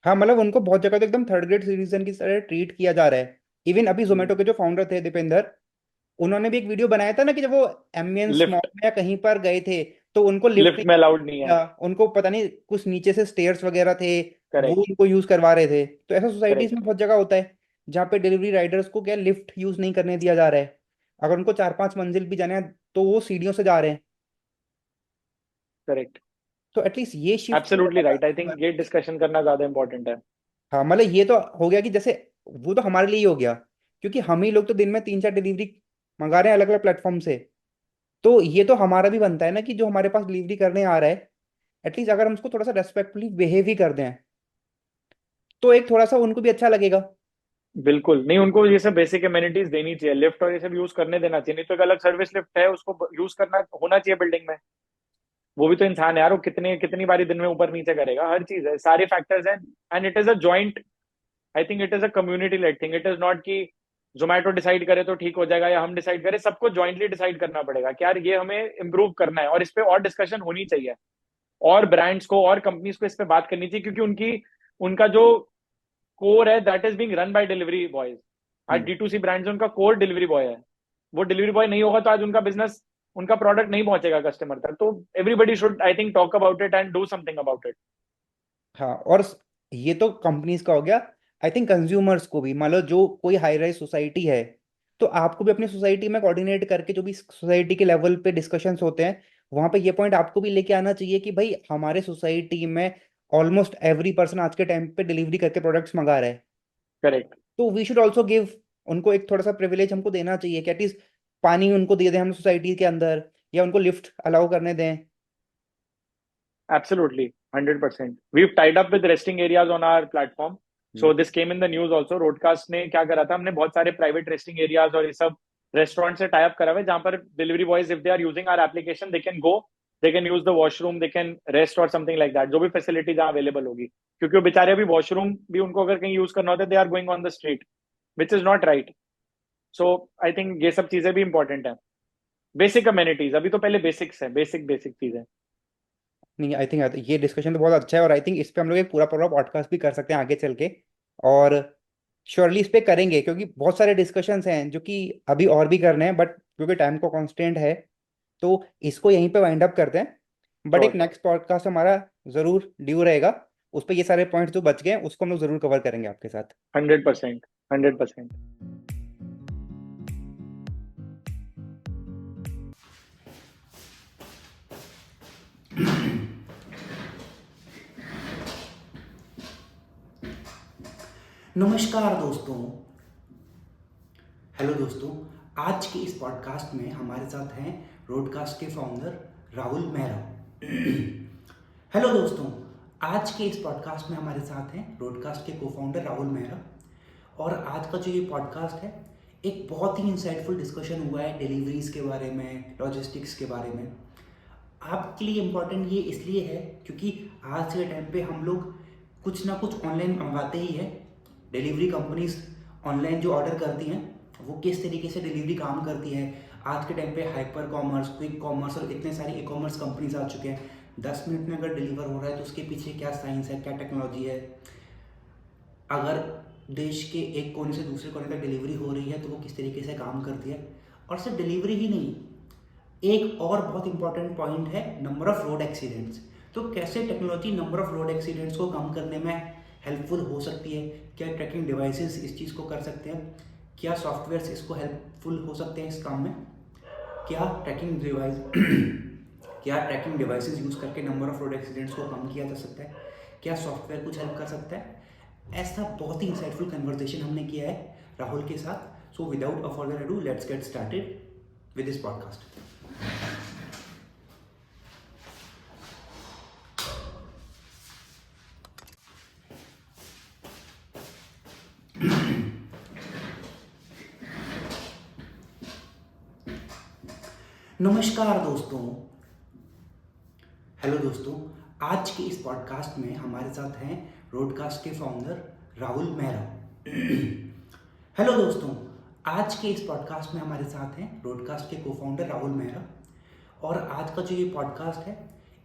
A: हाँ, मतलब उनको बहुत जगह तो एकदम थर्ड ग्रेड सिटीजन की तरह ट्रीट किया जा रहा है। इवन अभी जोमेटो के जो फाउंडर थे दीपेंद्र, उन्होंने भी एक वीडियो बनाया था ना कि जब वो एम्बियंस मॉल
B: लिफ्ट,
A: में या कहीं पर गए थे, तो उनको लिफ्ट
B: लिफ्ट में अलाउड नहीं है।
A: या उनको पता नहीं कुछ नीचे से स्टेयर्स वगैरह थे, वो
B: करेक्ट।
A: उनको यूज करवा रहे थे। तो ऐसा सोसाइटीज
B: करेक्ट।
A: में बहुत जगह होता है जहाँ पे डिलीवरी राइडर्स को क्या लिफ्ट यूज नहीं करने दिया जा रहा है। अगर उनको 4-5 मंजिल भी जाना है तो वो सीढ़ियों से जा रहे हैं।
B: करेक्ट।
A: तो एटलीस्ट ये शिफ्ट तो
B: एब्सोल्युटली
A: अगर
B: राइट। आई थिंक ये डिस्कशन करना ज्यादा इंपॉर्टेंट है।
A: हाँ, मतलब ये तो हो गया कि जैसे वो तो हमारे लिए ही हो गया, क्योंकि हम ही लोग तो दिन में 3-4 डिलीवरी मंगा रहे हैं अलग अलग प्लेटफॉर्म से। तो ये तो हमारा भी बनता है ना कि जो हमारे पास डिलीवरी करने आ रहा है, एटलीस्ट अगर हम उसको थोड़ा सा रेस्पेक्टफुली बिहेव ही कर दें, तो एक थोड़ा सा उनको भी अच्छा लगेगा।
B: बिल्कुल नहीं, उनको ये सब बेसिक एमेनिटीज देनी चाहिए, लिफ्ट और ये सब यूज करने देना चाहिए। नहीं तो एक अलग सर्विस लिफ्ट है, उसको यूज करना होना चाहिए बिल्डिंग में। वो भी तो इंसान है यार, वो कितने कितनी बारी दिन में ऊपर नीचे करेगा, हर चीज है, सारे फैक्टर्स हैं। And it is a joint, I think it is a community lead thing. It is not कि जोमेटो डिसाइड करे तो ठीक हो जाएगा या हम डिसाइड करें, सबको ज्वाइंटली डिसाइड करना पड़ेगा कि यार ये हमें इम्प्रूव करना है और इस पे और डिस्कशन होनी चाहिए, और ब्रांड्स को और कंपनीज को इस पे बात करनी चाहिए, क्योंकि उनकी उनका जो कोर है that is being run by delivery boys. आज D2C ब्रांड्स उनका कोर डिलीवरी बॉय है, वो डिलीवरी बॉय नहीं होगा तो आज उनका बिजनेस, उनका प्रोडक्ट नहीं पहुंचेगा कस्टमर तक। तो everybody should I think talk about it and do something about it.
A: हाँ, और ये तो कंपनीज का हो गया। आई थिंक कंज्यूमर्स को भी, मान लो जो कोई हाई राइज सोसाइटी है, तो आपको भी अपनी सोसाइटी में कोऑर्डिनेट करके जो भी सोसाइटी के लेवल पे डिस्कशंस होते हैं, वहां पे ये पॉइंट आपको भी लेके आना चाहिए कि भाई हमारे सोसाइटी में ऑलमोस्ट एवरी पर्सन आज के टाइम पे डिलीवरी करके प्रोडक्ट्स मंगा रहा है।
B: करेक्ट।
A: तो वी शुड ऑल्सो गिव उनको एक थोड़ा सा प्रिविलेज हमको देना चाहिए कि एटलीस्ट पानी उनको दे दें हम सोसाइटी के अंदर, या उनको लिफ्ट अलाउ करने दें।
B: Absolutely, 100%. We've tied up with resting areas on our platform. So this came in the news also. Roadcast ने क्या करा था, हमने बहुत सारे प्राइवेट रेस्टिंग एरियाज और ये सब रेस्टोरेंट से टाई अप करा हुआ है, जहां पर delivery boys if they are using our application they can go, they can use the washroom, they can rest or something like that, जो भी फैसिलिटी जहां अवेलेबल होगी, क्योंकि वो बेचारे अभी वॉशरूम भी उनको अगर कहीं यूज करना होता है they are going on the street, which is not right. So I think ये सब चीजें भी इंपॉर्टेंट है। बेसिक अमेनिटीज अभी तो पहले बेसिक्स है, बेसिक बेसिक चीजें।
A: नहीं, आई थिंक ये डिस्कशन तो बहुत अच्छा है, और आई थिंक इस पे हम लोग एक पूरा पूरा पॉडकास्ट भी कर सकते हैं आगे चल के। और श्योरली इस पे करेंगे, क्योंकि बहुत सारे डिस्कशंस हैं जो कि अभी और भी करने हैं, बट क्योंकि टाइम को कांस्टेंट है, तो इसको यहीं पे वाइंड अप करते हैं। बट एक
B: श्योर।
A: नेक्स्ट पॉडकास्ट हमारा जरूर ड्यू रहेगा, उस पर ये सारे पॉइंट्स जो बच गए हैं उसको हम लोग जरूर कवर करेंगे आपके साथ।
B: 100%, 100%।
C: नमस्कार दोस्तों, हेलो दोस्तों। आज के इस पॉडकास्ट में हमारे साथ हैं रोडकास्ट के फाउंडर राहुल मेहरा। हेलो दोस्तों, आज के इस पॉडकास्ट में हमारे साथ हैं रोडकास्ट के को-फाउंडर राहुल मेहरा, और आज का जो ये पॉडकास्ट है, एक बहुत ही इंसाइटफुल डिस्कशन हुआ है डिलीवरीज के बारे में, लॉजिस्टिक्स के बारे में। आपके लिए इम्पोर्टेंट ये इसलिए है क्योंकि आज के टाइम पे हम लोग कुछ ना कुछ ऑनलाइन मंगवाते ही हैं। डिलीवरी कंपनीज ऑनलाइन जो ऑर्डर करती हैं वो किस तरीके से डिलीवरी काम करती है। आज के टाइम पे हाइपर कॉमर्स, क्विक कॉमर्स और इतने सारे ई कॉमर्स कंपनीज आ चुके हैं। 10 मिनट में अगर डिलीवर हो रहा है तो उसके पीछे क्या साइंस है, क्या टेक्नोलॉजी है। अगर देश के एक कोने से दूसरे कोने तक डिलीवरी हो रही है तो वो किस तरीके से काम करती है। और सिर्फ डिलीवरी ही नहीं, एक और बहुत इंपॉर्टेंट पॉइंट है नंबर ऑफ रोड एक्सीडेंट्स। तो कैसे technology number of road accidents को कम करने में हेल्पफुल हो सकती है, क्या ट्रैकिंग डिवाइसेस इस चीज़ को कर सकते हैं, क्या सॉफ्टवेयर्स इसको हेल्पफुल हो सकते हैं इस काम में, क्या ट्रैकिंग डिवाइसेस यूज़ करके नंबर ऑफ रोड एक्सीडेंट्स को कम किया जा सकता है, क्या सॉफ्टवेयर कुछ हेल्प कर सकता है। ऐसा बहुत ही इंसाइटफुल कन्वर्सेशन हमने किया है राहुल के साथ। So without a further ado, let's get started with this podcast. नमस्कार दोस्तों, हेलो दोस्तों। आज के इस पॉडकास्ट में हमारे साथ हैं रोडकास्ट के फाउंडर राहुल मेहरा। हेलो दोस्तों, आज के इस पॉडकास्ट में हमारे साथ हैं रोडकास्ट के को-फाउंडर राहुल मेहरा, और आज का जो ये पॉडकास्ट है,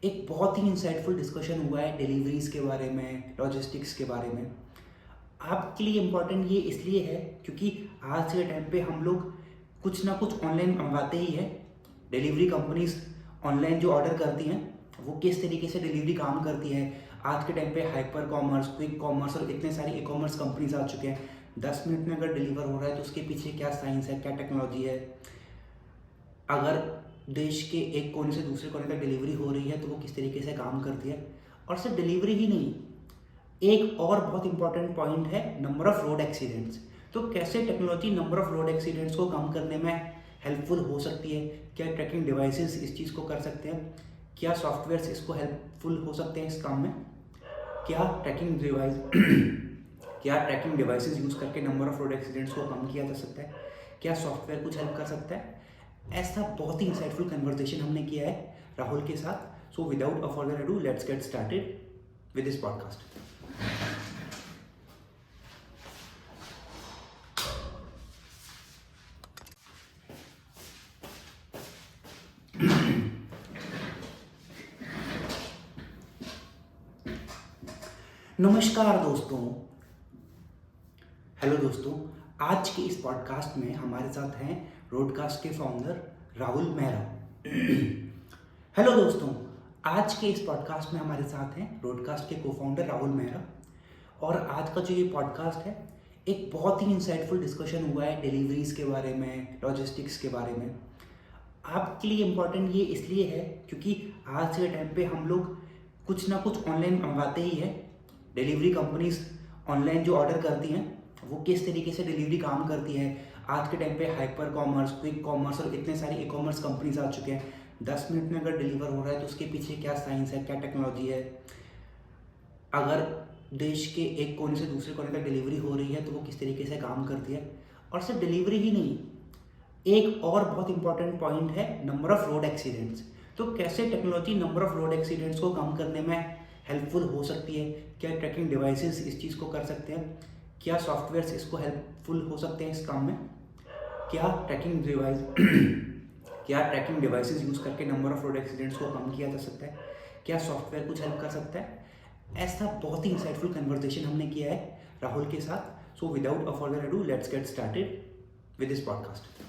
C: एक बहुत ही इंसाइटफुल डिस्कशन हुआ है डिलीवरीज के बारे में, लॉजिस्टिक्स के बारे में। आपके लिए इम्पोर्टेंट ये इसलिए है क्योंकि आज के टाइम पे हम लोग कुछ ना कुछ ऑनलाइन मंगवाते ही हैं। डिलीवरी कंपनीज ऑनलाइन जो ऑर्डर करती हैं वो किस तरीके से डिलीवरी काम करती है। आज के टाइम पे हाइपर कॉमर्स, क्विक कॉमर्स और इतने सारे ई कॉमर्स कंपनीज आ चुके हैं। 10 मिनट में अगर डिलीवर हो रहा है तो उसके पीछे क्या साइंस है, क्या टेक्नोलॉजी है। अगर देश के एक कोने से दूसरे कोने तक डिलीवरी हो रही है तो वो किस तरीके से काम करती है। और सिर्फ डिलीवरी ही नहीं, एक और बहुत इंपॉर्टेंट पॉइंट है नंबर ऑफ रोड एक्सीडेंट्स। तो कैसे technology number of road accidents को कम करने में हेल्पफुल हो सकती है, क्या ट्रैकिंग डिवाइसेस इस चीज़ को कर सकते हैं, क्या सॉफ्टवेयर्स इसको हेल्पफुल हो सकते हैं इस काम में, क्या ट्रैकिंग डिवाइसेस यूज़ करके नंबर ऑफ रोड एक्सीडेंट्स को कम किया जा सकता है, क्या सॉफ्टवेयर कुछ हेल्प कर सकता है। ऐसा बहुत ही इंसाइटफुल कन्वर्सेशन हमने किया है राहुल के साथ। So without a further ado, let's get started with this podcast. नमस्कार दोस्तों, हेलो दोस्तों। आज के इस पॉडकास्ट में हमारे साथ हैं रोडकास्ट के फाउंडर राहुल मेहरा। हेलो दोस्तों, आज के इस पॉडकास्ट में हमारे साथ हैं रोडकास्ट के को-फाउंडर राहुल मेहरा। और आज का जो ये पॉडकास्ट है, एक बहुत ही इंसाइटफुल डिस्कशन हुआ है डिलीवरीज के बारे में, लॉजिस्टिक्स के बारे में। आपके लिए इम्पोर्टेंट ये इसलिए है क्योंकि आज के टाइम पे हम लोग कुछ ना कुछ ऑनलाइन मंगवाते ही है। डिलीवरी कंपनीज ऑनलाइन जो ऑर्डर करती हैं वो किस तरीके से डिलीवरी काम करती है। आज के टाइम पे हाइपर कॉमर्स, क्विक कॉमर्स और इतने सारे ई कॉमर्स कंपनीज आ चुके हैं। 10 मिनट में अगर डिलीवर हो रहा है तो उसके पीछे क्या साइंस है, क्या टेक्नोलॉजी है। अगर देश के एक कोने से दूसरे कोने तक डिलीवरी हो रही है तो वो किस तरीके से काम करती है। और सिर्फ डिलीवरी ही नहीं, एक और बहुत इंपॉर्टेंट पॉइंट है नंबर ऑफ रोड एक्सीडेंट्स। तो कैसे technology number of road accidents को कम करने में हेल्पफुल हो सकती है, क्या ट्रैकिंग डिवाइसेस इस चीज़ को कर सकते हैं, क्या सॉफ्टवेयर्स इसको हेल्पफुल हो सकते हैं इस काम में, क्या ट्रैकिंग डिवाइसेस यूज़ करके नंबर ऑफ रोड एक्सीडेंट्स को कम किया जा सकता है, क्या सॉफ्टवेयर कुछ हेल्प कर सकता है। ऐसा बहुत ही इंसाइटफुल कन्वर्सेशन हमने किया है राहुल के साथ। So without a further ado, let's get started with this podcast.